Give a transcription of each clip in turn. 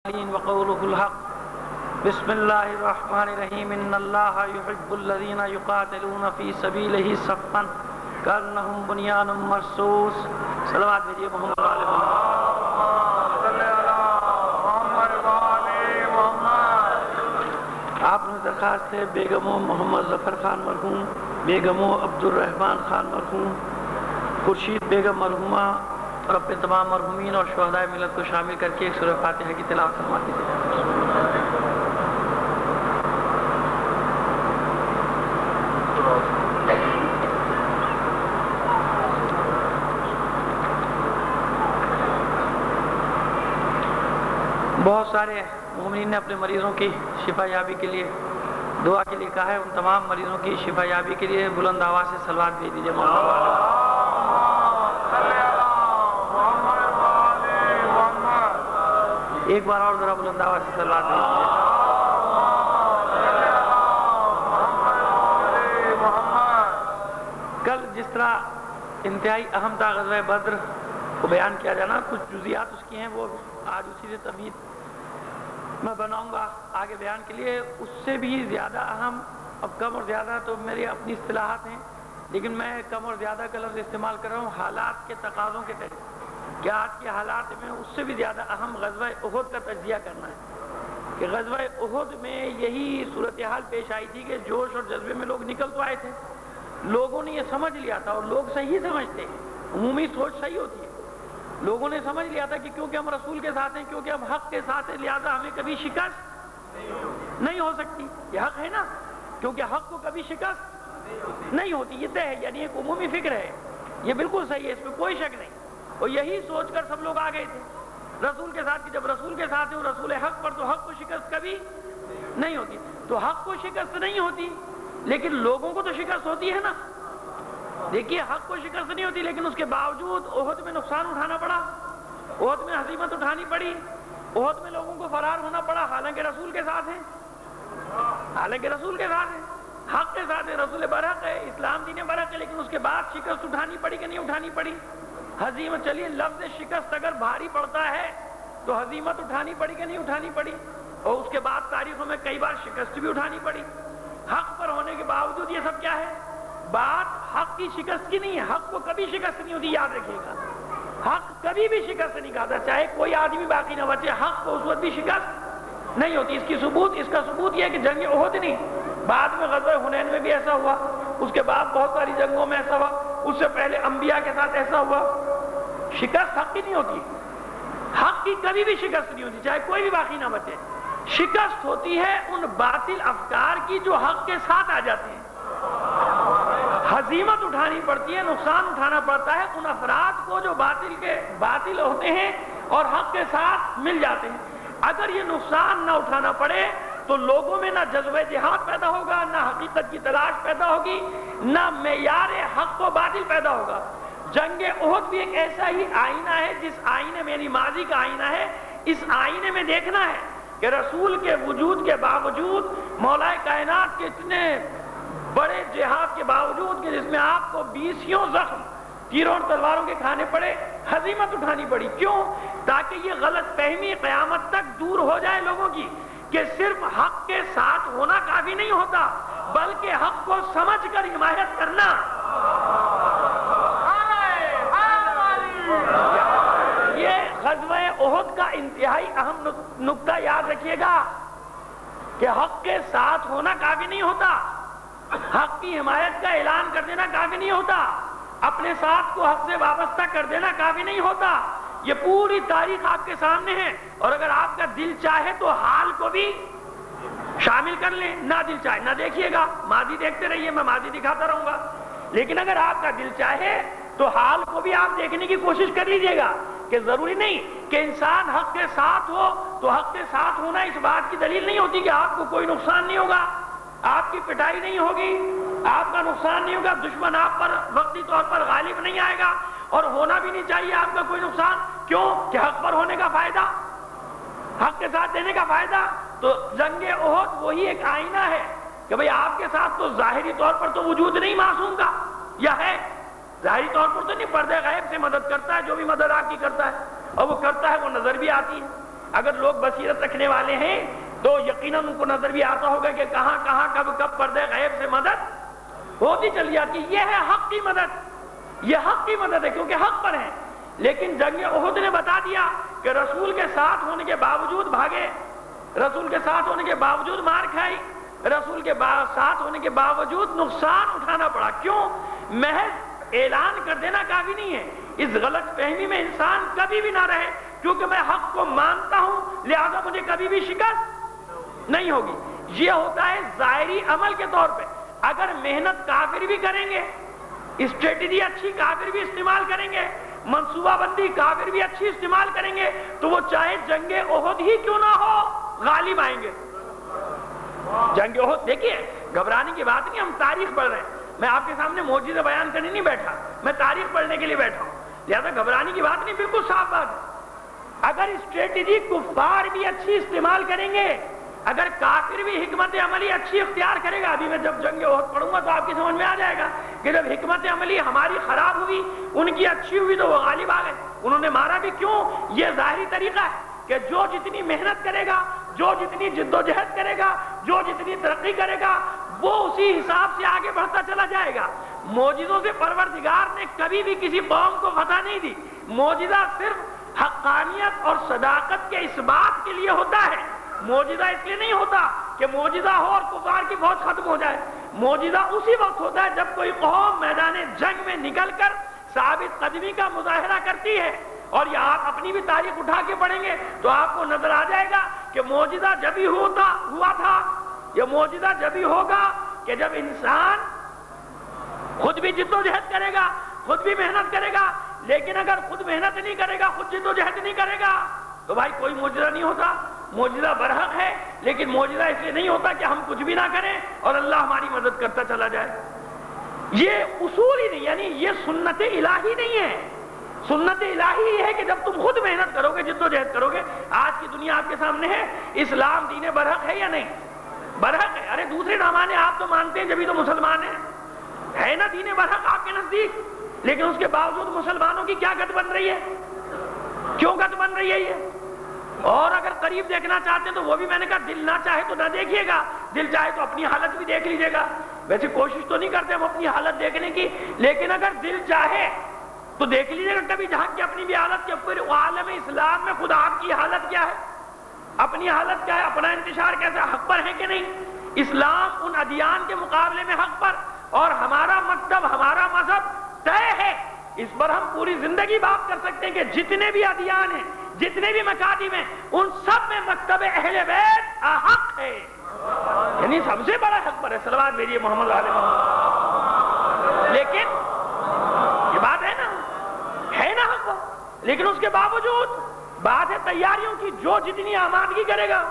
وقوله الحق بسم اللہ الرحمن الرحیم ان اللہ يحب الذین یقاتلون فی سبیلہ صفا کأنہم بنیان مرصوص. صلوات بھیجیے محمد علیہ محمد. آپ نے درخواست ہے بیگموں محمد ظفر خان مرحوم، بیگموں عبد الرحمن خان مرحوم، خورشید بیگم مرحومہ اور اپنے تمام مرحومین اور شہدائے ملت کو شامل کر کے ایک سورہ فاتحہ کی تلاوت فرما دیجیے. بہت سارے مومنین نے اپنے مریضوں کی شفا یابی کے لیے دعا کے لیے کہا ہے. ان تمام مریضوں کی شفا یابی کے لیے بلند آواز سے صلوات بھیج دیجیے. ایک بار اور ذرا بلند آواز سے صلوات بھیج دیجیے. کل جس طرح انتہائی اہم تھا غزوہ بدر کو بیان کیا جانا، کچھ جزیات اس کی ہیں وہ آج اسی سے تمہید میں بناؤں گا آگے بیان کے لیے. اس سے بھی زیادہ اہم، اب کم اور زیادہ تو میری اپنی اصطلاحات ہیں، لیکن میں کم اور زیادہ کا لفظ استعمال کر رہا ہوں حالات کے تقاضوں کے تحت. کہ آج کے حالات میں اس سے بھی زیادہ اہم غزوہ احد کا تجزیہ کرنا ہے کہ غزوہ احد میں یہی صورتحال پیش آئی تھی کہ جوش اور جذبے میں لوگ نکل تو آئے تھے، لوگوں نے یہ سمجھ لیا تھا، اور لوگ صحیح سمجھتے ہیں، عمومی سوچ صحیح ہوتی ہے. لوگوں نے سمجھ لیا تھا کہ کیونکہ ہم رسول کے ساتھ ہیں، کیونکہ ہم حق کے ساتھ ہیں، لہذا ہمیں کبھی شکست نہیں ہو سکتی. یہ حق ہے نا، کیونکہ حق کو کبھی شکست نہیں ہوتی، یہ طے ہے. یعنی ایک عمومی فکر ہے، یہ بالکل صحیح ہے، اس میں کوئی شک نہیں. اور یہی سوچ کر سب لوگ آ گئے تھے رسول کے ساتھ کہ جب رسول کے ساتھ ہیں رسول حق پر، تو حق کو شکست کبھی نہیں ہوتی. تو حق کو شکست نہیں ہوتی، لیکن لوگوں کو تو شکست ہوتی ہے نا. دیکھیے حق کو شکست نہیں ہوتی، لیکن اس کے باوجود احد میں نقصان اٹھانا پڑا، احد میں ہزیمت اٹھانی پڑی، احد میں لوگوں کو فرار ہونا پڑا، حالانکہ رسول کے ساتھ ہیں، حالانکہ رسول کے ساتھ ہیں، حق کے ساتھ ہے، رسول برحق ہے، اسلام دین برحق ہے. لیکن اس کے بعد شکست اٹھانی پڑی کہ نہیں اٹھانی پڑی؟ ہزیمت. چلیے لفظ شکست اگر بھاری پڑتا ہے تو ہزیمت اٹھانی پڑی کہ نہیں اٹھانی پڑی؟ اور اس کے بعد تاریخوں میں کئی بار شکست بھی اٹھانی پڑی. حق پر ہونے کے باوجود یہ سب کیا ہے؟ بات حق کی شکست کی نہیں ہے. حق کو کبھی شکست نہیں ہوتی، یاد رکھیے گا. حق کبھی بھی شکست نہیں کھاتا، چاہے کوئی آدمی باقی نہ بچے، حق کو اس وقت بھی شکست نہیں ہوتی. اس کا ثبوت یہ ہے کہ جنگ احد نہیں، بعد میں غزوہ حنین میں بھی ایسا ہوا، اس کے بعد بہت ساری جنگوں میں ایسا ہوا، اس سے پہلے انبیاء کے ساتھ ایسا ہوا. شکست حق کی نہیں ہوتی، حق کی کبھی بھی شکست نہیں ہوتی، چاہے کوئی بھی باقی نہ بچے. شکست ہوتی ہے ان باطل افکار کی جو حق کے ساتھ آ جاتے ہیں. ہزیمت اٹھانی پڑتی ہے، نقصان اٹھانا پڑتا ہے ان افراد کو جو باطل ہوتے ہیں اور حق کے ساتھ مل جاتے ہیں. اگر یہ نقصان نہ اٹھانا پڑے تو لوگوں میں نہ جذبہ جہاد پیدا ہوگا، نہ حقیقت کی تلاش پیدا ہوگی، نہ معیار حق و باطل پیدا ہوگا. جنگ احد بھی ایک ایسا ہی آئینہ ہے، جس آئینے میں، یعنی ماضی کا آئینہ ہے. اس آئینے میں دیکھنا ہے کہ رسول کے وجود کے باوجود، مولا کائنات کے اتنے بڑے جہاد کے باوجود کہ جس میں آپ کو 20 زخم تیروں اور تلواروں کے کھانے پڑے، ہزیمت اٹھانی پڑی. کیوں؟ تاکہ یہ غلط فہمی قیامت تک دور ہو جائے لوگوں کی کہ صرف حق کے ساتھ ہونا کافی نہیں ہوتا، بلکہ حق کو سمجھ کر حمایت کرنا. یہ غزوہ احد کا انتہائی اہم نقطہ یاد رکھیے گا کہ حق کے ساتھ ہونا کافی نہیں ہوتا، حق کی حمایت کا اعلان کر دینا کافی نہیں ہوتا، اپنے ساتھ کو حق سے وابستہ کر دینا کافی نہیں ہوتا. یہ پوری تاریخ آپ کے سامنے ہے، اور اگر آپ کا دل چاہے تو حال کو بھی شامل کر لیں، نہ دل چاہے نہ دیکھیے گا، ماضی دیکھتے رہیے، میں ماضی دکھاتا رہوں گا. لیکن اگر آپ کا دل چاہے تو حال کو بھی آپ دیکھنے کی کوشش کر لیجئے گا کہ ضروری نہیں کہ انسان حق کے ساتھ ہو تو حق کے ساتھ ہونا اس بات کی دلیل نہیں ہوتی کہ آپ کو کوئی نقصان نہیں ہوگا، آپ کی پٹائی نہیں ہوگی، آپ کا نقصان نہیں ہوگا، دشمن آپ پر وقتی طور پر غالب نہیں آئے گا، اور ہونا بھی نہیں چاہیے آپ کا کوئی نقصان. کیوں؟ کہ حق پر ہونے کا فائدہ، حق کے ساتھ دینے کا فائدہ. تو جنگ احد وہی ایک آئینہ ہے کہ بھئی آپ کے ساتھ تو ظاہری طور پر تو وجود نہیں معصوم کا، یا ہے ظاہری طور پر تو نہیں، پردے غیب سے مدد کرتا ہے، جو بھی مدد آپ کی کرتا ہے، اور وہ کرتا ہے وہ نظر بھی آتی ہے. اگر لوگ بصیرت رکھنے والے ہیں تو یقیناً ان کو نظر بھی آتا ہوگا کہ کہاں کہاں کب کب پردے غیب سے مدد ہوتی چلی جاتی. یہ ہے حق کی مدد, یہ حق کی مدد ہے کیونکہ حق پر ہے. لیکن جنگ احد نے بتا دیا کہ رسول کے ساتھ ہونے کے باوجود بھاگے, رسول کے ساتھ ہونے کے باوجود مار کھائی, رسول کے ساتھ ہونے کے باوجود نقصان اٹھانا پڑا. کیوں؟ محض اعلان کر دینا کافی نہیں ہے. اس غلط فہمی میں انسان کبھی بھی نہ رہے کیونکہ میں حق کو مانتا ہوں لہذا مجھے کبھی بھی شکست نہیں ہوگی. یہ ہوتا ہے ظاہری عمل کے طور پہ. اگر محنت کافر بھی کریں گے, اسٹریٹجی اچھی کافر بھی استعمال کریں گے, منصوبہ بندی کافر بھی اچھی استعمال کریں گے, تو وہ چاہے جنگ احد ہی کیوں نہ ہو غالب آئیں گے. جنگ احد دیکھیے گھبرانے کی بات نہیں, ہم تاریخ پڑھ رہے ہیں. میں آپ کے سامنے معجزہ بیان کرنے نہیں بیٹھا, میں تاریخ پڑھنے کے لیے بیٹھا ہوں. لہذا گھبرانے کی بات نہیں, بالکل صاف بات ہے. اگر اسٹریٹجی کفار بھی اچھی استعمال کریں گے, اگر کافر بھی حکمت عملی اچھی اختیار کرے گا, ابھی میں جب جنگ احد پڑھوں گا تو آپ کی سمجھ میں آ جائے گا کہ جب حکمت عملی ہماری خراب ہوئی ان کی اچھی ہوئی تو وہ غالب آ گئے. انہوں نے مارا بھی کیوں؟ یہ ظاہری طریقہ ہے کہ جو جتنی محنت کرے گا, جو جتنی جد و جہد کرے گا, جو جتنی ترقی کرے گا, وہ اسی حساب سے آگے بڑھتا چلا جائے گا. معجزوں سے پروردگار نے کبھی بھی کسی قوم کو فتح نہیں دی. معجزہ صرف حقانیت اور صداقت کے اس بات کے لیے ہوتا ہے. معجزہ اس لیے نہیں ہوتا کہ معجزہ ہو اور کفار کی فوج ختم ہو جائے. معجزہ اسی وقت ہوتا ہے جب کوئی قوم میدان جنگ میں نکل کر ثابت قدمی کا مظاہرہ کرتی ہے. اور یہ آپ اپنی بھی تاریخ اٹھا کے پڑھیں گے تو آپ کو نظر آ جائے گا کہ معجزہ جب ہی ہوا تھا, یہ معجزہ جب ہی ہوگا کہ جب انسان خود بھی جد و جہد کرے گا, خود بھی محنت کرے گا. لیکن اگر خود محنت نہیں کرے گا, خود جد و جہد نہیں کرے گا تو بھائی کوئی معجزہ نہیں ہوتا. معجزہ برحق ہے لیکن معجزہ اس لیے نہیں ہوتا کہ ہم کچھ بھی نہ کریں اور اللہ ہماری مدد کرتا چلا جائے. یہ اصول ہی نہیں, یعنی یہ سنت الہی نہیں ہے. سنت الہی یہ ہے کہ جب تم خود محنت کرو گے, جد و جہد کرو گے. آج کی دنیا آپ کے سامنے ہے, اسلام دین برحق ہے یا نہیں؟ برحق ہے. ارے دوسرے نہ مانے, آپ تو مانتے ہیں جبھی تو مسلمان ہیں, ہے نا دین برحق آپ کے نزدیک. لیکن اس کے باوجود مسلمانوں کی کیا گت بن رہی ہے؟ کیوں گت بن رہی ہے یہ؟ اور اگر قریب دیکھنا چاہتے ہیں تو وہ بھی میں نے کہا دل نہ چاہے تو نہ دیکھیے گا, دل چاہے تو اپنی حالت بھی دیکھ لیجیے گا. ویسے کوشش تو نہیں کرتے ہم اپنی حالت دیکھنے کی, لیکن اگر دل چاہے تو دیکھ لیجیے گا کبھی جھانک کے اپنی بھی حالت کے. پھر عالم اسلام میں خود آپ کی حالت کیا ہے, اپنی حالت کیا ہے, اپنا انتشار کیسا, حق پر ہے کہ نہیں؟ اسلام ان ادیان کے مقابلے میں حق پر, اور ہمارا مکتب ہمارا مذہب طے ہے. اس پر ہم پوری زندگی بات کر سکتے ہیں کہ جتنے بھی ادیان ہیں, جتنے بھی مکاتب ہیں, ان سب میں مکتب اہل بیت حق ہے, یعنی سب سے بڑا حق پر ہے. صلوات بھیجیے محمد علیہ محمد. لیکن یہ بات ہے نا حق, لیکن اس کے باوجود بات ہے تیاریوں کی. جو جتنی آمادگی کرے گا,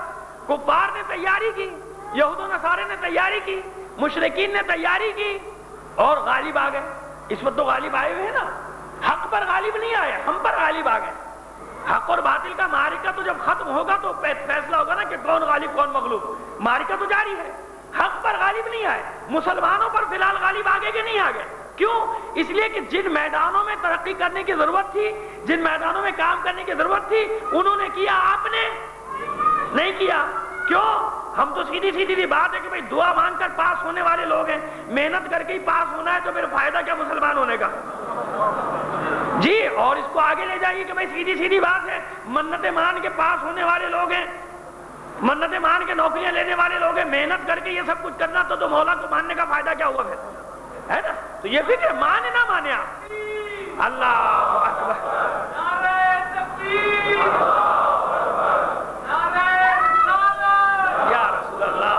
کفار نے تیاری کی, یہود و نصارے نے تیاری کی, مشرکین نے تیاری کی اور غالب آ گئے. اس وقت تو غالب آئے ہوئے ہیں نا, حق پر غالب نہیں آئے, ہم پر غالب آ گئے. حق اور باطل کا معرکہ تو جب ختم ہوگا تو فیصلہ ہوگا نا کہ کون غالب کون مغلوب. معرکہ تو جاری ہے, حق پر غالب نہیں آئے. مسلمانوں پر فی الحال غالب آگے کہ نہیں آگے؟ کیوں؟ اس لیے کہ جن میدانوں میں ترقی کرنے کی ضرورت تھی, جن میدانوں میں کام کرنے کی ضرورت تھی, انہوں نے کیا, آپ نے نہیں کیا. کیوں؟ ہم تو سیدھی سی بات ہے کہ بھئی دعا مانگ کر پاس ہونے والے لوگ ہیں, محنت کر کے ہی پاس ہونا ہے تو پھر فائدہ کیا مسلمان ہونے کا؟ جی, اور اس کو آگے لے جائیے کہ بھئی سیدھی بات ہے, منتیں مان کے پاس ہونے والے لوگ ہیں, منتیں مان کے نوکریاں لینے والے لوگ ہیں, محنت کر کے یہ سب کچھ کرنا تو مولا کو ماننے کا فائدہ کیا ہوا پھر, ہے نا؟ تو یہ فکر مانے نہ مانے آپ. اللہ اکبر, نعرہ تکبیر, یا رسول اللہ,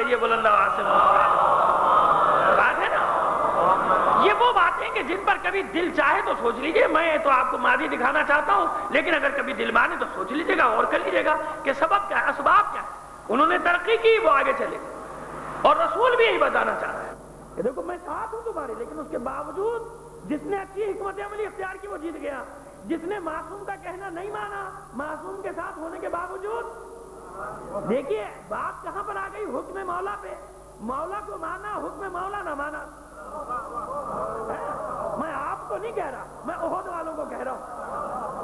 یہ بلند آواز سے بات ہے نا. یہ وہ باتیں کہ جن پر کبھی دل چاہے تو سوچ لیجئے. میں تو آپ کو ماضی دکھانا چاہتا ہوں, لیکن اگر کبھی دل مانے تو سوچ لیجئے گا, اور کر لیجئے گا کہ سبب کیا ہے, اسباب کیا ہے. انہوں نے ترقی کی, وہ آگے چلے, اور رسول بھی یہی بتانا چاہ رہا ہے کہ دیکھو میں ساتھ ہوں تمہارے, لیکن اس کے باوجود جس نے اچھی حکمت عملی اختیار کی وہ جیت گیا. جس نے معصوم کا کہنا نہیں مانا, معصوم کے ساتھ ہونے کے باوجود, دیکھیے بات کہاں پر آ گئی, حکم مولا پہ. مولا کو مانا، حکم مولا نہ مانا. میں آپ کو نہیں کہہ رہا، میں احد والوں کو کہہ رہا ہوں.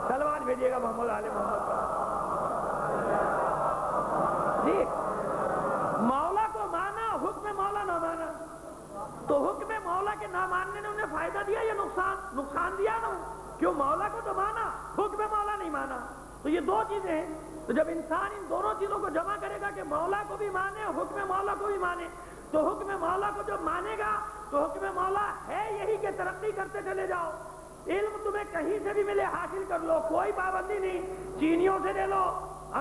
سلوات بھیجیے گا محمد آل محمد پر. جی مولا کو مانا، حکم مولا نہ مانا. تو حکم مولا کے نہ ماننے نے انہیں فائدہ دیا یا نقصان دیا نا؟ کیوں؟ مولا کو تو مانا، حکم مولا نہیں مانا. تو یہ دو چیزیں ہیں. تو جب انسان ان دونوں چیزوں کو جمع کرے گا کہ مولا کو بھی مانے، حکم مولا کو بھی مانے، تو حکم مولا کو جب مانے گا تو حکم مولا ہے یہی کہ ترقی کرتے چلے جاؤ. علم تمہیں کہیں سے بھی ملے حاصل کر لو، کوئی پابندی نہیں. چینیوں سے لے لو،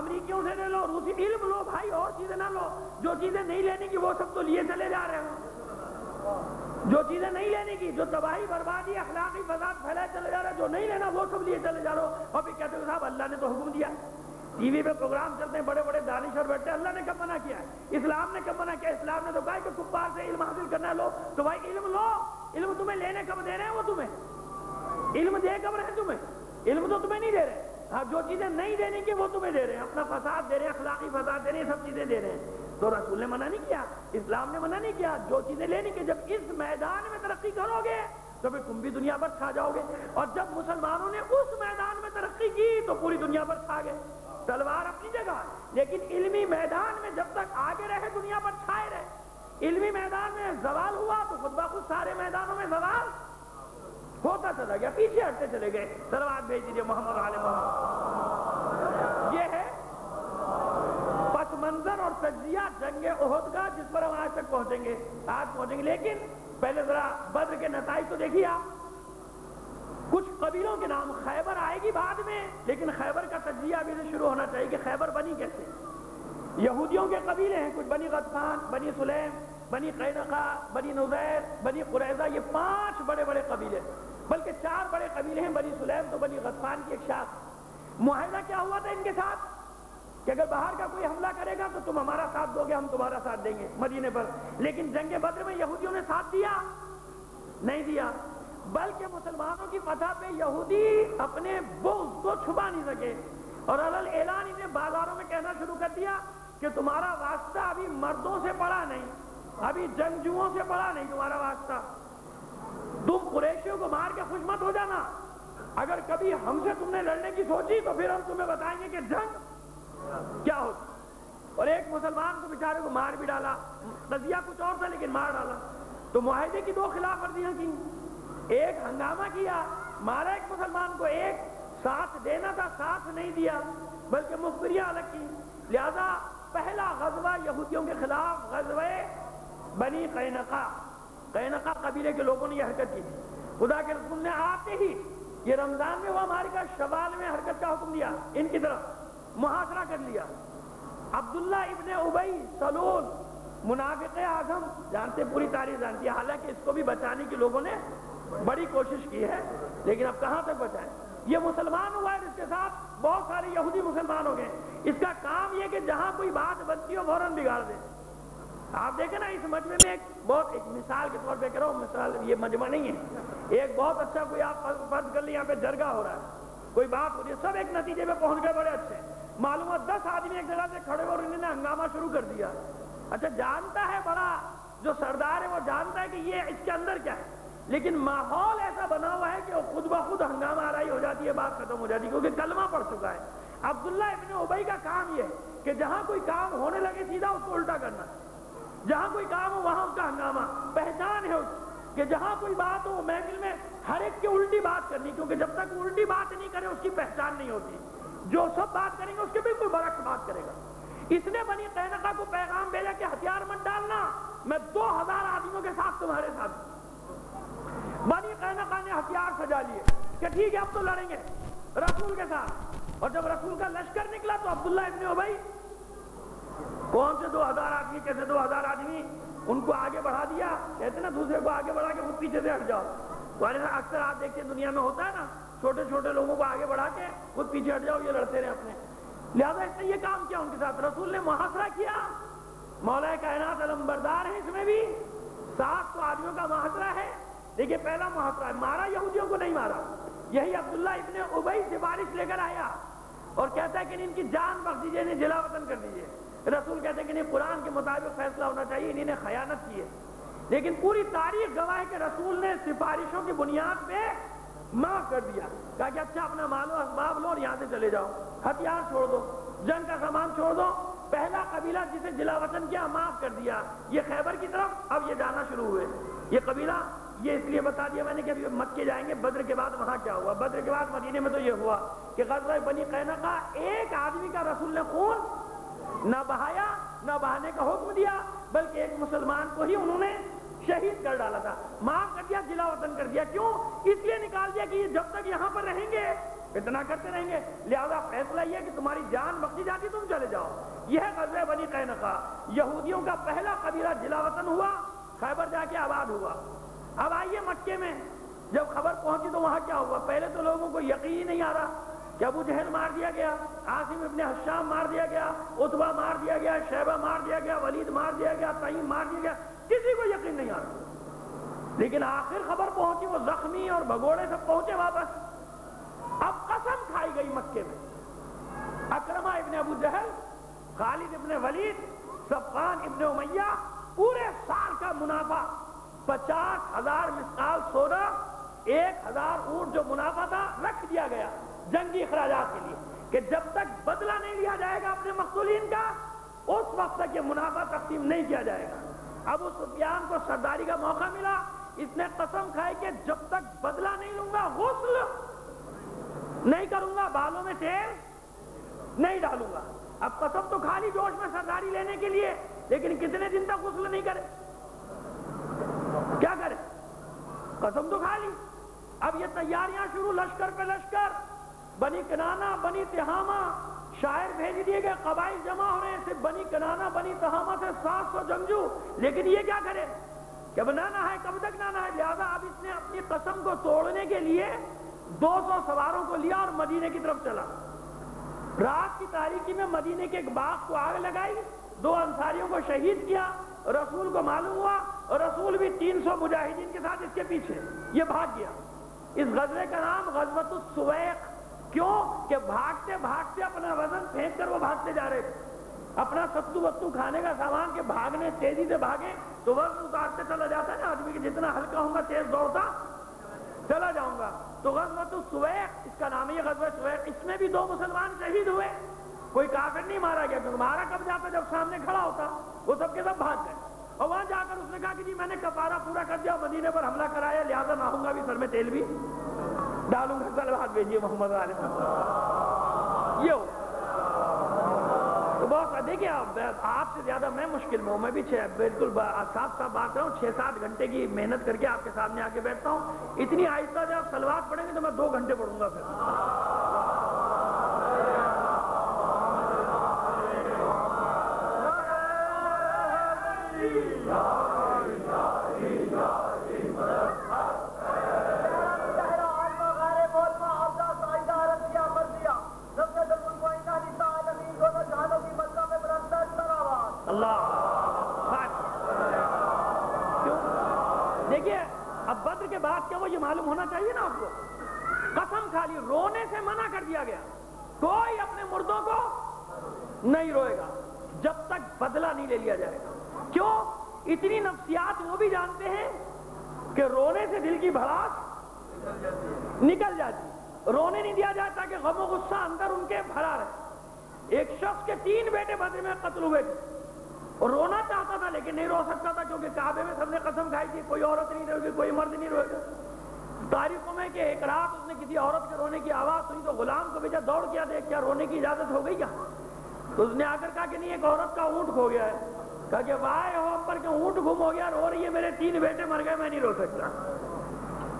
امریکیوں سے لے لو، روسی، علم لو بھائی، اور چیزیں نہ لو. جو چیزیں نہیں لینے کی وہ سب تو لیے چلے جا رہے ہو. جو چیزیں نہیں لینے کی، جو تباہی بربادی اخلاقی فساد پھیلائے چلے جا رہے، جو نہیں لینا وہ سب لیے چلے جا رہے ہو. اور پھر کہتے ہو صاحب اللہ نے تو حکم دیا. ٹی وی پہ پروگرام چلتے ہیں، بڑے بڑے دانشور بیٹھتے ہیں، اللہ نے کب منع کیا ہے؟ اسلام نے کب منع کیا؟ اسلام نے تو کہا کہ کفار سے علم حاصل کرنا لو. تو بھائی علم لو. علم تمہیں لینے کب دے رہے ہیں؟ وہ تمہیں علم دے کب رہے ہیں؟ تمہیں علم تو تمہیں نہیں دے رہے. ہاں جو چیزیں نہیں دینے کی وہ تمہیں دے رہے ہیں. اپنا فساد دے رہے ہیں، اخلاقی فساد دے رہے ہیں، سب چیزیں دے رہے ہیں. تو رسول نے منع نہیں کیا، اسلام نے منع نہیں کیا. جو چیزیں لینے کی، جب اس میدان میں ترقی کرو گے تو پھر تم بھی دنیا پر چھا جاؤ گے. اور جب مسلمانوں نے اس میدان میں ترقی کی تو پوری دنیا پر چھا گئے. تلوار اپنی جگہ، لیکن علمی میدان میں جب تک آگے رہے دنیا پر چھائے رہے. علمی میدان میں زوال ہوا تو خود بخود سارے میدانوں میں زوال ہوتا چلا گیا، پیچھے ہٹتے چلے گئے. تلوار بھیج دیجیے محمد علیہ محمد. یہ ہے پس منظر اور تجزیہ جنگ احد کا، جس پر ہم آج تک پہنچیں گے. لیکن پہلے ذرا بدر کے نتائج تو دیکھیے آپ. کچھ قبیلوں کے نام، خیبر آئے گی بعد میں، لیکن خیبر کا تجزیہ ابھی سے شروع ہونا چاہیے کہ خیبر بنی کیسے. یہودیوں کے قبیلے ہیں کچھ، بنی غطفان، بنی سلیم، بنی قینقاع، بنی نذیر، بنی قریظہ. یہ 5 بڑے بڑے قبیلے، بلکہ 4 بڑے قبیلے ہیں. بنی سلیم تو بنی غطفان کی ایک شاخ. معاہدہ کیا ہوا تھا ان کے ساتھ کہ اگر باہر کا کوئی حملہ کرے گا تو تم ہمارا ساتھ دو گے، ہم تمہارا ساتھ دیں گے مدینے پر. لیکن جنگ بدر میں یہودیوں نے ساتھ دیا نہیں دیا، بلکہ مسلمانوں کی فتح پہ یہودی اپنے بغض کو چھپا نہیں سکے اور علل اعلان انہیں بازاروں میں کہنا شروع کر دیا کہ تمہارا واسطہ ابھی مردوں سے پڑا نہیں، ابھی جنگجوؤں سے پڑا نہیں تمہارا واسطہ. تم قریشیوں کو مار کے خوش مت ہو جانا. اگر کبھی ہم سے تم نے لڑنے کی سوچی تو پھر ہم تمہیں بتائیں گے کہ جنگ کیا ہوتی. اور ایک مسلمان کو بیچارے کو مار بھی ڈالا. قضیہ کچھ اور تھا لیکن مار ڈالا. تو معاہدے کی 2 خلاف ورزیاں کی. ایک ہنگامہ کیا، مارا ایک مسلمان کو. ایک ساتھ دینا تھا، ساتھ نہیں دیا بلکہ مخبریاں الگ کی. لہذا پہلا غزوہ یہودیوں کے خلاف غزوہ بنی قینقاع. قینقاع قبیلے کے لوگوں نے یہ حرکت کی تھی. خدا کے رسول نے آتے ہی، یہ رمضان میں ہوا مارکہ، شوال میں حرکت کا حکم دیا. ان کی طرف محاصرہ کر لیا. عبداللہ ابن ابی سلول منافق اعظم، جانتے، پوری تاریخ جانتی ہے. حالانکہ اس کو بھی بچانے کے لوگوں نے بڑی کوشش کی ہے، لیکن اب کہاں تک بچائیں. یہ مسلمان ہوا ہے، اس کے ساتھ بہت سارے یہودی مسلمان ہو گئے. اس کا کام یہ کہ جہاں کوئی بات بنتی ہو فوراً بگاڑ دے. آپ دیکھیں نا اس مجمع میں ایک مثال کے طور پہ کہہ رہا ہوں، مثال یہ مجمع نہیں ہے. ایک بہت اچھا کوئی آپ فرض کر لیں یہاں پہ درگاہ ہو رہا ہے، کوئی بات ہو رہی ہے، سب ایک نتیجے پہ پہنچ گئے بڑے اچھے. معلوم ہوا 10 آدمی ایک جگہ سے کھڑے اور انہوں نے ہنگامہ شروع کر دیا. اچھا جانتا ہے بڑا جو سردار ہے وہ جانتا ہے کہ یہ اس کے اندر کیا ہے، لیکن ماحول ایسا بنا ہوا ہے کہ وہ خود بخود ہنگامہ آرائی ہو جاتی ہے، بات ختم ہو جاتی ہے کیونکہ کلمہ پڑھ چکا ہے. عبداللہ ابن ابی کا کام یہ ہے کہ جہاں کوئی کام ہونے لگے سیدھا اس کو الٹا کرنا. جہاں کوئی کام ہو وہاں اس کا ہنگامہ. پہچان ہے اس کہ جہاں کوئی بات ہو محفل میں ہر ایک کی الٹی بات کرنی، کیونکہ جب تک وہ الٹی بات نہیں کرے اس کی پہچان نہیں ہوتی. جو سب بات کریں گے اس کے بالکل برعکس بات کرے گا. اس نے بنی قینقاع کو پیغام بھیجا کہ ہتھیار مت ڈالنا، میں 2000 آدمیوں کے ساتھ تمہارے ساتھ. بنی قینقاع نے ہتھیار سجا لیے کہ ٹھیک ہے اب تو لڑیں گے رسول کے ساتھ. اور جب رسول کا لشکر نکلا تو عبداللہ ابن ابی، کون سے 2000 آدمی، کیسے 2000 آدمی، ان کو آگے بڑھا دیا. کہتے نا دوسرے کو آگے بڑھا کے خود پیچھے سے ہٹ جاؤ. اکثر آپ دیکھتے ہیں دنیا میں ہوتا ہے نا، چھوٹے چھوٹے لوگوں کو آگے بڑھا کے خود پیچھے ہٹ جاؤ، یہ لڑتے رہے اپنے. لہٰذا اس نے یہ کام کیا ان کے ساتھ. رسول نے محاصرہ کیا. مولا کائنات علمبردار ہے اس میں بھی. 700 آدمیوں کا محاصرہ ہے. دیکھیے پہلا محاصرہ ہے، مارا یہودیوں کو نہیں مارا. یہی عبداللہ ابن ابی سفارش لے کر آیا اور کہتا ہے کہ ان کی جان بخش دیجیے، انہیں جلا وطن کر دیجیے. رسول کہتے ہیں کہ نہیں قرآن کے مطابق فیصلہ ہونا چاہیے، انہوں نے خیانت کی ہے. لیکن پوری تاریخ گواہ ہے کہ رسول نے سفارشوں کی بنیاد پہ معاف کر دیا، کہا کہ اچھا اپنا مال و اسباب لو اور یہاں سے چلے جاؤ، ہتھیار چھوڑ دو، جنگ کا سامان چھوڑ دو. پہلا قبیلہ جسے جلا وطن کیا معاف کر دیا، یہ خیبر کی طرف اب یہ جانا شروع ہوئے. یہ قبیلہ یہ اس لیے بتا دیا میں نے کہ ابھی مکے جائیں گے. بدر کے بعد وہاں کیا ہوا؟ بدر کے بعد مدینے میں تو یہ ہوا کہ غزوہ بنی قینقاع ایک آدمی کا رسول نے خون نہ بہایا، نہ بہانے کا حکم دیا، بلکہ ایک مسلمان کو ہی انہوں نے شہید کر ڈالا تھا. معاف کر دیا، جلا وطن کر دیا. کیوں؟ اس لیے نکال دیا کہ یہ جب تک یہاں پر رہیں گے اتنا کرتے رہیں گے، لہذا فیصلہ یہ ہے کہ تمہاری جان بخشی جاتی تم چلے جاؤ. یہ ہے غزوہ بنی قینقاع. یہودیوں کا پہلا قبیلہ جلا وطن ہوا، خیبر جا کے آباد ہوا. اب آئیے مکے میں جب خبر پہنچی تو وہاں کیا ہوا؟ پہلے تو لوگوں کو یقین ہی نہیں آ رہا کہ ابو جہل مار دیا گیا، عاصم ابن حشام مار دیا گیا، عتبہ مار دیا گیا، شیبہ مار دیا گیا، ولید مار دیا گیا، تیم مار دیا گیا. کسی کو یقین نہیں آ رہا. لیکن آخر خبر پہنچی، وہ زخمی اور بھگوڑے سب پہنچے واپس. اب قسم کھائی گئی مکے میں. اکرمہ ابن ابو جہل، خالد ابن ولید، صفوان ابن امیہ، پورے سال کا منافع 50,000 مسقال سونا، 1,000 اونٹ جو منافع تھا رکھ دیا گیا جنگی اخراجات کے لیے کہ جب تک بدلہ نہیں لیا جائے گا اپنے مقتولین کا اس وقت تک یہ منافع تقسیم نہیں کیا جائے گا. ابو سفیان کو سرداری کا موقع ملا، اس نے قسم کھائی کہ جب تک بدلہ نہیں لوں گا غسل نہیں کروں گا، بالوں میں تیل نہیں ڈالوں گا. اب قسم تو کھا لی جوش میں سرداری لینے کے لیے، لیکن کتنے دن تک غسل نہیں کرے؟ کیا کرے؟ قسم تو کھا لی. اب یہ تیاریاں شروع، لشکر پہ لشکر، بنی کنانہ، بنی تہامہ، شاعر بھیج دیے گئے، قبائل جمع ہو رہے ہیں، صرف بنی کنانہ بنی تہامہ سے 700 جنگجو. لیکن یہ کیا کرے کہ اب نانا ہے، کب تک نانا ہے؟ لہذا اب اس نے اپنی قسم کو توڑنے کے لیے 200 سواروں کو لیا اور مدینے کی طرف چلا. رات کی تاریکی میں مدینے کے ایک باغ کو آگ لگائی، 2 انصاریوں کو شہید کیا. رسول کو معلوم ہوا اور رسول بھی 300 مجاہدین کے ساتھ اس کے پیچھے، یہ بھاگ گیا. اس غزوے کا نام غزوۃ السویق. کیوں؟ کہ بھاگتے بھاگتے اپنا وزن پھینک کر وہ بھاگتے جا رہے تھے. اپنا ستو وستو کھانے کا سامان کے بھاگنے، تیزی سے بھاگے تو وزن اتارتے چلا جاتا ہے نا آدمی، کہ جتنا ہلکا ہوں گا تیز دوڑتا چلا جاؤں گا. تو غزوۃ السویق اس کا نام ہے، غزوہ سویق. اس میں بھی 2 مسلمان شہید ہوئے، کوئی کافر نہیں مارا گیا، کیونکہ مارا کب جاتا جب سامنے کھڑا ہوتا. وہ سب کے سب بھاگ گئے. اور وہاں جا کر اس نے کہا کہ جی میں نے کفارہ پورا کر دیا، مدینے پر حملہ کرایا، لہٰذا نہ آؤں گا بھی، سر میں تیل بھی ڈالوں گا، سلوات بھیجیے محمد علیہ وسلم. یہ ہو تو بہت دیکھیے آپ سے زیادہ میں مشکل میں ہوں. میں بھی بالکل صاف صاف بات رہا ہوں، 6-7 گھنٹے کی محنت کر کے آپ کے سامنے آ کے بیٹھتا ہوں. اتنی آہستہ جب سلوات پڑھیں گے تو میں 2 گھنٹے پڑھوں گا. پھر دیکھیے اب بدر کے بعد کیا وہ یہ معلوم ہونا چاہیے نا آپ کو. قسم کھا لی، رونے سے منع کر دیا گیا. کوئی اپنے مردوں کو نہیں روئے گا جب تک بدلہ نہیں لے لیا جائے گا. کیوں؟ اتنی نفسیات وہ بھی جانتے ہیں کہ رونے سے دل کی بھڑاس نکل جاتی. رونے نہیں دیا جاتا کہ غم و غصہ اندر ان کے بھرا رہے. ایک شخص کے 3 بیٹے بدر میں قتل ہوئے تھے اور رونا چاہتا تھا لیکن نہیں رو سکتا تھا کیونکہ کعبے میں سب نے قسم کھائی تھی کوئی عورت نہیں رہے گی، کوئی مرد نہیں رہے گا. تاریخوں میں کہ ایک رات اس نے کسی عورت کے رونے کی آواز سنی تو غلام کو بھیجا، دوڑ کیا دیکھ کیا رونے کی اجازت ہو گئی کیا؟ تو اس نے آ کر کہا کہ نہیں، ایک عورت کا اونٹ کھو گیا ہے. کہا کہ وائے ہو پر کہ اونٹ گم ہو گیا، رو رہی ہے، میرے 3 بیٹے مر گئے، میں نہیں رو سکتا.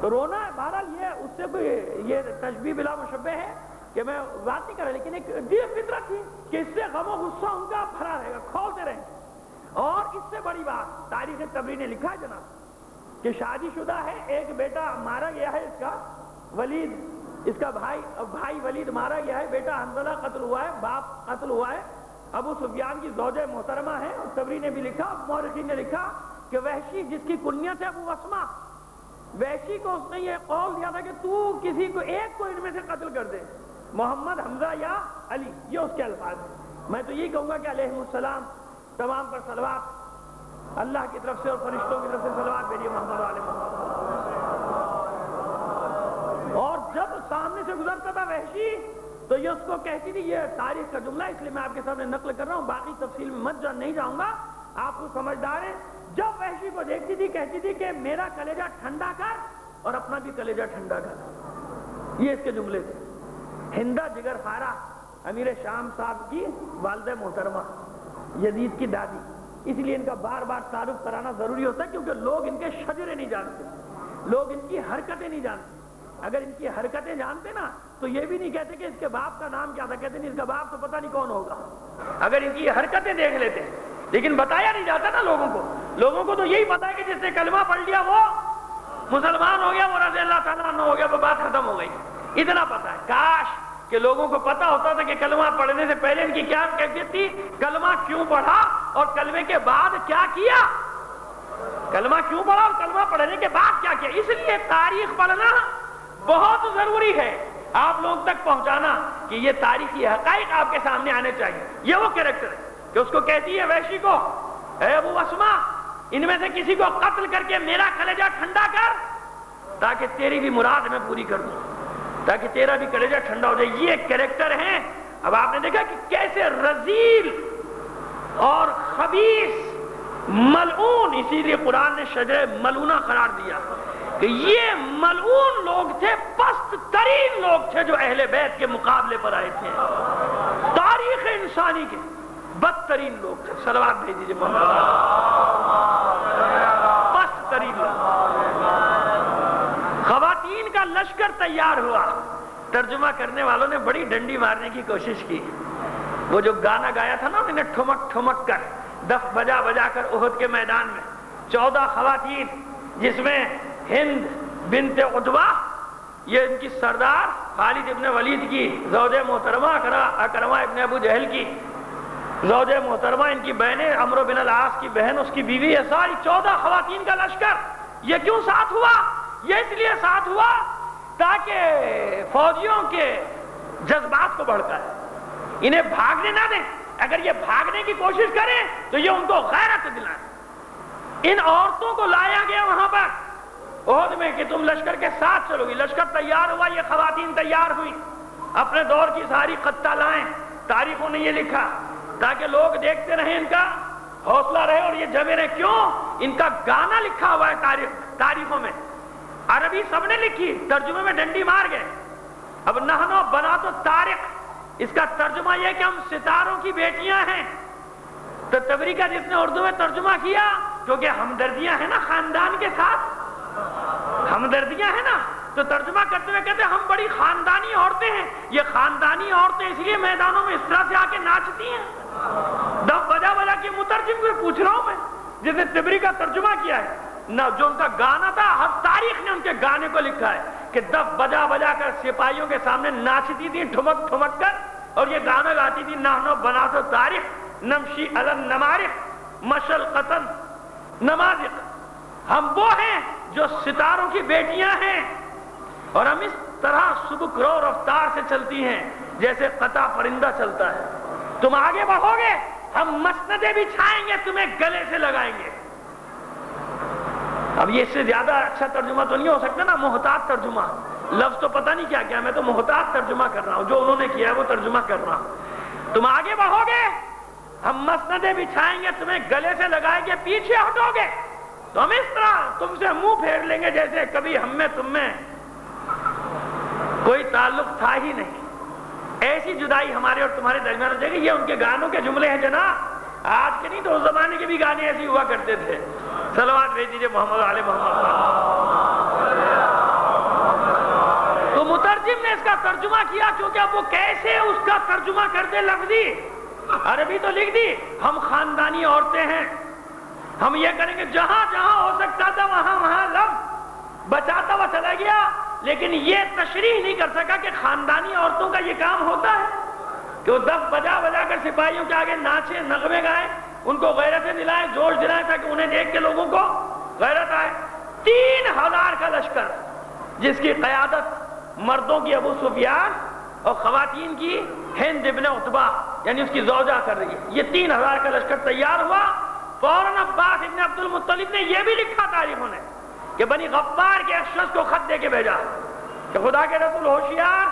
تو رونا ہے. بہرحال یہ اس سے کوئی یہ تشبیہ بلا مشبہ ہے کہ میں بات نہیں کر رہا، لیکن ایک فطرت تھی کہ اس سے غم و غصہ ان کا بھرا رہے گا، کھولتے رہیں. اور اس سے بڑی بات تاریخ طبری نے لکھا ہے جناب کہ شادی شدہ ہے، ایک بیٹا مارا گیا ہے، اس کا ولید، اس کا بھائی ولید مارا گیا ہے، بیٹا حنظلہ قتل ہوا ہے، باپ قتل ہوا ہے، ابو سفیان کی زوجہ محترمہ ہے. اور طبری نے بھی لکھا، مورخین نے لکھا کہ وحشی جس کی کنیت ہے ابو وسمہ، وحشی کو اس نے یہ قول دیا تھا کہ تو کسی کو ایک کو ان میں سے قتل کر دے، محمد، حمزہ یا علی، یہ اس کے الفاظ ہیں. میں تو یہی کہوں گا کہ علیہ السلام تمام پر صلوات اللہ کی طرف سے اور فرشتوں کی طرف سے صلوات بھیجیے محمد علیہ محمد. اور جب سامنے سے گزرتا تھا وحشی تو یہ اس کو کہتی تھی، یہ تاریخ کا جملہ اس لیے میں آپ کے سامنے نقل کر رہا ہوں، باقی تفصیل میں نہیں جاؤں گا، آپ کو سمجھدار ہیں. جب وحشی کو دیکھتی تھی کہتی تھی کہ میرا کلیجہ ٹھنڈا کر اور اپنا بھی کلیجہ ٹھنڈا کر. یہ اس کے جملے تھے. ہندا جگر خارا امیر شام صاحب کی والدہ محترمہ، یزید کی دادی. اس لیے ان کا بار بار تعارف کرانا ضروری ہوتا ہے کیونکہ لوگ ان کے شجرے نہیں جانتے، لوگ ان کی حرکتیں نہیں جانتے. اگر ان کی حرکتیں جانتے نا تو یہ بھی نہیں کہتے کہ اس کے باپ کا نام کیا تھا، کہتے نہیں اس کا باپ تو پتہ نہیں کون ہوگا. اگر ان کی حرکتیں دیکھ لیتے، لیکن بتایا نہیں جاتا نا لوگوں کو تو یہی پتا ہے کہ جس نے کلمہ پڑھ لیا وہ مسلمان ہو گیا، وہ رضی اللہ تعالیٰ عنہ ہو گیا، وہ بات ختم ہو گئی. اتنا پتا ہے. کاش کہ لوگوں کو پتا ہوتا تھا کہ کلمہ پڑھنے سے پہلے ان کی کیا کیفیت تھی، کلمہ کیوں پڑھا اور کلمے کے بعد کیا کیا، کلمہ کیوں پڑھا اور کلمہ پڑھنے کے بعد کیا کیا. اس لیے تاریخ پڑھنا بہت ضروری ہے، آپ لوگ تک پہنچانا کہ یہ تاریخی حقائق آپ کے سامنے آنے چاہیے. یہ وہ کریکٹر ہے کہ اس کو کہتی ہے وحشی کو، اے ابو اسما ان میں سے کسی کو قتل کر کے میرا کلیجہ ٹھنڈا کر تاکہ تیری بھی مراد میں پوری کر دوں، تاکہ تیرا بھی کلیجہ ٹھنڈا ہو جائے. یہ کریکٹر ہیں. اب آپ نے دیکھا کہ کیسے رذیل اور خبیث ملعون، اسی لیے قرآن نے شجر ملعونہ قرار دیا کہ یہ ملعون لوگ تھے، پست ترین لوگ تھے جو اہل بیت کے مقابلے پر آئے تھے. تاریخ انسانی کے بدترین لوگ تھے. صلوات بھیج دیجیے محمد. پست ترین لوگ. خواتین کا لشکر تیار ہوا. ترجمہ کرنے والوں نے بڑی ڈنڈی مارنے کی کوشش کی. وہ جو گانا گایا تھا نا انہوں نے ٹھمک ٹھمک کر، دف بجا بجا کر احد کے میدان میں 14 خواتین، جس میں ہند بنت عتبہ یہ ان کی سردار، خالد ابن ولید کی زوج محترمہ، اکرمہ ابن ابو جہل کی زوج محترمہ، ان کی بہنیں، عمرو بن العاص کی بہن، اس کی بیوی، یہ ساری 14 خواتین کا لشکر. یہ کیوں ساتھ ہوا؟ یہ اس لیے ساتھ ہوا تاکہ فوجیوں کے جذبات کو بھڑکائے، انہیں بھاگنے نہ دیں. اگر یہ بھاگنے کی کوشش کریں تو یہ ان کو غیرت دلائیں. ان عورتوں کو لایا گیا وہاں پر احد میں کہ تم لشکر کے ساتھ چلو گی. لشکر تیار ہوا، یہ خواتین تیار ہوئی، اپنے دور کی ساری خطہ لائیں. تاریخوں نے یہ لکھا تاکہ لوگ دیکھتے رہیں، ان کا حوصلہ رہے اور یہ جمے رہے. کیوں؟ ان کا گانا لکھا ہوا ہے تاریخوں میں. عربی سب نے لکھی، ترجمے میں ڈنڈی مار گئے. اب نحنو بنات الطارق، اس کا ترجمہ یہ کہ ہم ستاروں کی بیٹیاں ہیں. تو تبری کا جس نے اردو میں ترجمہ کیا، کیونکہ ہمدردیاں ہیں نا خاندان کے ساتھ، ہمدردیاں ہیں نا، تو ترجمہ کرتے ہوئے کہتے ہیں ہم بڑی خاندانی عورتیں ہیں. یہ خاندانی عورتیں اس لیے میدانوں میں اس طرح سے آ کے ناچتی ہیں. دف بجا بجا کے مترجم کو پوچھ رہا ہوں میں، جس نے تبری کا ترجمہ کیا ہے نہ، جو ان کا گانا تھا، ہر تاریخ نے ان کے گانے کو لکھا ہے کہ دف بجا بجا کر سپاہیوں کے سامنے ناچتی تھی ٹھمک ٹھمک کر، اور یہ گانا گاتی تھی نحنو بنات الطارق نمشی علی النمارق مشلقتن نمازق. ہم وہ ہیں جو ستاروں کی بیٹیاں ہیں اور ہم اس طرح سبک رو رفتار سے چلتی ہیں جیسے قطع پرندہ چلتا ہے. تم آگے بڑھو گے ہم مسندیں بچھائیں گے، تمہیں گلے سے لگائیں گے. اب یہ اس سے زیادہ اچھا ترجمہ تو نہیں ہو سکتا نا، محتاط ترجمہ. لفظ تو پتہ نہیں کیا کیا، میں تو محتاط ترجمہ کر رہا ہوں، جو انہوں نے کیا ہے وہ ترجمہ کر رہا ہوں. تم آگے بڑھو گے ہم مسندیں بچھائیں گے، تمہیں گلے سے لگائیں گے. پیچھے ہٹو گے تو ہم اس طرح تم سے منہ پھیر لیں گے جیسے کبھی ہم میں تم میں کوئی تعلق تھا ہی نہیں. ایسی جدائی ہمارے اور تمہارے درمیان ہو جائے گی. یہ ان کے گانوں کے جملے ہیں جناب، آج کے نہیں تو اس زمانے کے بھی گانے ایسے ہوا کرتے تھے. صلوات بھیج دیجیے محمد علیہ محمد. تو مترجم نے اس کا ترجمہ کیا کیونکہ اب وہ کیسے اس کا ترجمہ کرتے لفظی. عربی تو لکھ دی ہم خاندانی عورتیں ہیں، ہم یہ کریں گے. جہاں جہاں ہو سکتا تھا وہاں وہاں لفظ بچاتا ہوا چلا گیا، لیکن یہ تشریح نہیں کر سکا کہ خاندانی عورتوں کا یہ کام ہوتا ہے کہ وہ دف بجا بجا کر سپاہیوں کے آگے ناچے، نغمے گائیں، ان کو غیرتیں دلائیں، جوش دلائیں تاکہ انہیں دیکھ کے لوگوں کو غیرت آئے. 3000 کا لشکر جس کی قیادت مردوں کی ابو سفیان اور خواتین کی ہند ابن عتبہ یعنی اس کی زوجہ کر رہی ہے. یہ 3000 کا لشکر تیار ہوا. فوراً عباس ابن عبد المطلب نے یہ بھی لکھا تاریخوں نے کہ بنی غفار کے ایک شخص کو خط دے کے بھیجا کہ خدا کے رسول ہوشیار،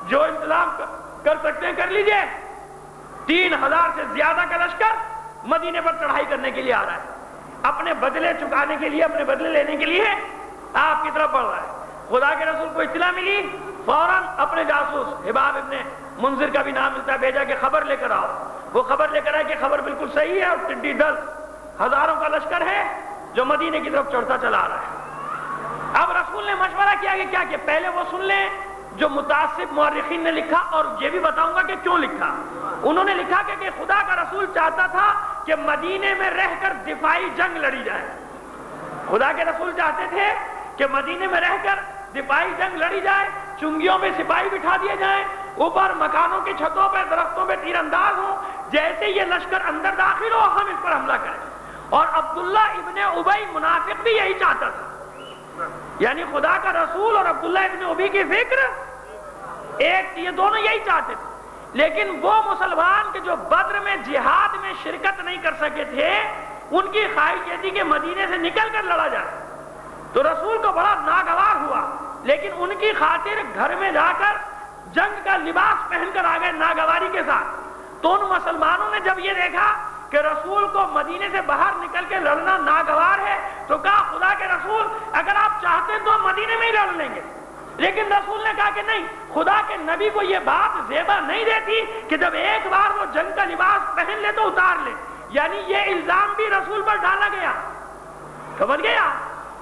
جو انتظام کر سکتے ہیں کر لیجئے. 3000 سے زیادہ کا لشکر مدینے پر چڑھائی کرنے کے لیے آ رہا ہے، اپنے بدلے چکانے کے لیے، اپنے بدلے لینے کے لیے آپ کی طرف بڑھ رہا ہے. خدا کے رسول کو اطلاع ملی، فوراً اپنے جاسوس حباب ابن منذر کا بھی نام ملتا ہے، بھیجا کہ خبر لے کر آؤ. وہ خبر لے کر آئے کہ خبر بالکل صحیح ہے، اور ٹڈی دل ہزاروں کا لشکر ہے جو مدینے کی طرف چڑھتا چلا آ رہا ہے. اب رسول نے مشورہ کیا کہ کیا کہ پہلے وہ سن لیں جو متعصب مورخین نے لکھا، اور یہ بھی بتاؤں گا کہ کیوں لکھا. انہوں نے لکھا کہ خدا کا رسول چاہتا تھا کہ مدینے میں رہ کر دفاعی جنگ لڑی جائے. خدا کے رسول چاہتے تھے کہ مدینے میں رہ کر دفاعی جنگ لڑی جائے، چنگیوں میں سپاہی بٹھا دیے جائیں، اوپر مکانوں کی چھتوں پہ درختوں پہ تیر انداز ہوں، جیسے یہ لشکر اندر داخل ہو ہم اس پر حملہ کریں. اور عبداللہ ابن ابی منافق بھی یہی چاہتا تھا. یعنی خدا کا رسول اور عبداللہ ابن ابی کی فکر ایک، یہ دونوں یہی چاہتے تھے. لیکن وہ مسلمان کہ جو بدر میں جہاد میں شرکت نہیں کر سکے تھے، ان کی خواہش یہ تھی کہ مدینے سے نکل کر لڑا جائے. تو رسول کو بڑا ناگوار ہوا، لیکن ان کی خاطر گھر میں جا کر جنگ کا لباس پہن کر آ گئے ناگواری کے ساتھ. تو ان مسلمانوں نے جب یہ دیکھا کہ رسول کو مدینے سے باہر نکل کے لڑنا ناگوار ہے، تو کہا خدا کے رسول اگر آپ چاہتے تو ہم مدینے میں ہی لڑ لیں گے. لیکن رسول نے کہا کہ نہیں، خدا کے نبی کو یہ بات زیبا نہیں دیتی کہ جب ایک بار وہ جنگ کا لباس پہن لے تو اتار لے. یعنی یہ الزام بھی رسول پر ڈالا گیا. سمجھ گیا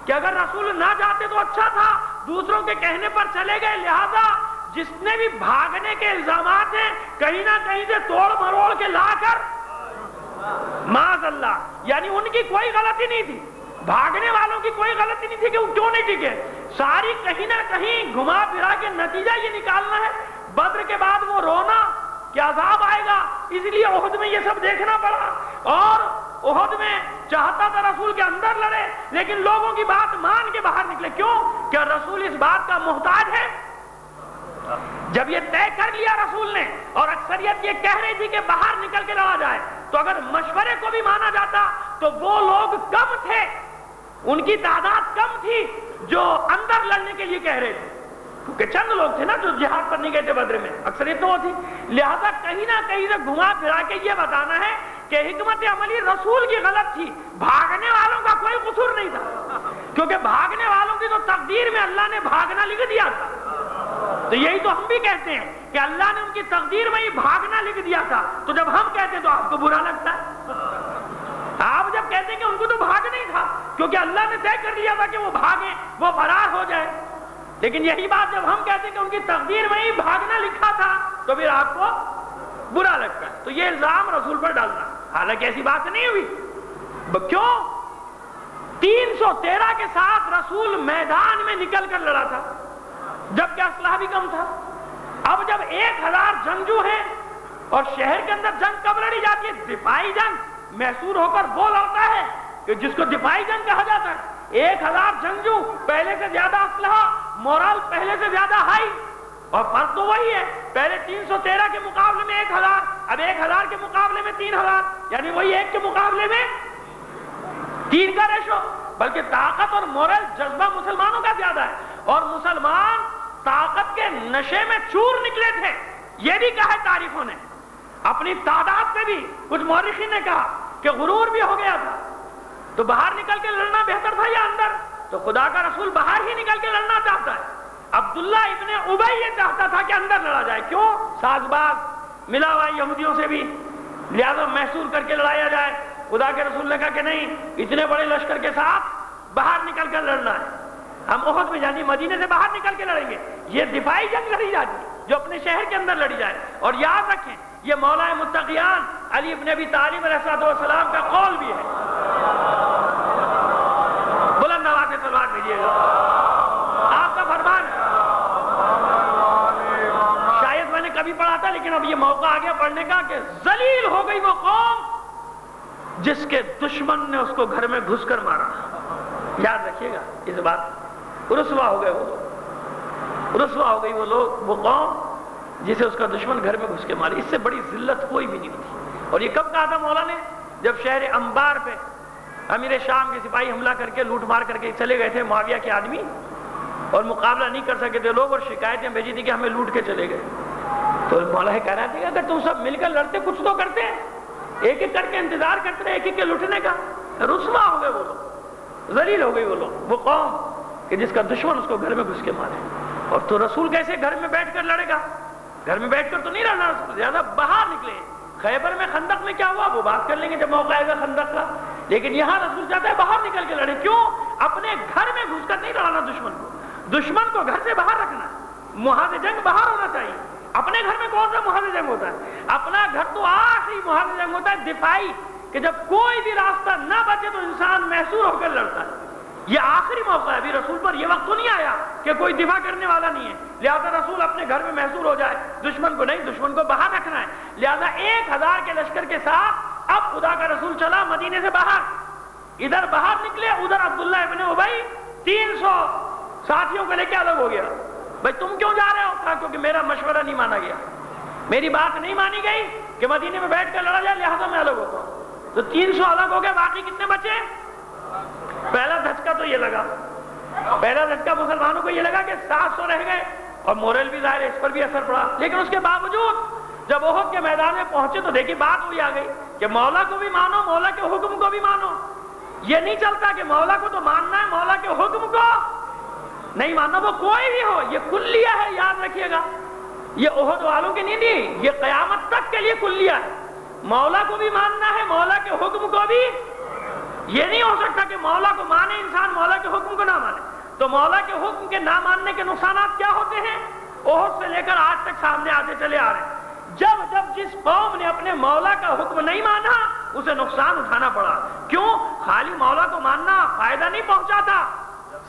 کہ اگر رسول نہ جاتے تو اچھا تھا، دوسروں کے کہنے پر چلے گئے، لہذا جس نے بھی بھاگنے کے الزامات ہیں کہیں نہ کہیں سے توڑ مروڑ کے لا کر معاذ اللہ، یعنی ان کی کوئی غلطی نہیں تھی، بھاگنے والوں کی کوئی غلطی نہیں تھی کہ وہ کیوں نہیں ٹکے. ساری کہیں نہ کہیں گھما پھرا کے نتیجہ یہ نکالنا ہے بدر کے بعد وہ رونا کہ عذاب آئے گا، اس لیے احد میں یہ سب دیکھنا پڑا. اور احد میں چاہتا تھا رسول کے اندر لڑے، لیکن لوگوں کی بات مان کے باہر نکلے. کیوں؟ کیا رسول اس بات کا محتاج ہے؟ جب یہ طے کر لیا رسول نے، اور اکثریت یہ کہہ رہی تھی کہ باہر نکل کے لڑا جائے، تو اگر مشورے کو بھی مانا جاتا تو وہ لوگ کم تھے، ان کی تعداد کم تھی جو اندر لڑنے کے لیے کہہ رہے تھے، کیونکہ چند لوگ تھے نا جو جہاد پر نہیں گئے تھے بدر میں، اکثریت تو وہ تھی. لہذا کہیں نہ کہیں سے گھما پھرا کے یہ بتانا ہے کہ حکمت عملی رسول کی غلط تھی، بھاگنے والوں کا کوئی قصور نہیں تھا، کیونکہ بھاگنے والوں کی تو تقدیر میں اللہ نے بھاگنا لکھ دیا تھا. تو یہی تو ہم بھی کہتے ہیں کہ اللہ نے ان کی تقدیر میں ہی بھاگنا لکھ دیا تھا. تو جب ہم کہتے ہیں تو آپ کو برا لگتا ہے. آپ جب کہتے ہیں کہ ان کو تو بھاگ نہیں تھا، کیونکہ اللہ نے طے کر لیا تھا کہ وہ بھاگیں، وہ فرار ہو جائے. لیکن یہی بات جب ہم کہتے ہیں کہ ان کی تقدیر میں ہی بھاگنا لکھا تھا تو پھر آپ کو برا لگتا ہے. تو یہ الزام رسول پر ڈالنا، حالانکہ ایسی بات نہیں ہوئی. کیوں؟ 313 کے ساتھ رسول میدان میں نکل کر لڑا تھا، جبکہ اسلحہ بھی کم تھا. اب جب 1000 جنگجو ہیں اور شہر کے اندر جنگ کب لڑی جاتی ہے؟ دفاعی جنگ. محصور ہو کر وہ لڑتا ہے کہ جس کو دفاعی جنگ کہا جاتا ہے. 1000 جنگجو، پہلے سے زیادہ اسلحہ، مورال پہلے سے زیادہ ہائی، اور فرق تو وہی ہے، پہلے 313 کے مقابلے میں 1000، اب 1000 کے مقابلے میں 3000، یعنی وہی 1 کے مقابلے میں 3 کا ریشو. بلکہ طاقت اور مورل جذبہ مسلمانوں کا زیادہ ہے، اور مسلمان طاقت کے نشے میں چور نکلے تھے. یہ بھی کہا ہے تاریخوں نے. اپنی تعداد سے بھی کچھ مورخین نے کہا کہ غرور بھی ہو گیا تھا. تو باہر نکل کے لڑنا بہتر تھا یا اندر؟ تو خدا کا رسول باہر ہی نکل کے لڑنا چاہتا ہے. عبداللہ ابن ابی یہ چاہتا تھا کہ اندر لڑا جائے. کیوں؟ ساز باز ملا ہوا یہودیوں سے بھی، لہذا محصور کر کے لڑایا جائے. خدا کے رسول نے کہا کہ نہیں، اتنے بڑے لشکر کے ساتھ باہر نکل کر لڑنا ہے. ہم احد میں جانی مدینے سے باہر نکل کے لڑیں گے. یہ دفاعی جنگ لڑی جاتی ہے جو اپنے شہر کے اندر لڑی جائے. اور یاد رکھیں یہ مولا متقیان علی ابن ابی طالب علیہ السلام کا قول بھی ہے. بلند آواز سے تلوار بھیجیے گا، آپ کا فرمان ہے. شاید میں نے کبھی پڑھا تھا لیکن اب یہ موقع آ گیا پڑھنے کا کہ ذلیل ہو گئی وہ قوم جس کے دشمن نے اس کو گھر میں گھس کر مارا. یاد رکھیے گا اس بات. رسوا ہو گئے وہ لوگ، رسوا ہو گئی وہ لوگ، وہ قوم جسے اس کا دشمن گھر میں گھس کے مارے. اس سے بڑی ذلت کوئی بھی نہیں تھی. اور یہ کب کہا تھا مولا نے؟ جب شہر انبار پہ امیر شام کے سپاہی حملہ کر کے لوٹ مار کر کے چلے گئے تھے معاویہ کے آدمی, اور مقابلہ نہیں کر سکے تھے لوگ, اور شکایتیں بھیجی تھی کہ ہمیں لوٹ کے چلے گئے. تو مولا کہہ رہا تھا کہ اگر تم سب مل کر لڑتے کچھ تو کرتے ہیں, ایک ایک کر کے انتظار کرتے رہے ایک ایک کے لٹنے کا. رسوا ہو گئے وہ لوگ, ذلیل ہو گئی وہ لوگ, وہ قوم کہ جس کا دشمن اس کو گھر میں گھس کے مارے. اور تو رسول کیسے گھر میں بیٹھ کر لڑے گا؟ گھر میں بیٹھ کر تو نہیں لڑنا رسول, زیادہ باہر نکلے. خیبر میں خندق میں کیا ہوا وہ بات کر لیں گے جب موقع آئے گا خندق کا, لیکن یہاں رسول چاہتا ہے باہر نکل کے لڑے. کیوں؟ اپنے گھر میں گھس کر نہیں لڑانا دشمن کو, دشمن کو گھر سے باہر رکھنا. محاذ جنگ باہر ہونا چاہیے. اپنے گھر میں کون سا محاذ جنگ ہوتا ہے؟ اپنا گھر تو آخری محاذ جنگ ہوتا ہے دفاعی, کہ جب کوئی بھی راستہ نہ بچے تو انسان محصور ہو کر لڑتا ہے. یہ آخری موقع ہے. ابھی رسول پر یہ وقت تو نہیں آیا کہ کوئی دفاع کرنے والا نہیں ہے, لہذا رسول اپنے گھر میں محصور ہو جائے. دشمن کو نہیں, دشمن کو باہر رکھنا ہے. لہذا 1000 کے لشکر کے ساتھ اب خدا کا رسول چلا مدینے سے باہر. ادھر باہر نکلے, ادھر عبداللہ ابن ابی 300 ساتھیوں کو لے کے الگ ہو گیا. بھائی تم کیوں جا رہے ہو؟ کہا کیونکہ میرا مشورہ نہیں مانا گیا, میری بات نہیں مانی گئی کہ مدینے میں بیٹھ کر لڑا جائے, لہذا میں الگ ہوتا ہوں. تو 300 الگ ہو گئے, باقی کتنے بچے؟ پہلا دھچکا تو یہ لگا, پہلا دھچکا مسلمانوں کو یہ لگا کہ 700 رہ گئے, اور مورل بھی ظاہر ہے اس پر بھی اثر پڑا. لیکن اس کے باوجود جب احد کے میدان میں پہنچے تو دیکھیے بات وہی آ گئی کہ مولا کو بھی مانو, مولا کے حکم کو بھی مانو. یہ نہیں چلتا کہ مولا کو تو ماننا ہے, مولا کے حکم کو نہیں ماننا. وہ کوئی بھی ہو, یہ کلیہ ہے, یاد رکھیے گا. یہ احد والوں کی نہیں دی, یہ قیامت تک کے لیے کلیہ ہے. مولا کو بھی ماننا ہے, مولا کے حکم کو بھی. یہ نہیں ہو سکتا کہ مولا کو مانے انسان, مولا کے حکم کو نہ مانے. تو مولا کے حکم کے نہ ماننے کے نقصانات کیا ہوتے ہیں؟ احد سے لے کر آج تک سامنے آتے چلے آ رہے ہیں. جب جس قوم نے اپنے مولا کا حکم نہیں مانا اسے نقصان اٹھانا پڑا. کیوں؟ خالی مولا کو ماننا فائدہ نہیں پہنچاتا,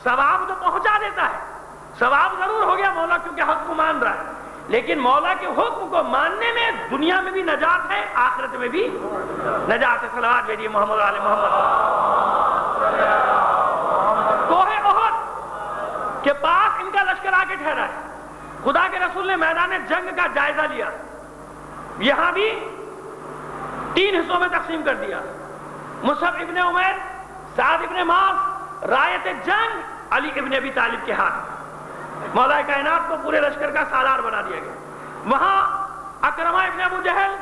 ثواب تو پہنچا دیتا ہے. ثواب ضرور ہو گیا مولا کیونکہ حق کو مان رہا ہے, لیکن مولا کے حکم کو ماننے میں دنیا میں بھی نجات ہے, آخرت میں بھی نجات ہے. صلوات بھیجیے محمد علی محمد. کوہ احد کے پاس ان کا لشکر آ کے ٹھہرا ہے. خدا کے رسول نے میدان جنگ کا جائزہ لیا, یہاں بھی 3 حصوں میں تقسیم کر دیا. مصعب ابن عمیر, سعد ابن معاذ, رایت جنگ علی ابن ابی طالب کے ہاتھ. مولا کائنات کو پورے لشکر کا سالار بنا دیا گیا. وہاں اکرمہ ابن ابو جہل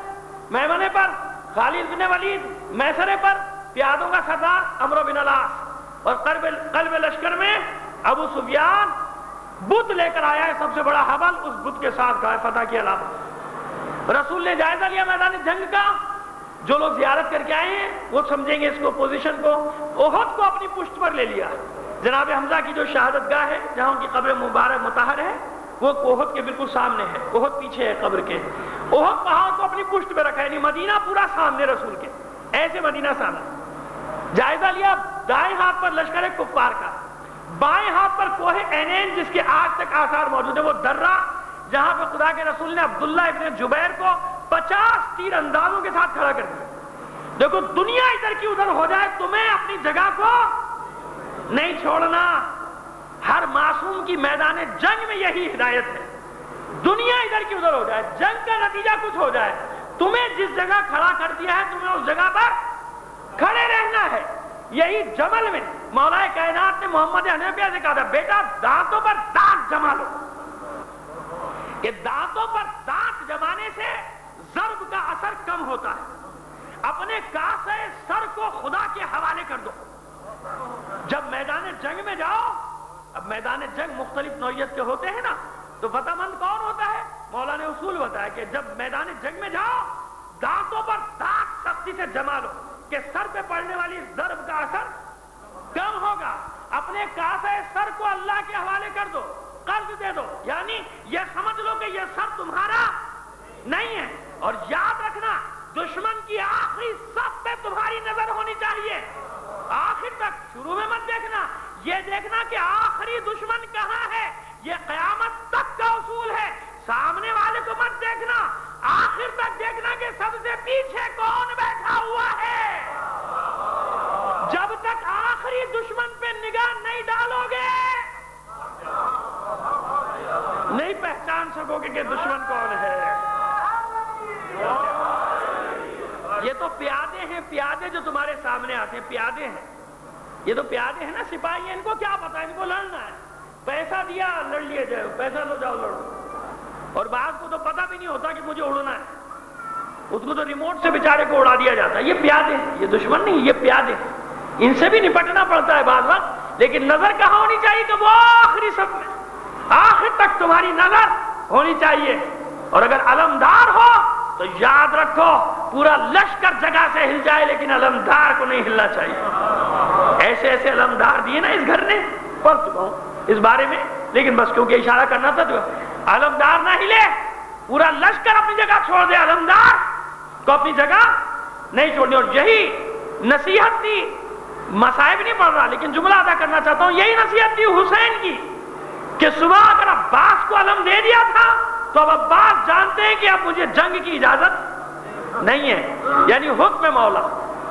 میمنے پر, خالد بن ولید میسرے پر, پیادوں کا سردار عمرو بن العاص, اور قلب لشکر میں ابو سفیان بت لے کر آیا ہے, سب سے بڑا حبل اس بت کے ساتھ کا فتح کی علامت. رسول نے جائزہ لیا میدان جنگ کا. جو لوگ زیارت کر کے آئے ہیں وہ سمجھیں گے اس کو, پوزیشن کو. احد کو اپنی پشت پر لے لیا. جناب حمزہ کی جو شہادت گاہ ہے جہاں ان کی قبر مبارک مطہر ہے وہ احد کے بالکل سامنے ہے, احد پیچھے ہے قبر کے. احد پہاڑ کو اپنی پشت پہ رکھا ہے, یعنی مدینہ پورا سامنے رسول کے, ایسے مدینہ سامنے. جائزہ لیا. دائیں ہاتھ پر لشکر کفار کا, بائیں ہاتھ پر کوہ اینین جس کے آج تک آثار موجود ہیں, وہ درہ جہاں پہ خدا کے رسول نے عبداللہ ابن جبیر کو 50 تیر اندازوں کے ساتھ کھڑا کر دیا. دیکھو دنیا ادھر کی ادھر ہو جائے, تمہیں اپنی جگہ کو نہیں چھوڑنا. ہر معصوم کی میدان جنگ میں یہی ہدایت ہے. دنیا ادھر کی ادھر ہو جائے, جنگ کا نتیجہ کچھ ہو جائے, تمہیں جس جگہ کھڑا کر دیا ہے تمہیں اس جگہ پر کھڑے رہنا ہے. یہی جمل میں مولا کائنات نے محمد حنفیہ سے کہا تھا, بیٹا دانتوں پر دانت جما لو. یہ دانتوں پر دانت جمانے سے ضرب کا اثر کم ہوتا ہے. اپنے کاسے سر کو خدا کے حوالے کر دو. جب میدان جنگ میں جاؤ, اب میدان جنگ مختلف نوعیت کے ہوتے ہیں نا, تو فتح مند کون ہوتا ہے؟ مولا نے اصول بتایا کہ جب میدان جنگ میں جاؤ دانتوں پر دانت سختی سے جما لو کہ سر پہ پڑنے والی ضرب کا اثر کم ہوگا. اپنے کاسے سر کو اللہ کے حوالے کر دو, قرض دے دو, یعنی یہ سمجھ لو کہ یہ سر تمہارا نہیں ہے. اور یاد رکھنا دشمن کی آخری صف پہ تمہاری نظر ہونی چاہیے, آخر تک. شروع میں مت دیکھنا, یہ دیکھنا کہ آخری دشمن کہاں ہے. یہ قیامت تک کا اصول ہے. سامنے والے کو مت دیکھنا, آخر تک دیکھنا کہ سب سے پیچھے کون بیٹھا ہوا ہے. جب تک آخری دشمن پہ نگاہ نہیں ڈالو گے نہیں پہچان جان سکو گے کہ دشمن کون ہے۔ یہ تو پیادے ہیں، پیادے جو تمہارے سامنے آتے ہیں پیادے ہیں، یہ تو پیادے ہیں نا، سپاہی ہیں، ان کو کیا پتا، ان کو لڑنا ہے، پیسہ دیا لڑ لیے جائے، پیسہ لو جاؤ لڑو، اور بعض کو تو پتہ بھی نہیں ہوتا کہ مجھے اڑنا ہے، اس کو تو ریموٹ سے بیچارے کو اڑا دیا جاتا ہے۔ یہ پیادے ہیں، یہ دشمن نہیں، یہ پیادے ہیں، ان سے بھی نپٹنا پڑتا ہے بعض وقت، لیکن نظر کہاں ہونی چاہیے کہ وہ آخری صف میں، آخر تک تمہاری نظر ہونی چاہیے، اور اگر علمدار ہو تو یاد رکھو پورا لشکر جگہ سے ہل جائے لیکن علمدار کو نہیں ہلنا چاہیے۔ ایسے ایسے علمدار دیے نا اس گھر نے، پڑھ چکا ہوں اس بارے میں، لیکن بس کیونکہ اشارہ کرنا تھا تو علمدار نہ ہلے، پورا لشکر اپنی جگہ چھوڑ دے، علمدار کو اپنی جگہ نہیں چھوڑنی۔ اور یہی نصیحت تھی، مصائب نہیں پڑھ رہا لیکن جملہ ادا کرنا چاہتا ہوں، یہی نصیحت تھی حسین کی کہ صبح اگر عباس کو علم دے دیا تھا تو اب عباس جانتے ہیں کہ اب مجھے جنگ کی اجازت نہیں ہے، یعنی حکم مولا،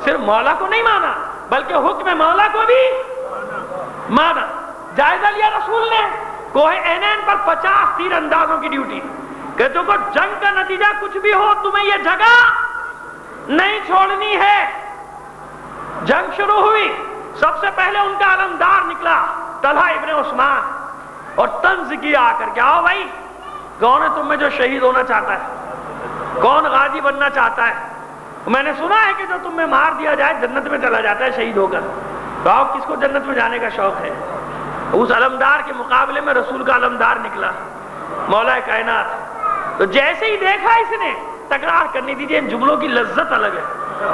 صرف مولا کو نہیں مانا بلکہ حکم مولا کو بھی مانا۔ جائزہ لیا رسول نے کوہ اینین پر 50 تیر اندازوں کی ڈیوٹی کہ دیکھو جنگ کا نتیجہ کچھ بھی ہو تمہیں یہ جگہ نہیں چھوڑنی ہے۔ جنگ شروع ہوئی، سب سے پہلے ان کا علمدار نکلا طلحہ ابن عثمان، اور طنز کیا آ کر کے، آؤ بھائی کون ہے تم میں جو شہید ہونا چاہتا ہے، کون غازی بننا چاہتا ہے؟ میں نے سنا ہے کہ جو تم میں مار دیا جائے جنت میں چلا جاتا ہے شہید ہو کر، تو آؤ کس کو جنت میں جانے کا شوق ہے؟ اس علمدار کے مقابلے میں رسول کا علمدار نکلا مولا کائنات۔ تو جیسے ہی دیکھا اس نے، تکرار کرنی دیجیے، ان جملوں کی لذت الگ ہے،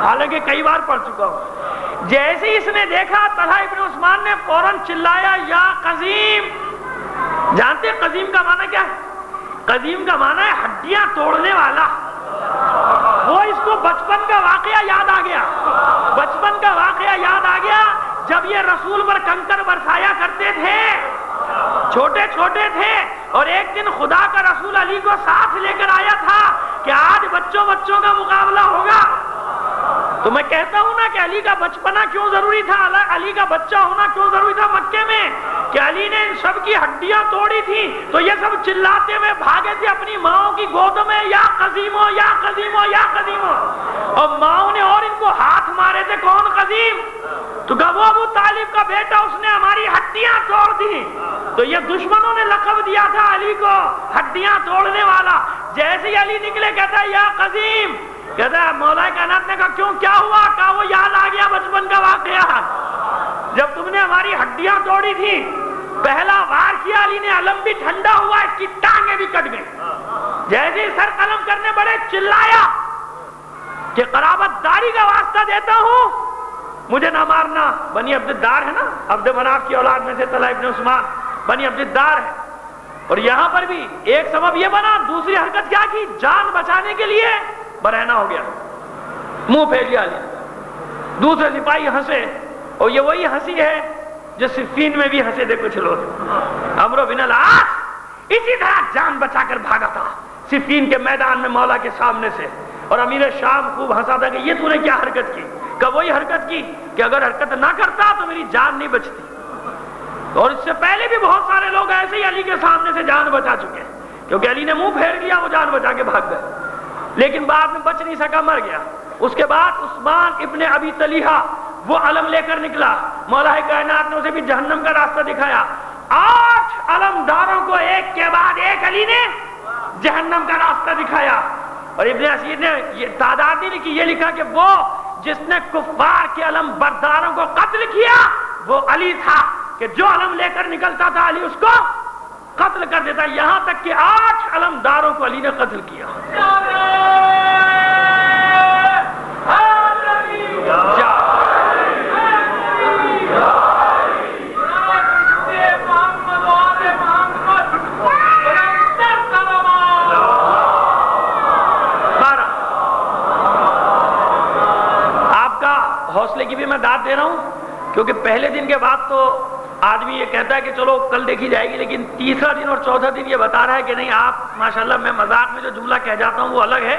حالانکہ کئی بار پڑھ چکا ہوں۔ جیسے ہی اس نے دیکھا طلحہ ابن عثمان نے فوراً چلایا یا قزیم۔ جانتے ہیں قزیم کا معنی کیا ہے؟ قزیم کا معنی ہے ہڈیاں توڑنے والا۔ وہ اس کو بچپن کا واقعہ یاد آ گیا، بچپن کا واقعہ یاد آ گیا جب یہ رسول پر کنکر برسایا کرتے تھے، چھوٹے چھوٹے تھے، اور ایک دن خدا کا رسول علی کو ساتھ لے کر آیا تھا کہ آج بچوں کا مقابلہ ہوگا۔ تو میں کہتا ہوں نا کہ علی کا بچپنا کیوں ضروری تھا، علی کا بچہ ہونا کیوں ضروری تھا مکے میں، کہ علی نے ان سب کی ہڈیاں توڑی تھی تو یہ سب چلاتے ہوئے بھاگے تھے اپنی ماؤں کی گود میں، یا قزیمو یا قزیمو یا قزیمو، اور ماؤں نے اور ان کو ہاتھ مارے تھے، کون قزیم؟ تو کہا وہ ابو طالب کا بیٹا، اس نے ہماری ہڈیاں توڑ دی۔ تو یہ دشمنوں نے لقب دیا تھا علی کو ہڈیاں توڑنے والا۔ جیسے ہی علی نکلے کہتا ہے یا قزیم، کہتا ہے مولا کائنات نے کہا کیوں کیا ہوا؟ کہا وہ یاد آ گیا بچپن کا واقعہ، جب تم نے ہماری ہڈیاں توڑی تھی، پہلا وار کیا علی نے، علم بھی ٹھنڈا ہوا، اس کی ٹانگیں بھی کٹ گئی۔ جیسے ہی سر قلم کرنے بڑے چلایا کہ قرابت داری کا واسطہ دیتا ہوں، مجھے نہ مارنا۔ بنی عبدالدار ہے نا، عبد مناف کی اولاد میں سے طلحہ ابن عثمان بنی عبدالدار ہے، اور یہاں پر بھی ایک سبب یہ بنا، دوسری حرکت کیا کی، جان بچانے کے لیے برہنہ ہو گیا، منہ پھیر لیا علی۔ دوسرے سپاہی ہنسے، اور یہ وہی ہنسی ہے جو صفین میں بھی ہنسے تھے کچھ لوگ۔ عمرو بن العاص اسی طرح جان بچا کر بھاگا تھا صفین کے میدان میں مولا کے سامنے سے، اور امیر شام خوب ہنسا تھا کہ یہ تو نے کیا حرکت کی؟ کہ وہی حرکت کی کہ اگر حرکت نہ کرتا تو میری جان نہیں بچتی۔ اور اس سے پہلے بھی بہت سارے لوگ ایسے ہی علی کے سامنے سے جان بچا چکے ہیں، کیونکہ علی نے منہ پھیر لیا، وہ جان بچا کے بھاگ گئے، لیکن بعد میں بچ نہیں سکا، مر گیا۔ اس کے بعد عثمان ابن ابی طلحہ وہ علم لے کر نکلا، مولا کائنات نے اسے بھی جہنم کا راستہ دکھایا۔ 8 علمداروں کو ایک کے بعد ایک علی نے جہنم کا راستہ دکھایا، اور ابن اسیر نے یہ تعداد نہیں لکھی، یہ لکھا کہ وہ جس نے کفار کے علم برداروں کو قتل کیا وہ علی تھا، کہ جو علم لے کر نکلتا تھا علی اس کو قتل کر دیتا، یہاں تک کہ 8 علمداروں کو علی نے قتل کیا۔ حوصلے کی بھی میں داد دے رہا ہوں، کیونکہ پہلے دن کے بعد تو آدمی یہ کہتا ہے کہ چلو کل دیکھی جائے گی، لیکن تیسرا دن اور چوتھا دن یہ بتا رہا ہے کہ نہیں آپ ماشاءاللہ، میں مذاق میں جو جملہ کہہ جاتا ہوں وہ الگ ہے،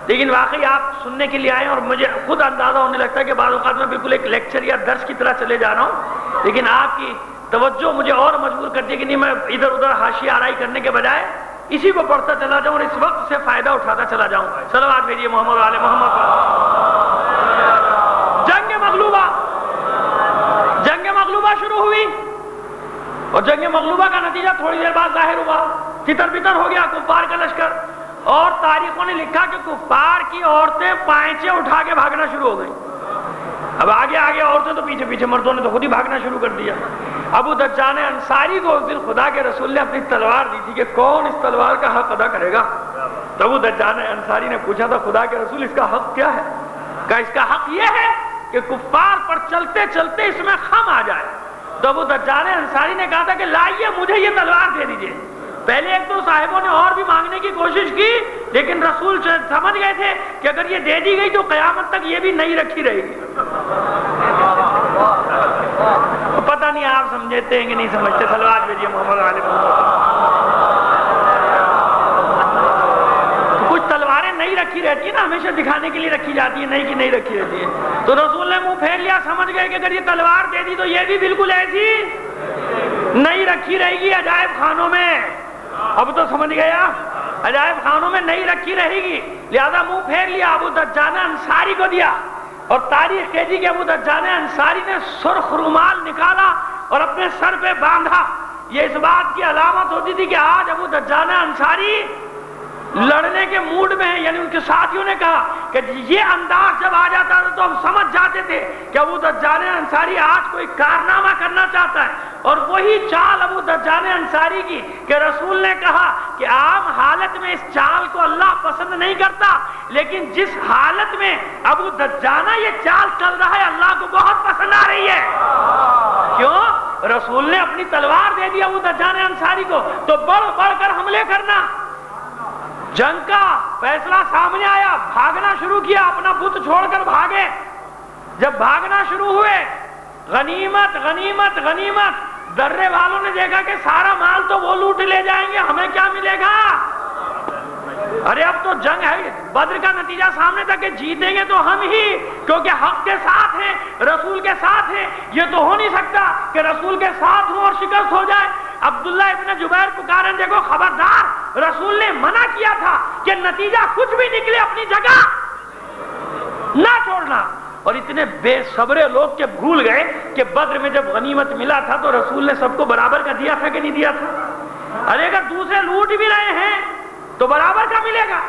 لیکن واقعی آپ سننے کے لیے آئے ہیں، اور مجھے خود اندازہ ہونے لگتا ہے کہ بعض اوقات میں بالکل ایک لیکچر یا درس کی طرح چلے جا رہا ہوں، لیکن آپ کی توجہ مجھے اور مجبور کرتی ہے کہ نہیں، میں ادھر ادھر حاشیہ آرائی کرنے کے بجائے اسی کو پڑھتا چلا جاؤں اور اس وقت سے فائدہ اٹھاتا چلا جاؤں. صلوات بھیجیے محمد و آل محمد پر. جنگ مغلوبہ شروع ہوئی اور جنگ مغلوبہ کا نتیجہ تھوڑی دیر بعد ظاہر ہوا. تتر بتر ہو گیا کفار کا لشکر, اور تاریخوں نے لکھا کہ کفار کی عورتیں پائچے اٹھا کے بھاگنا شروع ہو گئیں. اب آگے آگے عورتیں تو پیچھے پیچھے, مردوں نے تو خود ہی بھاگنا شروع کر دیا. ابو دجان انصاری کو اس دن خدا کے رسول نے اپنی تلوار دی تھی کہ کون اس تلوار کا حق ادا کرے گا. تو ابو دجان انصاری نے پوچھا تھا خدا کے رسول اس کا حق کیا ہے؟ کہ اس کا حق یہ ہے کہ کفار پر چلتے چلتے اس میں خم آ جائے. تو ابو دجان انصاری نے کہا تھا کہ لائیے مجھے یہ تلوار دے دیجئے. پہلے ایک دو صاحبوں نے اور بھی مانگنے کی کوشش کی, لیکن رسول سمجھ گئے تھے کہ اگر یہ دے دی گئی تو قیامت تک یہ بھی نہیں رکھی رہے گی. پتہ نہیں آپ سمجھتے ہیں کہ نہیں سمجھتے. صلوات بھیجیے محمد علیہ محمد. کچھ تلواریں نہیں رکھی رہتی ہیں نا, ہمیشہ دکھانے کے لیے رکھی جاتی ہیں, نہیں کہ نہیں رکھی رہتی ہے. تو رسول نے منہ پھیر لیا, سمجھ گئے کہ اگر یہ تلوار دے دی تو یہ بھی بالکل ایسی نہیں رکھی رہے گی عجائب خانوں میں. اب تو سمجھ گیا, عجائب خانوں میں نہیں رکھی رہے گی, لہذا منہ پھیر لیا. ابو دجانہ انصاری کو دیا, اور تاریخ کہتی کہ ابو دجانہ انصاری نے سرخ رومال نکالا اور اپنے سر پہ باندھا. یہ اس بات کی علامت ہوتی تھی کہ آج ابو دجانہ انصاری لڑنے کے موڈ میں ہیں. یعنی ان کے ساتھیوں نے کہا کہ یہ انداز جب آ جاتا تھا تو ہم سمجھ جاتے تھے کہ ابو دجانہ انصاری آج کوئی کارنامہ کرنا چاہتا ہے. اور وہی چال ابو دجانہ انصاری کی کہ رسول نے کہا کہ عام حالت میں اس چال کو اللہ پسند نہیں کرتا, لیکن جس حالت میں ابو دجانہ یہ چال چل رہا ہے اللہ کو بہت پسند آ رہی ہے. کیوں؟ رسول نے اپنی تلوار دے دی ابو دجانہ انصاری کو, تو بڑھ بڑھ کر حملے کرنا. جنگ کا فیصلہ سامنے آیا, بھاگنا شروع کیا, اپنا بت چھوڑ کر بھاگے. جب بھاگنا شروع ہوئے, غنیمت غنیمت غنیمت, درے والوں نے دیکھا کہ سارا مال تو وہ لوٹ لے جائیں گے, ہمیں کیا ملے گا؟ ارے اب تو جنگ ہے, بدر کا نتیجہ سامنے تھا کہ جیتیں گے تو ہم ہی, کیونکہ حق کے ساتھ ہیں, رسول کے ساتھ ہیں. یہ تو ہو نہیں سکتا کہ رسول کے ساتھ ہوں اور شکست ہو جائے. عبداللہ ابن جبیر پکارے, دیکھو خبردار, رسول نے منع کیا تھا کہ نتیجہ کچھ بھی نکلے اپنی جگہ نہ چھوڑنا. اور اتنے بے صبرے لوگ کہ بھول گئے کہ بدر میں جب غنیمت ملا تھا تو رسول نے سب کو برابر کا دیا تھا کہ نہیں دیا تھا. ارے اگر دوسرے لوٹ بھی رہے ہیں تو برابر کا ملے گا,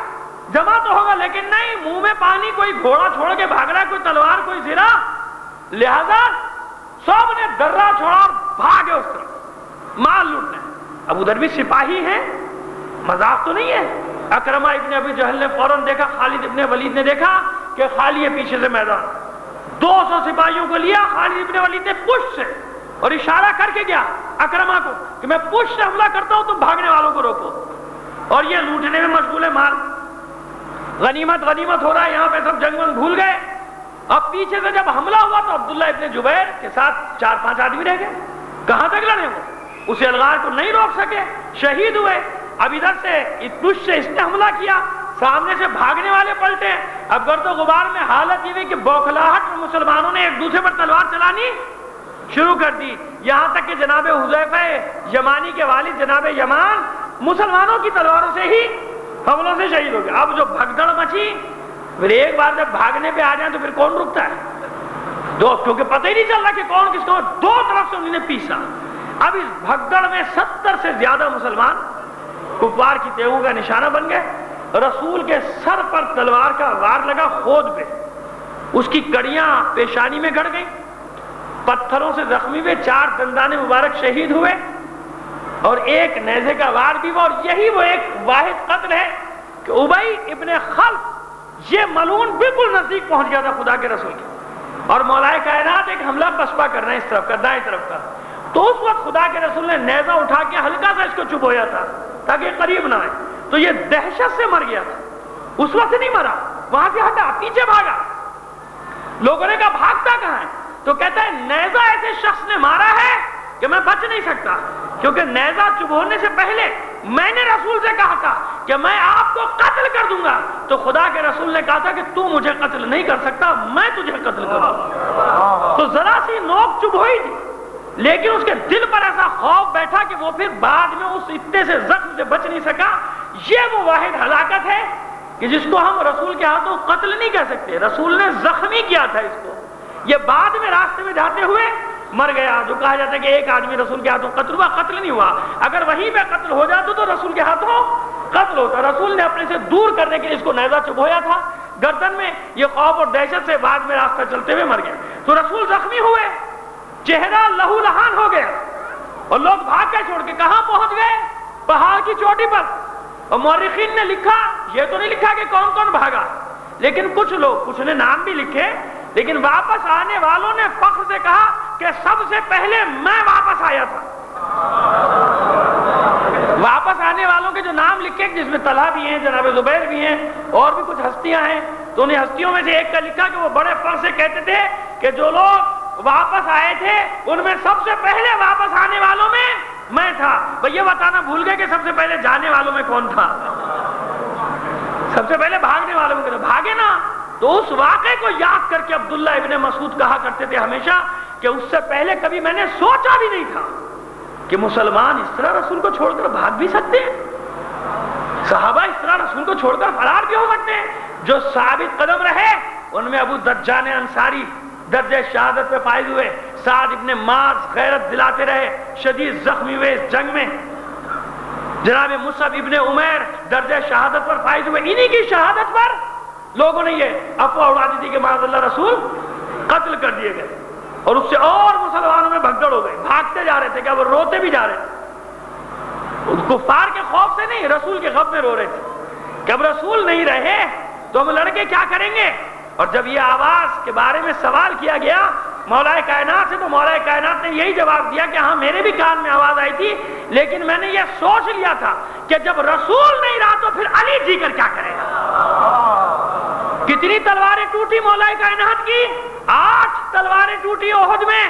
جمع تو ہوگا. لیکن نہیں, منہ میں پانی, کوئی گھوڑا چھوڑ کے بھاگ رہا ہے, کوئی تلوار, کوئی زرہ. لہذا سب نے درہ چھوڑا اور بھاگے اس طرف مال لوٹنے. ابو ذر بھی سپاہی ہیں, مذاق تو نہیں ہے. اکرمہ ابن ابی جہل نے فوراً دیکھا, خالد ابن ولید نے دیکھا کہ خالی ہے پیچھے سے میدان. 200 سپاہیوں کو لیا, خالد ابن ولید نے پشت سے, اور اشارہ کر کے گیا اکرمہ کو کہ میں پشت سے حملہ کرتا ہوں, تم بھاگنے والوں کو روکو. اور یہ لوٹنے میں مشغول ہے مال. غنیمت غنیمت ہو رہا ہے, یہاں پہ سب جنگ میں بھول گئے. اب پیچھے سے جب حملہ ہوا تو عبداللہ ابن جبیر کے ساتھ 4-5 آدمی رہ گئے. کہاں تک لڑے وہ, اسے الغار کو نہیں روک سکے, شہید ہوئے. اب ادھر سے پشت سے اس نے حملہ کیا, سامنے سے بھاگنے والے پلٹے. اب گرد و غبار میں حالت یہ ہوئی کہ بوکھلاہٹ میں مسلمانوں نے ایک دوسرے پر تلوار چلانی شروع کر دی. یہاں تک کہ جناب حذیفہ یمانی کے والد جناب یمان مسلمانوں کی تلواروں سے ہی حملوں سے شہید ہو گئے. اب جو بھگدڑ مچی, پھر ایک بار جب بھاگنے پہ آ جائیں تو پھر کون رکتا ہے؟ کیونکہ پتہ ہی نہیں چل رہا کہ کون کس کو, دو طرف سے انہوں نے پیسا. اب اس بھگدڑ میں 70 سے زیادہ مسلمان کفار کی تیغوں کا نشانہ بن گئے. رسول کے سر پر تلوار کا وار لگا, خود پہ اس کی کڑیاں پیشانی میں گڑ گئیں, پتھروں سے زخمی ہوئے, 4 دندان مبارک شہید ہوئے, اور ایک نیزے کا وار بھی ہوا. اور یہی وہ ایک واحد قتل ہے کہ ابی ابن خلف, یہ ملعون بالکل نزدیک پہنچ گیا تھا خدا کے رسول کے, اور مولا کائنات ایک حملہ پسپا کرنا ہے اس طرف کا, دائیں طرف کا. تو اس وقت خدا کے رسول نے نیزہ اٹھا کے ہلکا سا اس کو چبویا تھا تاکہ قریب نہ آئے. تو یہ دہشت سے مر گیا تھا, اس وقت نہیں مرا, وہاں سے ہٹا, پیچھے بھاگا. لوگوں نے کہا بھاگتا کہاں ہے؟ تو کہتا ہے نیزہ ایسے شخص نے مارا ہے کہ میں بچ نہیں سکتا, کیونکہ نیزہ چبھونے سے پہلے میں نے رسول سے کہا تھا کہ میں آپ کو قتل کر دوں گا. تو خدا کے رسول نے کہا تھا کہ تو مجھے قتل نہیں کر سکتا, میں تجھے قتل کروں. تو ذرا سی نوک چبھوئی تھی, لیکن اس کے دل پر ایسا خوف بیٹھا کہ وہ پھر بعد میں اس اتنے سے زخم سے بچ نہیں سکا. یہ وہ واحد ہلاکت ہے کہ جس کو ہم رسول کے ہاتھوں قتل نہیں کہہ سکتے. رسول نے زخمی کیا تھا اس کو. یہ بعد میں راستے میں جاتے ہوئے مر گیا. جو کہا جاتا ہے کہ ایک آدمی رسول کے ہاتھوں قتل ہوا، قتل نہیں ہوا. اگر وہیں پہ قتل ہو جاتا تو رسول کے ہاتھوں قتل ہوتا. رسول نے اپنے سے دور کرنے کے لیے اس کو نیزہ چبھویا تھا گردن میں. یہ خوف اور دہشت سے بعد میں راستہ چلتے ہوئے مر گیا. تو رسول زخمی ہوئے، چہرہ لہو لہان ہو گیا، اور لوگ بھاگ کے چھوڑ کے کہاں پہنچ گئے؟ پہاڑ کی چوٹی پر. اور مورخین نے لکھا، یہ تو نہیں لکھا کہ کون کون بھاگا، لیکن کچھ نے نام بھی لکھے. لیکن واپس آنے والوں نے فخر سے کہا کہ سب سے پہلے میں واپس آیا تھا. واپس آنے والوں کے جو نام لکھے، جس میں طلحہ بھی ہیں، جناب زبیر بھی ہیں، اور بھی کچھ ہستیاں ہیں، تو انہیں ہستیوں میں سے ایک کا لکھا کہ وہ بڑے فخر سے کہتے تھے کہ جو لوگ واپس آئے تھے ان میں سب سے پہلے واپس آنے والوں میں تھا. یہ بتانا بھول گئے کہ سب سے پہلے جانے والوں میں کون تھا. سب سے پہلے بھاگنے والوں میں بھاگے نا. تو اس واقعے کو یاد کر کے عبداللہ ابن مسعود کہا کرتے تھے ہمیشہ کہ اس سے پہلے کبھی میں نے سوچا بھی نہیں تھا کہ مسلمان اس طرح رسول کو چھوڑ کر بھاگ بھی سکتے ہیں. صحابہ اس طرح رسول کو چھوڑ کر فرار بھی ہو سکتے ہیں. جو ثابت قدم رہے ان میں ابو دجان انصاری درجہ شہادت پہ فائز ہوئے. سعد ابن معاذ غیرت دلاتے رہے، شدید زخمی ہوئے اس جنگ میں. جناب مصعب ابن عمیر درجہ شہادت پر فائز ہوئے. انہی کی شہادت پر لوگوں نے یہ افواہ اڑا دی تھی کہ معاذ اللہ رسول قتل کر دیے گئے. اور اس سے اور مسلمانوں میں بھگدڑ ہو گئی. بھاگتے جا رہے تھے، کیا وہ روتے بھی جا رہے تھے. کفار کے خوف سے نہیں، رسول کے غم میں رو رہے تھے کہ اب رسول نہیں رہے تو ہم لڑکے کیا کریں گے. اور جب یہ آواز کے بارے میں سوال کیا گیا مولا کائنات سے، تو مولا کائنات نے یہی جواب دیا کہ ہاں میرے بھی کان میں آواز آئی تھی، لیکن میں نے یہ سوچ لیا تھا کہ جب رسول نہیں رہا تو پھر علی جی کر کیا کرے گا. کتنی تلواریں ٹوٹی مولا کائنات کی؟ 8 تلواریں ٹوٹی احد میں.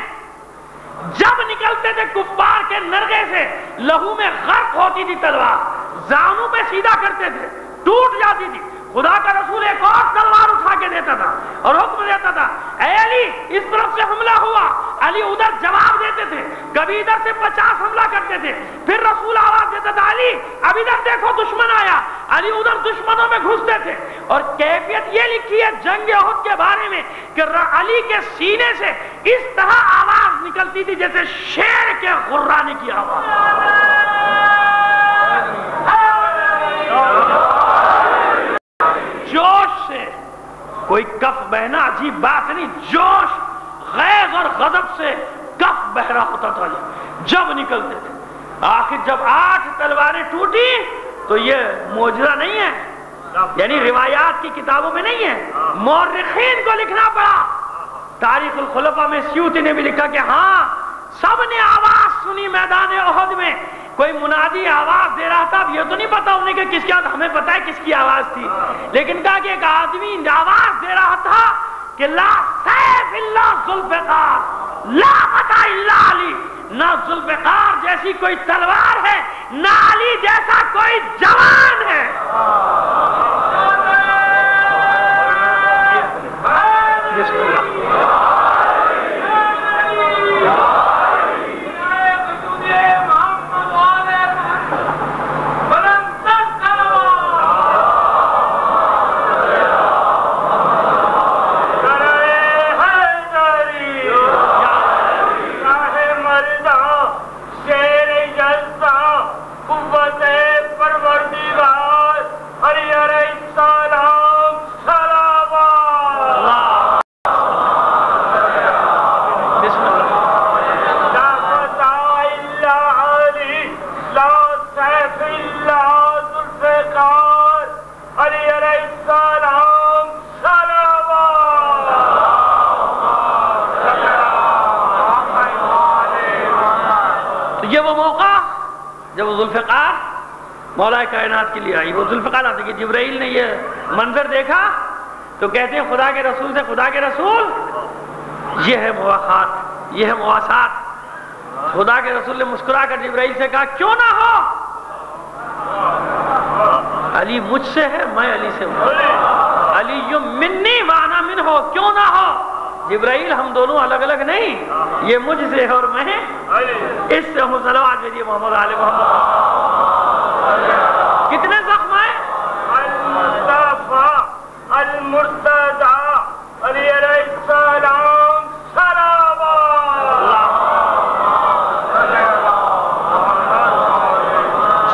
جب نکلتے تھے کفار کے نرغے سے لہو میں غرق ہوتی تھی تلوار. زانوں پہ سیدھا کرتے تھے، ٹوٹ جاتی تھی. خدا کا رسول ایک اور تلوار اٹھا کے دیتا تھا اور حکم دیتا تھا، اے علی اس طرف سے حملہ ہوا. علی ادھر جواب دیتے تھے. کبھی ادھر سے 50 حملہ کرتے تھے. پھر رسول آواز دیتا تھا، علی اب ادھر دیکھو دشمن آیا. علی ادھر دشمنوں میں گھستے تھے. اور کیفیت یہ لکھی ہے جنگ احد کے بارے میں کہ علی کے سینے سے اس طرح آواز نکلتی تھی جیسے شیر کے غرانے کی آواز. جوش سے کوئی کف بہنا عجیب بات نہیں. جوش، غیظ اور غضب سے کف بہ رہا ہوتا تھا جب نکلتے تھے. آخر جب 8 تلواریں ٹوٹی تو یہ معجزہ نہیں ہے، یعنی روایات کی کتابوں میں نہیں ہے، مورخین کو لکھنا پڑا. تاریخ الخلفاء میں سیوطی نے بھی لکھا کہ ہاں سب نے آواز سنی میدان احد میں. کوئی منادی آواز دے رہا تھا. اب یہ تو نہیں پتا انہیں کہ کس کی آواز، ہمیں پتا ہے کس کی آواز تھی، لیکن کہا کہ ایک آدمی آواز دے رہا تھا کہ لا سیف الا ذوالفقار لا فتح الا علی. نہ ذوالفقار جیسی کوئی تلوار ہے، نہ علی جیسا کوئی جوان ہے. جب ذوالفقار مولا کائنات کے لیے آئی، وہ ذوالفقار آتے کہ جبرائیل نے یہ منظر دیکھا تو کہتے ہیں خدا کے رسول سے، خدا کے رسول یہ ہے مواخات، یہ ہے مواسات. خدا کے رسول نے مسکرا کر جبرائیل سے کہا کیوں نہ ہو، علی مجھ سے ہے، میں علی سے ہوں. علی منی وانا من ہو، کیوں نہ ہو. جبرائیل ہم دونوں الگ الگ نہیں، یہ مجھ سے اور میں اس سے ہوں. صلوات بھیجیے محمد آل محمد. کتنے زخم ہیں؟ المصطفیٰ المرتضی علی علیہ السلام صلوات.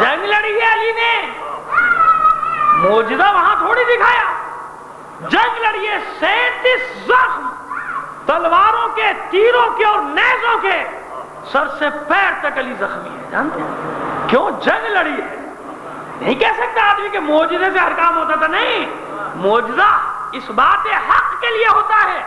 جنگ لڑی ہے علی نے، معجزہ وہاں تھوڑی دکھایا. جنگ لڑی ہے، 37 زخم تلواروں کے، تیروں کے اور نیزوں کے، سر سے پیر تک علی زخمی ہے. جانتے ہیں کیوں جنگ لڑی ہے؟ نہیں کہہ سکتا آدمی کہ معجزے سے ہر کام ہوتا تھا. نہیں، معجزہ اس بات حق کے لیے ہوتا ہے،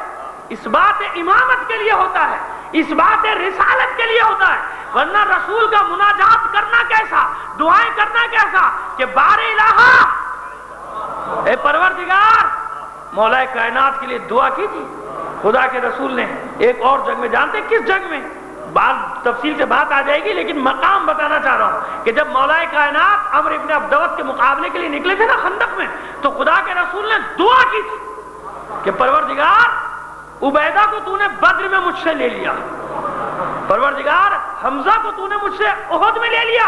اس بات امامت کے لیے ہوتا ہے، اس بات رسالت کے لیے ہوتا ہے. ورنہ رسول کا مناجات کرنا کیسا، دعائیں کرنا کیسا کہ بار الہ اے پروردگار. مولا کائنات کے لیے دعا کی تھی خدا کے رسول نے ایک اور جنگ میں. جانتے کس جنگ میں؟ بعد تفصیل سے بات آ جائے گی، لیکن مقام بتانا چاہ رہا ہوں کہ جب مولا کائنات عمرو ابن عبدوت کے مقابلے کے لیے نکلے تھے نا خندق میں، تو خدا کے رسول نے دعا کی تھی کہ پروردگار عبیدہ کو تو نے بدر میں مجھ سے لے لیا، پروردگار حمزہ کو تو نے مجھ سے احد میں لے لیا،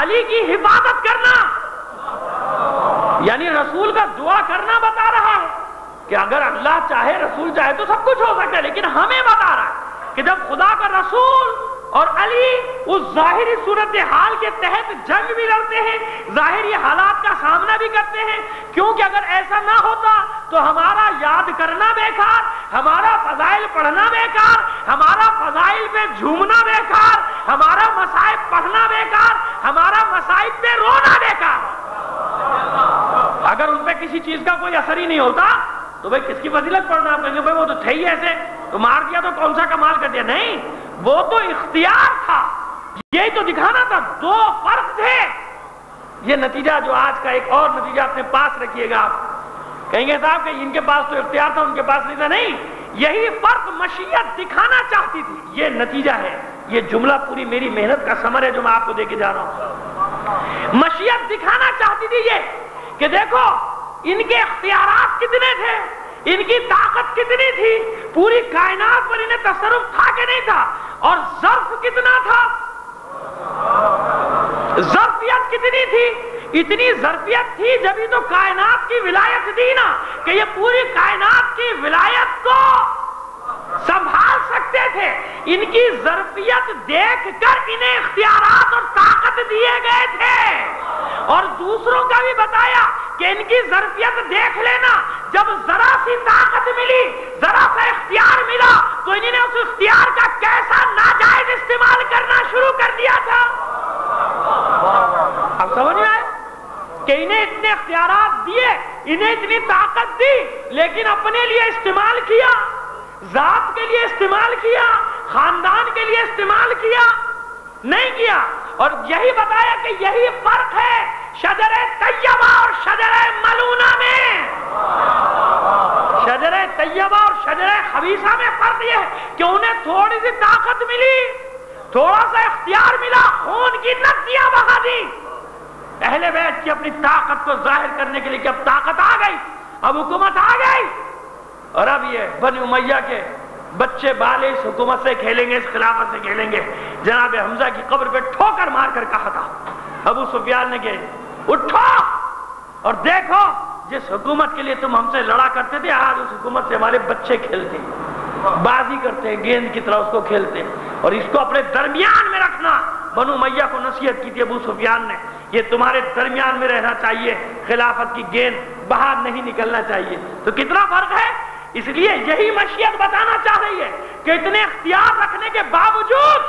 علی کی حفاظت کرنا. یعنی رسول کا دعا کرنا بتا رہا ہے کہ اگر اللہ چاہے، رسول چاہے تو سب کچھ ہو سکتا ہے. لیکن ہمیں بتا رہا ہے کہ جب خدا کا رسول اور علی اس ظاہری صورتحال کے تحت جنگ بھی لڑتے ہیں، ظاہری حالات کا سامنا بھی کرتے ہیں، کیونکہ اگر ایسا نہ ہوتا تو ہمارا یاد کرنا بیکار، ہمارا فضائل پڑھنا بیکار، ہمارا فضائل پہ جھومنا بیکار، ہمارا مصائب پڑھنا بیکار، ہمارا مصائب پہ رونا بیکار. اگر ان پہ کسی چیز کا کوئی اثر ہی نہیں ہوتا تو بھئی کس کی فضیلت پڑھنا؟ آپ کہیں گے بھئی وہ تو تھے ہی ایسے، تو مار دیا تو کون سا کمال کر دیا. نہیں، وہ تو اختیار تھا، یہی تو دکھانا تھا. دو فرق تھے. یہ نتیجہ جو آج کا ایک اور نتیجہ اپنے پاس رکھیے گا. آپ کہیں گے صاحب کہ ان کے پاس تو اختیار تھا ان کے پاس نہیں تھا. نہیں، یہی فرق مشیت دکھانا چاہتی تھی. یہ نتیجہ ہے. یہ جملہ پوری میری محنت کا ثمر ہے جو میں آپ کو دے کے جا رہا ہوں. مشیت دکھانا چاہتی تھی یہ کہ دیکھو ان کے اختیارات کتنے تھے، ان کی طاقت کتنی تھی، پوری کائنات پر انہیں تصرف تھا کہ نہیں تھا، اور ظرف کتنا تھا، ظرفیت کتنی تھی. اتنی ظرفیت تھی جبھی تو کائنات کی ولایت دی نا، کہ یہ پوری کائنات کی ولایت کو سنبھال سکتے تھے. ان کی ظرفیت دیکھ کر انہیں اختیارات اور طاقت دیے گئے تھے. اور دوسروں کا بھی بتایا کہ ان کی ظرفیت دیکھ لینا، جب ذرا سی طاقت ملی، ذرا سا اختیار ملا، تو انہوں نے اس اختیار کا کیسا ناجائز استعمال کرنا شروع کر دیا تھا. اب سمجھ میں آئے کہ انہیں اتنے اختیارات دیے، انہیں اتنی طاقت دی، لیکن اپنے لیے استعمال کیا، ذات کے لیے استعمال کیا، خاندان کے لیے استعمال کیا نہیں کیا. اور یہی بتایا کہ یہی فرق ہے شجر طیبہ اور شجر ملونہ میں. شجر طیبہ اور شجر خبیثہ میں فرق یہ ہے کہ انہیں تھوڑی سی طاقت ملی، تھوڑا سا اختیار ملا، خون کی ندیاں بہا دی. اہل بیت کی اپنی طاقت کو ظاہر کرنے کے لیے کہ اب طاقت آ گئی، اب حکومت آ گئی، اور اب یہ بنی امیہ کے بچے بالے اس حکومت سے کھیلیں گے، اس خلافت سے کھیلیں گے. جناب حمزہ کی قبر پہ ٹھوکر مار کر کہا تھا ابو سفیان نے کہ اٹھو اور دیکھو، جس حکومت کے لیے تم ہم سے لڑا کرتے تھے، آج اس حکومت سے ہمارے بچے کھیلتے ہیں، بازی کرتے ہیں، گیند کی طرح اس کو کھیلتے ہیں، اور اس کو اپنے درمیان میں رکھنا. بنو امیہ کو نصیحت کی تھی ابو سفیان نے، یہ تمہارے درمیان میں رہنا چاہیے، خلافت کی گیند باہر نہیں نکلنا چاہیے. تو کتنا فرق ہے. اس لیے یہی مشیت بتانا چاہ رہی ہے کہ اتنے اختیار رکھنے کے باوجود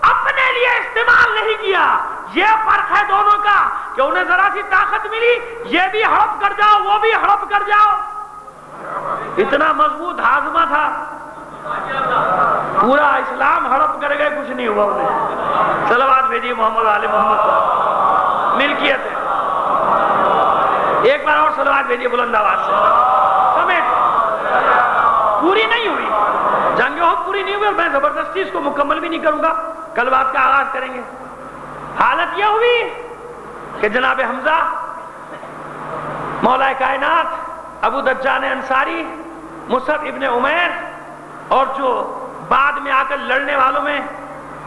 اپنے لیے استعمال نہیں کیا. یہ فرق ہے دونوں کا کہ انہیں ذرا سی طاقت ملی، یہ بھی ہڑپ کر جاؤ، وہ بھی ہڑپ کر جاؤ. اتنا مضبوط ہاضمہ تھا، پورا اسلام ہڑپ کر گئے، کچھ نہیں ہوا انہیں. صلوات بھیجیے محمد آل محمد پر. ملکیت ہے. ایک بار اور صلوات بھیجیے بلند آواز سے. سمیت پوری نہیں ہوئی، جنگ احد پوری نہیں ہوئی، اور میں زبردستی اس کو مکمل بھی نہیں کروں گا. کل بات کا آغاز کریں گے. حالت یہ ہوئی کہ جناب حمزہ مولا کائنات ابو دجان انصاری مصعب ابن عمیر اور جو بعد میں آ کر لڑنے والوں میں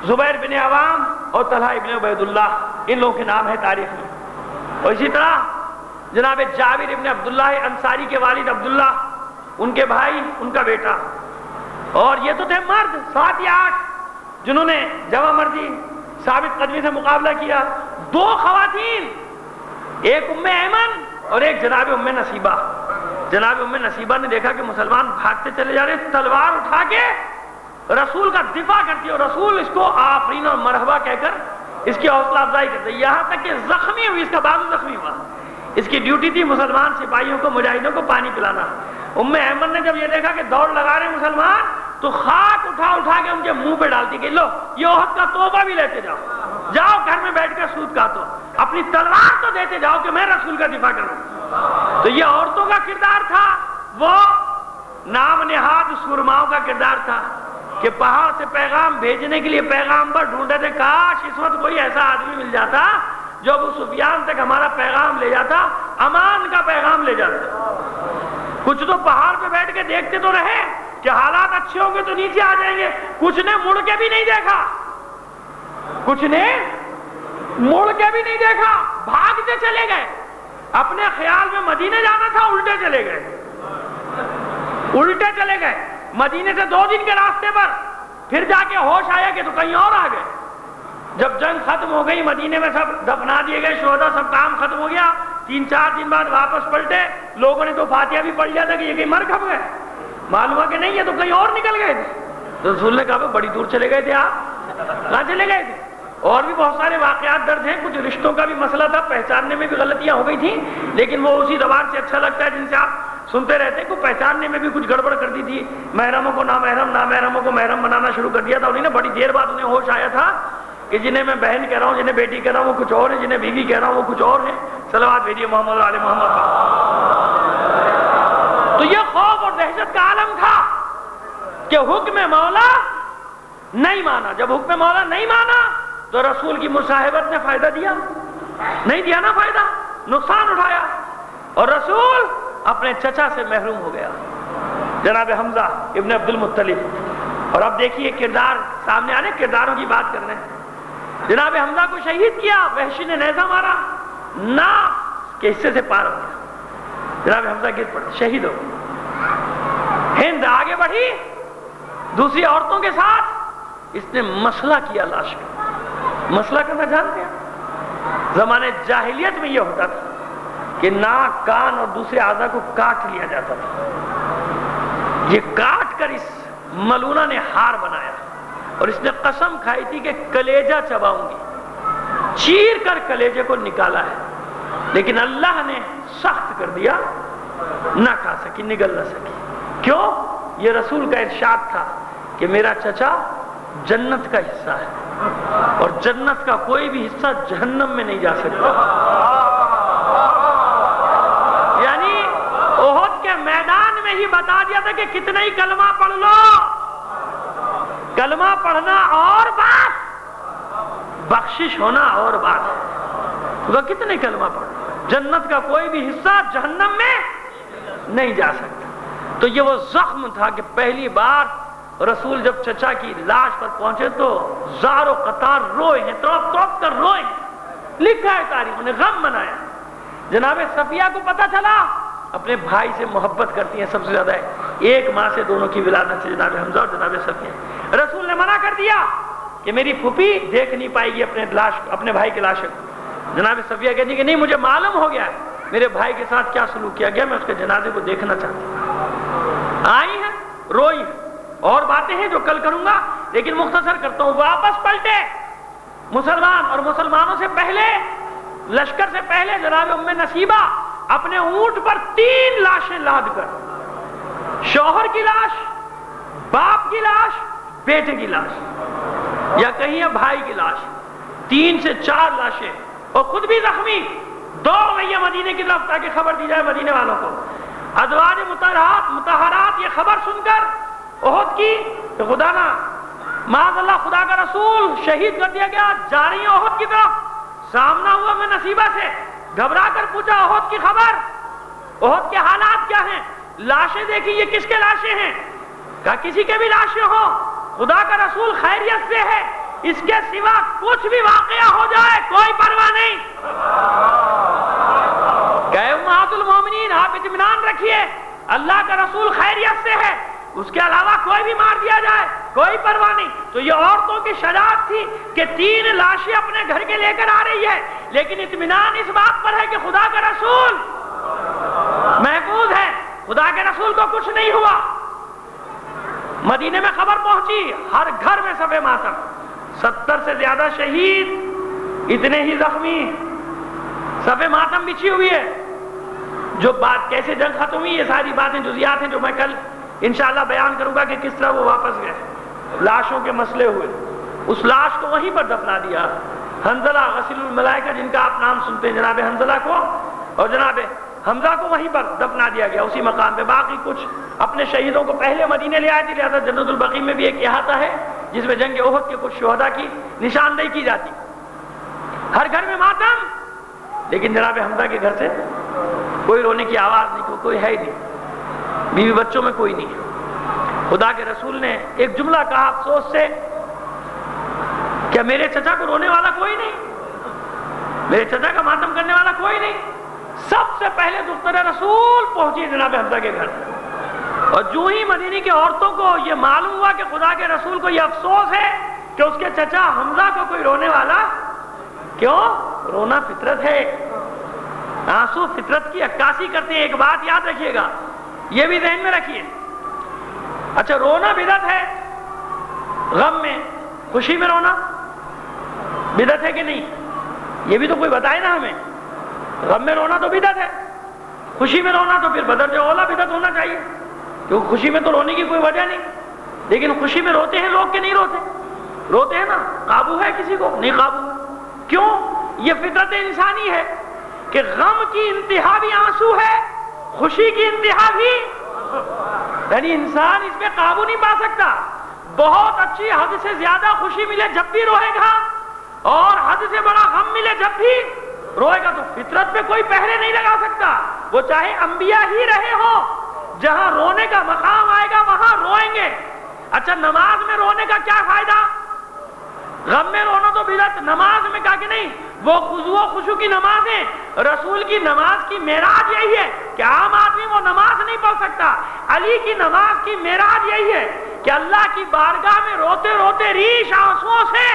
زبیر بن عوام اور طلحہ ابن عبید اللہ، ان لوگوں کے نام ہے تاریخ میں. اور اسی طرح جناب جابر ابن عبداللہ انصاری کے والد عبداللہ، ان کے بھائی، ان کا بیٹا. اور یہ تو تھے مرد 7 یا 8 جنہوں نے جمع مردی ثابت قدمی سے مقابلہ کیا. 2 خواتین، ایک ام ایمن اور ایک جناب ام نصیبہ. جناب ام نصیبہ نے دیکھا کہ مسلمان بھاگتے چلے جا رہے، تلوار اٹھا کے رسول کا دفاع کرتی ہے، اور رسول اس کو آفرین اور مرحبا کہہ کر اس کی حوصلہ افزائی کرتے، یہاں تک کہ زخمی ہوئی، اس کا بازو زخمی ہوا. اس کی ڈیوٹی تھی مسلمان سپاہیوں کو، مجاہدوں کو پانی پلانا. ام ایمن نے جب یہ دیکھا کہ دوڑ لگا رہے مسلمان تو خاک اٹھا کے ان کے منہ پہ ڈالتی کہ لو یہ احد کا توبہ بھی لیتے جاؤ، جاؤ گھر میں بیٹھ کر سود کاٹو، اپنی تلوار تو دیتے جاؤ کہ میں رسول کا دفاع کروں. تو یہ عورتوں کا کردار تھا، وہ نام نہاد سرماؤں کا کردار تھا کہ پہاڑ سے پیغام بھیجنے کے لیے پیغامبر ڈھونڈے تھے. کاش اس وقت کوئی ایسا آدمی مل جاتا جو ابو سفیان تک ہمارا پیغام لے جاتا، امان کا پیغام لے جاتا. کچھ تو پہاڑ پہ بیٹھ کے دیکھتے تو رہے کہ حالات اچھے ہوں گے تو نیچے آ جائیں گے، کچھ نے مڑ کے بھی نہیں دیکھا، کچھ نے مڑ کے بھی نہیں دیکھا، بھاگتے چلے گئے. اپنے خیال میں مدینے جانا تھا، الٹے چلے گئے. مدینے سے 2 دن کے راستے پر پھر جا کے ہوش آیا کہ تو کہیں اور آ گئے. جب جنگ ختم ہو گئی، مدینے میں سب دفنا دیے گئے شہداء، سب کام ختم ہو گیا. 3-4 دن بعد واپس پلٹے، لوگوں نے تو فاتحہ بھی پڑھ لیا تھا کہ یہ کہیں مر کھپ گئے. معلوم ہوا کہ نہیں، یہ تو کہیں اور نکل گئے تھے. تو رسول نے کہا بڑی دور چلے گئے تھے آپ، کہاں چلے گئے تھے؟ اور بھی بہت سارے واقعات درج ہیں. کچھ رشتوں کا بھی مسئلہ تھا، پہچاننے میں بھی غلطیاں ہو گئی تھیں، لیکن وہ اسی زبان سے اچھا لگتا ہے جن سے آپ سنتے رہتے ہیں. کو پہچاننے میں بھی کچھ گڑبڑ کر دی تھی، محرموں کو نامحرم، نامحرموں کو محرم بنانا شروع کر دیا تھا. انہیں بڑی دیر بعد انہیں ہوش آیا تھا کہ جنہیں میں بہن کہہ رہا ہوں، جنہیں بیٹی کہہ رہا ہوں وہ کچھ اور ہیں، جنہیں بیوی کہہ رہا ہوں وہ کچھ اور ہیں. صلوات بھیجیے محمد علی محمد کا. تو یہ خوف اور دہشت کا عالم تھا کہ حکم مولا نہیں مانا. جب حکم مولا نہیں مانا تو رسول کی مصاحبت نے فائدہ دیا؟ نہیں دیا نا فائدہ، نقصان اٹھایا. اور رسول اپنے چچا سے محروم ہو گیا، جناب حمزہ ابن عبد المطلب. اور اب دیکھیے کردار سامنے آنے، کرداروں کی بات کرنے. جناب حمزہ کو شہید کیا، وحشی نے نیزہ مارا، ناف کے حصے سے پار ہو گیا. جناب حمزہ گر پڑے، شہید ہو گئے. ہند آگے بڑھی دوسری عورتوں کے ساتھ، اس نے مسئلہ کیا لاش کا. مسئلہ کرنا جانتے ہیں؟ زمانے جاہلیت میں یہ ہوتا تھا کہ ناک، کان اور دوسرے اعضاء کو کاٹ لیا جاتا تھا. یہ کاٹ کر اس ملونہ نے ہار بنایا، اور اس نے قسم کھائی تھی کہ کلیجہ چباؤں گی. چیر کر کلیجے کو نکالا ہے، لیکن اللہ نے سخت کر دیا، نہ کھا سکی، نگل نہ سکی. کیوں؟ یہ رسول کا ارشاد تھا کہ میرا چچا جنت کا حصہ ہے، اور جنت کا کوئی بھی حصہ جہنم میں نہیں جا سکتا. یعنی احد کے میدان میں ہی بتا دیا تھا کہ کتنا ہی کلمہ پڑھ لو، کلمہ پڑھنا اور بات، بخشش ہونا اور بات. وہ کتنے کلمہ پڑھ، جنت کا کوئی بھی حصہ جہنم میں نہیں جا سکتا. تو یہ وہ زخم تھا کہ پہلی بار رسول جب چچا کی لاش پر پہنچے تو زار و قطار روئے ہیں، تڑپ تڑپ کر روئے ہیں. لکھا ہے تاریخ نے، غم منایا. جناب صفیہ کو پتا چلا، اپنے بھائی سے محبت کرتی ہیں سب سے زیادہ ہے، ایک ماں سے دونوں کی ولادت سے جناب حمزہ اور جناب صفیہ. رسول نے منع کر دیا کہ میری پھوپھی دیکھ نہیں پائے گی اپنے بھائی کی لاش کو. جناب صفیہ کہتی کہ نہیں، مجھے معلوم ہو گیا میرے بھائی کے ساتھ کیا سلوک کیا گیا، میں اس کے جنازے کو دیکھنا چاہتی ہوں. آئی ہیں، روئی ہیں، اور باتیں ہیں جو کل کروں گا، لیکن مختصر کرتا ہوں. واپس پلٹے مسلمان، اور مسلمانوں سے پہلے، لشکر سے پہلے جناب ام نصیبہ اپنے اونٹ پر 3 لاشیں لاد کر، شوہر کی لاش، باپ کی لاش، بیٹے کی لاش، یا کہیں بھائی کی لاش، 3 سے 4 لاشیں، اور خود بھی زخمی، دوڑ گئی ہے مدینے کی طرف تاکہ خبر دی جائے مدینے والوں کو. ازواج مطہرات یہ خبر سن کر احد کی کہ خدا نہ معاذ اللہ خدا کا رسول شہید کر دیا گیا، جا رہی ہیں احد کی طرف. سامنا ہوا میں نصیبہ سے، گھبرا کر پوچھا احد کی خبر، احد کے حالات کیا ہیں؟ لاشیں دیکھی، یہ کس کے لاشیں ہیں؟ کہا کسی کے بھی لاشیں ہو، خدا کا رسول خیریت سے ہے، اس کے سوا کچھ بھی واقعہ ہو جائے کوئی پرواہ نہیں۔ کہ امہات المومنین آپ اطمینان رکھیے، اللہ کا رسول خیریت سے ہے، اس کے علاوہ کوئی بھی مار دیا جائے کوئی پرواہ نہیں۔ تو یہ عورتوں کی شجاعت تھی کہ 3 لاشیں اپنے گھر کے لے کر آ رہی ہے، لیکن اطمینان اس بات پر ہے کہ خدا کا رسول محفوظ ہے، خدا کے رسول کو کچھ نہیں ہوا۔ مدینے میں خبر پہنچی، ہر گھر میں صف ماتم، 70 سے زیادہ شہید، اتنے ہی زخمی، صف ماتم بچھی ہوئی ہے۔ جو بات کیسے جنگ ختم ہوئی، یہ ساری باتیں جزیات ہیں جو میں کل انشاءاللہ بیان کروں گا کہ کس طرح وہ واپس گئے، لاشوں کے مسئلے ہوئے، اس لاش کو وہیں پر دفنا دیا۔ حنظلہ غسیل الملائکہ جن کا آپ نام سنتے ہیں، جناب حنظلہ کو اور جناب حمزہ کو وہیں پر دفنا دیا گیا اسی مقام پہ۔ باقی کچھ اپنے شہیدوں کو پہلے مدینے لے آئے تھے، لہذا جنت البقیع میں بھی ایک احاطہ ہے جس میں جنگ احد کے کچھ شہداء کی نشاندہی کی جاتی۔ ہر گھر میں ماتم، لیکن جناب حمزہ کے گھر سے کوئی رونے کی آواز نہیں، کوئی ہے ہی نہیں، بیوی بچوں میں کوئی نہیں ہے۔ خدا کے رسول نے ایک جملہ کہا افسوس سے، کیا میرے چچا کو رونے والا کوئی نہیں؟ میرے چچا کا ماتم کرنے والا کوئی نہیں؟ سب سے پہلے دختر رسول پہنچی جناب حمزہ کے گھر، اور جو ہی مدینے کی عورتوں کو یہ معلوم ہوا کہ خدا کے رسول کو یہ افسوس ہے کہ اس کے چچا حمزہ کو کوئی رونے والا، کیوں؟ رونا فطرت ہے، آنسو فطرت کی عکاسی کرتے ہیں۔ ایک بات یاد رکھیے گا، یہ بھی ذہن میں رکھیے، اچھا رونا بدعت ہے، غم میں خوشی میں رونا بدعت ہے کہ نہیں؟ یہ بھی تو کوئی بتائے نا ہمیں۔ غم میں رونا تو بدعت ہے، خوشی میں رونا تو پھر بدرجہ اولا بدعت ہونا چاہیے، کیونکہ خوشی میں تو رونے کی کوئی وجہ نہیں، لیکن خوشی میں روتے ہیں لوگ کہ نہیں روتے؟ روتے ہیں نا، قابو ہے کسی کو؟ نہیں قابو ہے۔ کیوں؟ یہ فطرت انسانی ہے کہ غم کی انتہا بھی آنسو ہے، خوشی کی انتہا بھی، یعنی انسان اس پہ قابو نہیں پا سکتا۔ بہت اچھی حد سے زیادہ خوشی ملے جب بھی روئے گا، اور حد سے بڑا غم ملے جب بھی روئے گا، تو فطرت پہ کوئی پہرے نہیں لگا سکتا، وہ چاہے انبیاء ہی رہے ہوں۔ جہاں رونے کا مقام آئے گا وہاں روئیں گے۔ اچھا نماز میں رونے کا کیا فائدہ؟ غم میں رونا تو بدعت، نماز میں کہا کہ نہیں، وہ خضوع و خشوع کی نماز ہے۔ رسول کی نماز کی معراج یہی ہے کہ عام آدمی وہ نماز نہیں پڑھ سکتا۔ علی کی نماز کی معراج یہی ہے کہ اللہ کی بارگاہ میں روتے روتے ریش آنسوؤں سے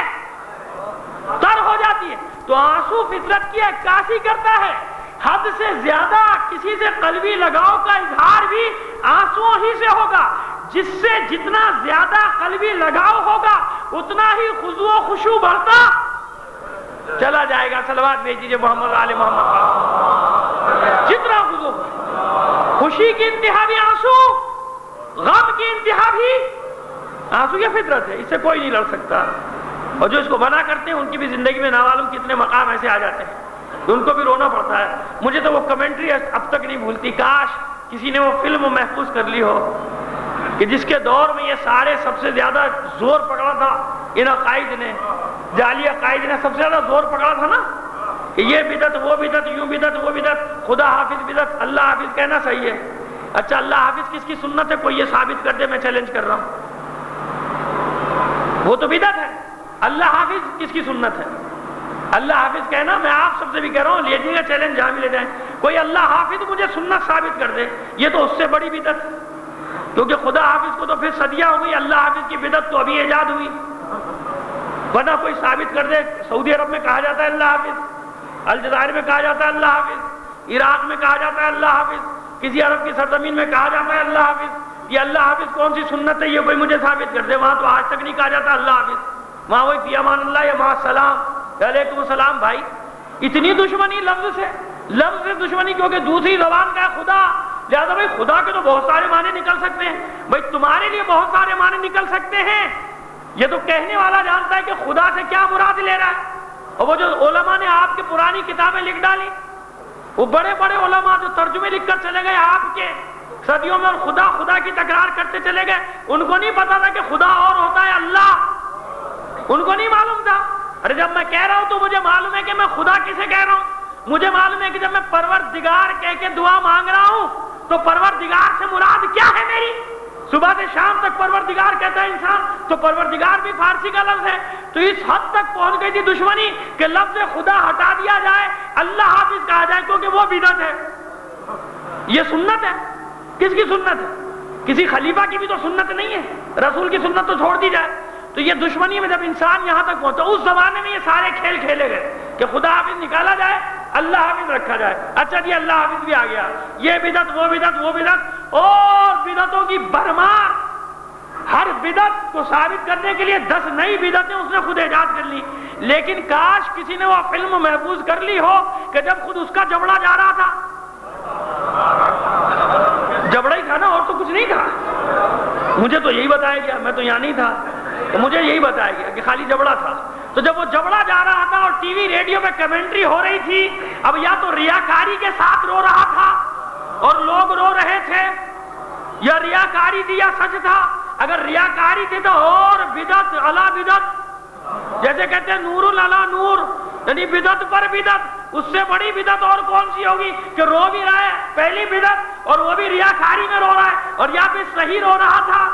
تر ہو جاتی ہے۔ تو آنسو فطرت کی عکاسی کرتا ہے، حد سے زیادہ کسی سے قلبی لگاؤ کا اظہار بھی آنسوؤں ہی سے ہوگا۔ جس سے جتنا زیادہ قلبی لگاؤ ہوگا اتنا ہی خضوع و خشوع بڑھتا چلا جائے گا۔ صلوات بھیج دیجیے محمد آل محمد۔ جتنا خضوع، خوشی کی انتہا بھی آنسو، غم کی انتہا بھی آنسو، یہ فطرت ہے، اس سے کوئی نہیں لڑ سکتا۔ اور جو اس کو بنا کرتے ہیں ان کی بھی زندگی میں نامعلوم کتنے مقام ایسے آ جاتے ہیں، ان کو بھی رونا پڑتا ہے۔ مجھے تو وہ کمنٹری اب تک نہیں بھولتی، کاش کسی نے وہ فلم محفوظ کر لی ہو کہ جس کے دور میں یہ سارے سب سے زیادہ زور پکڑا تھا ان عقائد نے، جعلی عقائد نے سب سے زیادہ زور پکڑا تھا نا، کہ یہ بدعت وہ بدعت، یوں بدعت وہ بدعت، خدا حافظ بدعت، اللہ حافظ کہنا صحیح ہے۔ اچھا اللہ حافظ کس کی سنت ہے؟ کوئی یہ ثابت کر دے، میں چیلنج کر رہا ہوں، وہ تو بدعت ہے۔ اللہ حافظ کس کی سنت ہے؟ اللہ حافظ کہنا، میں آپ سب سے بھی کہہ رہا ہوں، لیجیے گا چیلنج جہاں بھی لے جائیں، کوئی اللہ حافظ مجھے سنت ثابت کر دے، یہ تو اس سے بڑی بدعت، کیونکہ خدا حافظ کو تو پھر صدیہ ہو گئی، اللہ حافظ کی بدعت تو ابھی ایجاد ہوئی، ورنہ کوئی ثابت کر دے۔ سعودی عرب میں کہا جاتا ہے اللہ حافظ، الجزائر میں کہا جاتا ہے اللہ حافظ، عراق میں کہا جاتا ہے اللہ حافظ، کسی عرب کی سرزمین میں کہا جاتا ہے اللہ حافظ۔ یہ اللہ حافظ کون سی سنت ہے؟ یہ کوئی مجھے ثابت کر دے۔ وہاں تو آج تک نہیں کہا جاتا اللہ حافظ، وہاں وہی فی امان اللہ یا مع السلام، وعلیکم السلام۔ بھائی اتنی دشمنی لفظ سے دشمنی، کیونکہ دوسری زبان کا ہے خدا، لہذا بھائی خدا کے تو بہت سارے معنی نکل سکتے ہیں، بھائی تمہارے لیے بہت سارے معنی نکل سکتے ہیں، یہ تو کہنے والا جانتا ہے کہ خدا سے کیا مراد لے رہا ہے۔ اور وہ جو علماء نے آپ کی پرانی کتابیں لکھ ڈالی، وہ بڑے بڑے علماء جو ترجمے لکھ کر چلے گئے آپ کے صدیوں میں، اور خدا کی تکرار کرتے چلے گئے، ان کو نہیں پتا تھا کہ خدا اور ہوتا ہے اللہ، ان کو نہیں معلوم تھا۔ ارے جب میں کہہ رہا ہوں تو مجھے معلوم ہے کہ میں خدا کسے کہہ رہا ہوں، مجھے معلوم ہے کہ جب میں پروردگار کہہ کے دعا مانگ رہا ہوں تو پروردگار سے مراد کیا ہے میری؟ صبح سے شام تک پروردگار کہتا ہے انسان، تو پروردگار بھی فارسی کا لفظ ہے. تو اس حد تک پہنچ گئی تھی دشمنی کہ لفظ خدا ہٹا دیا جائے، اللہ حافظ کہا جائے، کیونکہ وہ بدعت ہے. یہ سنت ہے. کس کی سنت ہے؟ کسی خلیفہ کی بھی تو سنت نہیں ہے، رسول کی سنت تو چھوڑ دی جائے. تو یہ دشمنی میں جب انسان یہاں تک پہنچا، اس زمانے میں یہ سارے کھیل کھیلے گئے کہ خدا حافظ نکالا جائے، اللہ حافظ رکھا جائے. اچھا جی اللہ حافظ بھی آ گیا، یہ بدعت وہ بدعت وہ بدعت، اور بدعتوں کی بھرمار. ہر بدعت کو ثابت کرنے کے لیے 10 نئی بدعتیں اس نے خود ایجاد کر لی. لیکن کاش کسی نے وہ فلم محفوظ کر لی ہو کہ جب خود اس کا جبڑا جا رہا تھا، جبڑا ہی تھا نا، اور تو کچھ نہیں تھا. مجھے تو یہی بتایا گیا، میں تو یہاں نہیں تھا، تو مجھے یہی بتایا گیا کہ خالی جبڑا تھا. تو جب وہ جبڑا جا رہا تھا اور ٹی وی ریڈیو پہ کمنٹری ہو رہی تھی، اب یا تو ریاکاری کے ساتھ رو رہا تھا اور لوگ رو رہے تھے، یا ریاکاری تھی یا سچ تھا. اگر ریاکاری تھی تو اور بدعت علی بدعت، جیسے کہتے ہیں نور علی نور، یعنی بدعت پر بدعت. اس سے بڑی بدعت اور کون سی ہوگی کہ رو بھی رہا ہے، پہلی بدعت، اور وہ بھی ریاکاری میں رو رہا ہے، اور یا پھر صحیح رو رہا تھا.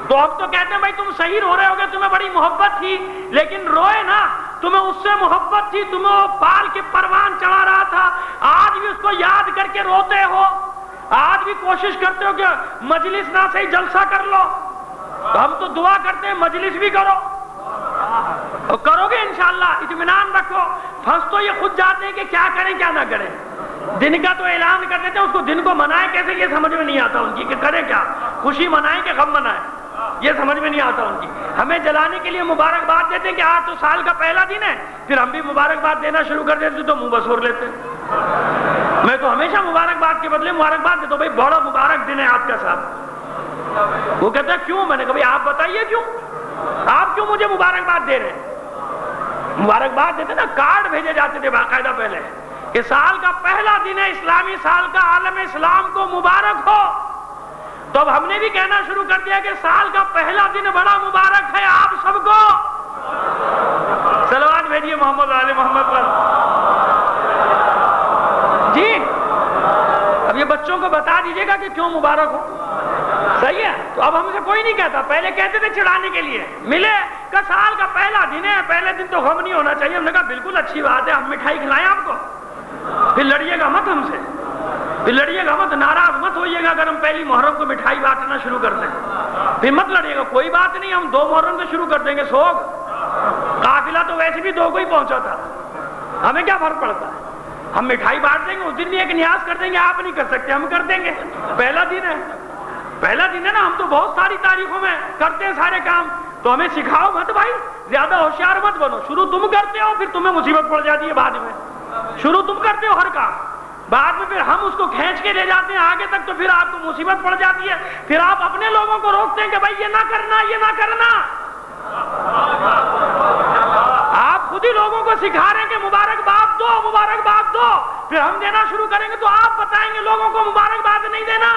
تو اب تو کہتے ہیں بھائی تم صحیح رو رہے ہوگے، تمہیں بڑی محبت تھی، لیکن روئے نا، تمہیں اس سے محبت تھی، تمہیں وہ پال کے پروان چڑھا رہا تھا. آج بھی اس کو یاد کر کے روتے ہو، آج بھی کوشش کرتے ہو کہ مجلس نہ صحیح جلسہ کر لو. تو ہم تو دعا کرتے ہیں مجلس بھی کرو، اور کرو گے انشاءاللہ، اطمینان رکھو. پھنس تو یہ خود جاتے ہیں کہ کیا کریں کیا نہ کریں. دن کا تو اعلان کر دیتے ہیں، اس کو دن کو منائیں کیسے یہ سمجھ میں نہیں آتا ان کی، کہ کریں کیا، خوشی منائیں کہ غم منائیں، یہ سمجھ میں نہیں آتا ان کی. ہمیں جلانے کے لیے مبارکباد دیتے ہیں کہ آج تو سال کا پہلا دن ہے، پھر ہم بھی مبارکباد دینا شروع کر دیتے تو منہ بسور لیتے. میں تو ہمیشہ مبارکباد کے بدلے مبارکباد دیتا ہوں، بھائی بڑا مبارک دن ہے آپ کا صاحب. وہ کہتا ہے کیوں؟ میں نے کہا بھائی آپ بتائیے کیوں، آپ کیوں مجھے مبارکباد دے رہے ہیں؟ مبارکباد دیتے نا، کارڈ بھیجے جاتے تھے باقاعدہ پہلے کہ سال کا پہلا دن ہے اسلامی سال کا، عالم اسلام کو مبارک ہو. تو اب ہم نے بھی کہنا شروع کر دیا کہ سال کا پہلا دن بڑا مبارک ہے آپ سب کو. صلوات بھیجیے محمد آل محمد پر. جی اب یہ بچوں کو بتا دیجیے گا کہ کیوں مبارک ہو. صحیح ہے. تو اب ہم سے کوئی نہیں کہتا، پہلے کہتے تھے چڑھانے کے لیے، ملے کہ سال کا پہلا دن ہے، پہلے دن تو غم نہیں ہونا چاہیے. ہم نے کہا بالکل اچھی بات ہے، ہم مٹھائی کھلائیں آپ کو، پھر لڑیے گا مت ہم سے، پھر لڑیے گا مت، ناراض مت ہوئیے گا اگر ہم پہلی محرم کو مٹھائی بانٹنا شروع کر دیں، پھر مت لڑیے گا. کوئی بات نہیں، ہم 2 محرم سے شروع کر دیں گے. سوگ قافلہ تو ویسے بھی 2 کو ہی پہنچا تھا، ہمیں کیا فرق پڑتا ہے. ہم مٹھائی بانٹ دیں گے، اس دن بھی ایک نیاز کر دیں گے، آپ نہیں کر سکتے، ہم کر دیں گے. پہلا دن ہے، پہلا دن ہے نا. ہم تو بہت ساری تاریخوں میں کرتے ہیں سارے کام. تو ہمیں سکھاؤ مت بھائی، زیادہ ہوشیار مت بنو. شروع تم کرتے ہو، پھر تمہیں مصیبت پڑ جاتی ہے بعد میں. شروع تم کرتے ہو ہر کام، بعد میں پھر ہم اس کو کھینچ کے لے جاتے ہیں آگے تک، تو پھر آپ کو مصیبت پڑ جاتی ہے. پھر آپ اپنے لوگوں کو روکتے ہیں کہ بھائی یہ نہ کرنا، یہ نہ کرنا. آپ خود ہی لوگوں کو سکھا رہے ہیں کہ مبارکباد دو، مبارکباد دو. پھر ہم دینا شروع کریں گے تو آپ بتائیں گے لوگوں کو مبارکباد نہیں دینا،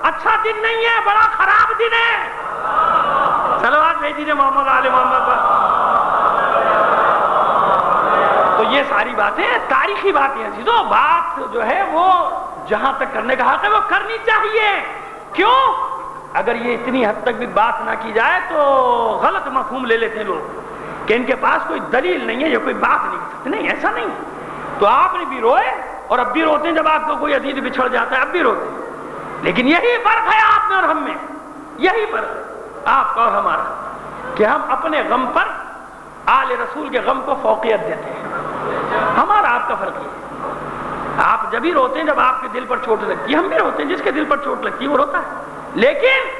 اچھا دن نہیں ہے، بڑا خراب دن ہے. صلوات بھیج دیجیے محمد آل محمد پر. تو یہ ساری باتیں تاریخی باتیں ہیں چیزوں. بات جو ہے وہ جہاں تک کرنے کا حق ہے وہ کرنی چاہیے. کیوں؟ اگر یہ اتنی حد تک بھی بات نہ کی جائے تو غلط مفہوم لے لیتے ہیں لوگ کہ ان کے پاس کوئی دلیل نہیں ہے، یہ کوئی بات نہیں کر سکتے. نہیں، ایسا نہیں. تو آپ نے بھی روئے اور اب بھی روتے ہیں، جب آپ کو کوئی عزیز بچھڑ جاتا ہے اب بھی روتے ہیں. لیکن یہی فرق ہے آپ میں اور ہم میں، یہی فرق ہے آپ کا اور ہمارا، کہ ہم اپنے غم پر آل رسول کے غم کو فوقیت دیتے ہیں. ہمارا آپ کا فرق ہے. آپ جب ہی روتے ہیں جب آپ کے دل پر چوٹ لگتی ہے، ہم بھی روتے ہیں جس کے دل پر چوٹ لگتی ہے وہ روتا ہے. لیکن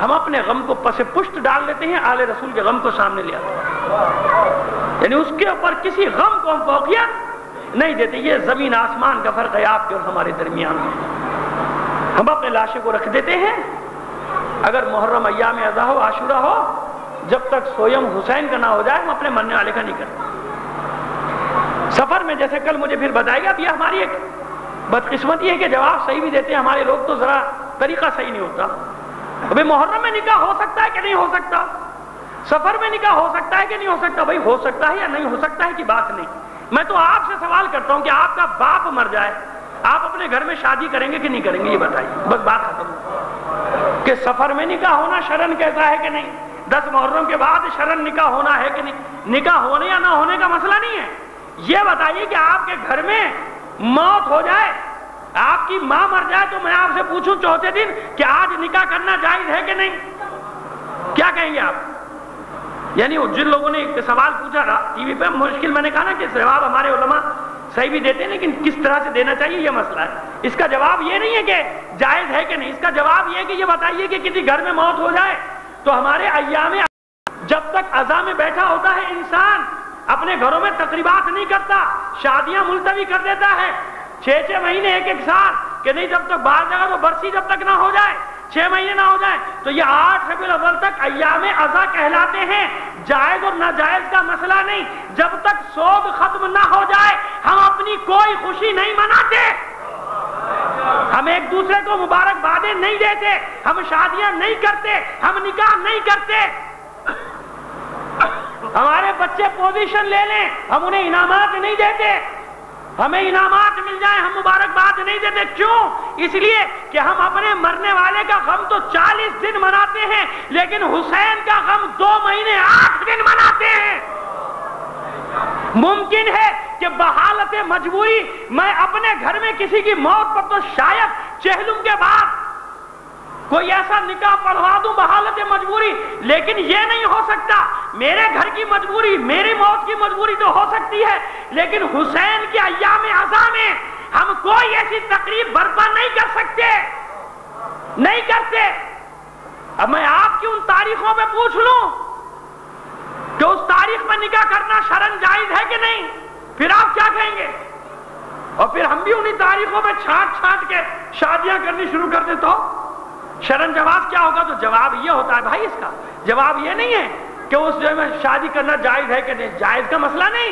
ہم اپنے غم کو پس پشت ڈال لیتے ہیں، آل رسول کے غم کو سامنے لے آتے ہیں. یعنی اس کے اوپر کسی غم کو ہم فوقیت نہیں دیتے. یہ زمین آسمان کا فرق ہے آپ کے اور ہمارے درمیان میں. ہم اپنے لاشے کو رکھ دیتے ہیں. اگر محرم ایام اضحیٰ ہو، عاشورہ ہو، جب تک سویم حسین کا نہ ہو جائے ہم اپنے مرنے والے کا نہیں کرتے. سفر میں جیسے کل مجھے پھر بتائے گا، اب یہ ہماری ایک بدقسمتی ہے کہ جواب صحیح بھی دیتے ہیں ہمارے لوگ تو ذرا طریقہ صحیح نہیں ہوتا. ابھی محرم میں نکاح ہو سکتا ہے کہ نہیں ہو سکتا؟ سفر میں نکاح ہو سکتا ہے کہ نہیں ہو سکتا؟ بھائی ہو سکتا ہے یا نہیں ہو سکتا ہے کی بات نہیں. میں تو آپ سے سوال کرتا ہوں کہ آپ کا باپ مر جائے، آپ اپنے گھر میں شادی کریں گے کہ نہیں کریں گے یہ بتائیے، بس بات ختم ہو کہ سفر میں نکاح ہونا شرعن کیسا ہے کہ نہیں، 10 محرم کے بعد شرعن نکاح ہونا ہے کہ نہیں، نکاح ہونے یا نہ ہونے کا مسئلہ نہیں ہے، یہ بتائیے کہ آپ کے گھر میں موت ہو جائے، آپ کی ماں مر جائے تو میں آپ سے پوچھوں چوتھے دن کہ آج نکاح کرنا جائز ہے کہ نہیں، کیا کہیں گے آپ؟ یعنی جن لوگوں نے ایک سوال پوچھا تھا ٹی وی پہ، مشکل میں نے کہا نا کہ جواب ہمارے علماء صحیح بھی دیتے ہیں لیکن کس طرح سے دینا چاہیے یہ مسئلہ ہے، اس کا جواب یہ نہیں ہے کہ جائز ہے کہ نہیں، اس کا جواب یہ ہے کہ یہ بتائیے کہ کسی گھر میں موت ہو جائے تو ہمارے ایام جب تک عزا میں بیٹھا ہوتا ہے انسان اپنے گھروں میں تقریبات نہیں کرتا، شادیاں ملتوی کر دیتا ہے 6 مہینے 1 سال کہ نہیں، جب تک بعض جگہ تو برسی جب تک نہ ہو جائے 6 مہینے نہ ہو جائے، تو یہ 8 ربیع الاول تک ایام عزا کہلاتے ہیں، جائز اور ناجائز کا مسئلہ نہیں، جب تک سوگ ختم نہ ہو جائے ہم اپنی کوئی خوشی نہیں مناتے، ہم ایک دوسرے کو مبارکبادیں نہیں دیتے، ہم شادیاں نہیں کرتے، ہم نکاح نہیں کرتے، ہمارے بچے پوزیشن لے لیں ہم انہیں انعامات نہیں دیتے، ہمیں انعامات مل جائیں ہم مبارکباد نہیں دیتے، کیوں؟ اس لیے کہ ہم اپنے مرنے والے کا غم تو 40 دن مناتے ہیں لیکن حسین کا غم 2 مہینے 8 دن مناتے ہیں۔ ممکن ہے کہ بحالت مجبوری میں اپنے گھر میں کسی کی موت پر تو شاید چہلم کے بعد کوئی ایسا نکاح پڑھوا دوں بحالت مجبوری، لیکن یہ نہیں ہو سکتا، میرے گھر کی مجبوری میری موت کی مجبوری تو ہو سکتی ہے لیکن حسین کے ایام عزا میں ہم کوئی ایسی تقریب برپا نہیں کر سکتے، نہیں کرتے۔ اب میں آپ کی ان تاریخوں پہ پوچھ لوں کہ اس تاریخ میں نکاح کرنا شرعن جائز ہے کہ نہیں، پھر آپ کیا کہیں گے؟ اور پھر ہم بھی انہی تاریخوں پہ چھانٹ کے شادیاں کرنی شروع کر دیں تو شرعن جواز کیا ہوگا؟ تو جواب یہ ہوتا ہے بھائی، اس کا جواب یہ نہیں ہے کہ اس جگہ میں شادی کرنا جائز ہے کہ نہیں، جائز کا مسئلہ نہیں،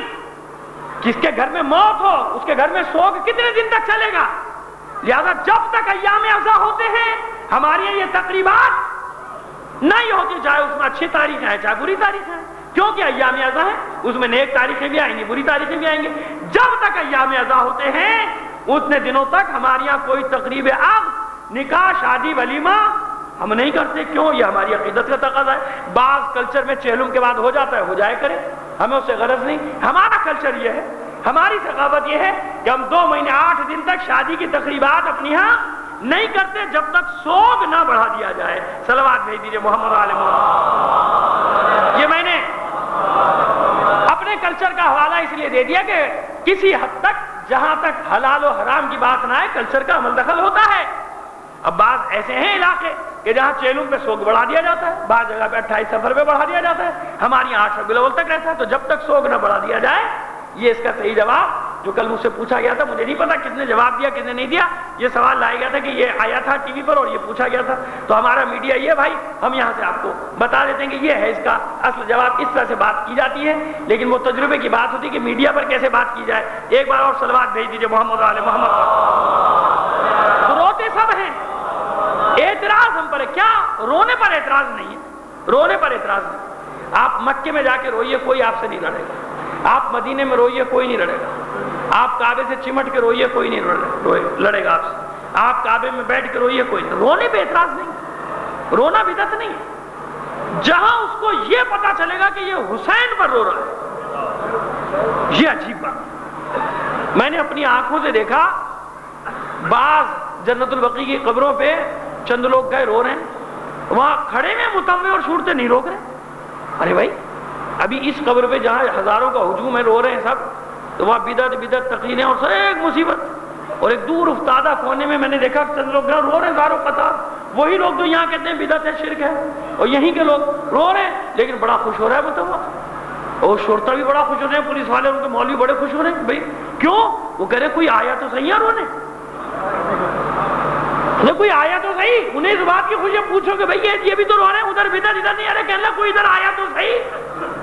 جس کے گھر میں موت ہو اس کے گھر میں سوگ کتنے دن تک چلے گا، لہذا جب تک ایام عزا ہوتے ہیں ہمارے یہاں یہ تقریبات نہیں ہوتی، چاہے اس میں اچھی تاریخ ہے چاہے بری تاریخ ہے، کیونکہ ایام عزا ہے اس میں نیک تاریخیں بھی آئیں گی بری تاریخیں بھی آئیں گی، جب تک ایام عزا ہوتے ہیں اتنے دنوں تک ہمارے یہاں کوئی تقریب نکاح شادی ولیمہ ہم نہیں کرتے، کیوں؟ یہ ہماری عقیدت کا تقاضا ہے، بعض کلچر میں چہلم کے بعد ہو جاتا ہے، ہو جائے کرے، ہمیں اس سے غرض نہیں، ہمارا کلچر یہ ہے، ہماری ثقافت یہ ہے کہ ہم 2 مہینے 8 دن تک شادی کی تقریبات اپنی ہاں نہیں کرتے جب تک سوگ نہ بڑھا دیا جائے۔ صلوات بھیج دیجیے محمد و آل محمد۔ یہ میں نے اپنے کلچر کا حوالہ اس لیے دے دیا کہ کسی حد تک جہاں تک حلال و حرام کی بات نہ آئے کلچر کا عمل دخل ہوتا ہے۔ اب بعض ایسے ہیں علاقے کہ جہاں چہلم پہ سوگ بڑھا دیا جاتا ہے، بعض جگہ پہ 28 سفر پہ بڑھا دیا جاتا ہے، ہماری یہاں 8 ربیع الاول تک رہتا ہے، تو جب تک سوگ نہ بڑھا دیا جائے، یہ اس کا صحیح جواب جو کل مجھ سے پوچھا گیا تھا، مجھے نہیں پتا کس نے جواب دیا کس نے نہیں دیا، یہ سوال لایا گیا تھا کہ یہ آیا تھا ٹی وی پر اور یہ پوچھا گیا تھا، تو ہمارا میڈیا یہ بھائی ہم یہاں سے آپ کو بتا دیتے ہیں کہ یہ ہے اس کا اصل جواب، اس طرح سے بات کی جاتی ہے، لیکن وہ تجربے کی بات ہوتی ہے کہ میڈیا پر کیسے بات کی جائے۔ ایک بار اور صلوات بھیج دیجیے محمد و آل محمد۔ روتے سب ہیں، اعتراض ہم پر ہے، کیا رونے پر اعتراض نہیں ہے، رونے پر اعتراض نہیں، آپ مکے میں جا کے روئیے کوئی آپ سے نہیں لڑے گا، آپ مدینے میں روئیے کوئی نہیں لڑے گا، آپ کعبے سے چمٹ کے روئیے کوئی نہیں لڑے گا آپ سے، آپ کعبے میں بیٹھ کے روئیے کوئی نہیں، رونے پہ اعتراض نہیں، رونا بدعت نہیں ہے، جہاں اس کو یہ پتا چلے گا کہ یہ حسین پر رو رہا ہے، یہ عجیب بات۔ میں نے اپنی آنکھوں سے دیکھا بعض جنت البقیع کی قبروں پہ چند لوگ گئے رو رہے ہیں، وہاں کھڑے میں متوع اور چھوٹتے نہیں روک رہے، ارے بھائی ابھی اس قبر پہ جہاں ہزاروں کا ہجوم ہے رو رہے ہیں سب، تو وہاں بدعت تقریریں اور سب ایک مصیبت، اور ایک دور افتادہ کونے میں نے دیکھا چند لوگ رو رہے ہیں زاروں قطار، وہی لوگ جو یہاں کہتے ہیں بدعت ہے شرک ہے، اور یہیں کے لوگ رو رہے ہیں لیکن بڑا خوش ہو رہا ہے متوع، اور شرطہ بھی بڑا خوش ہو رہے ہیں، پولیس والے ان کے مولوی بڑے خوش ہو رہے ہیں، بھائی کیوں؟ وہ کہہ رہے کوئی آیا تو صحیح ہے رونے، کوئی آیا تو صحیح، انہیں اس بات کی خوشی پوچھو کہ بھئی یہ بھی تو رو رہے ہیں، ادھر بدعت ادھر نہیں، ارے کہنا کوئی ادھر آیا تو صحیح،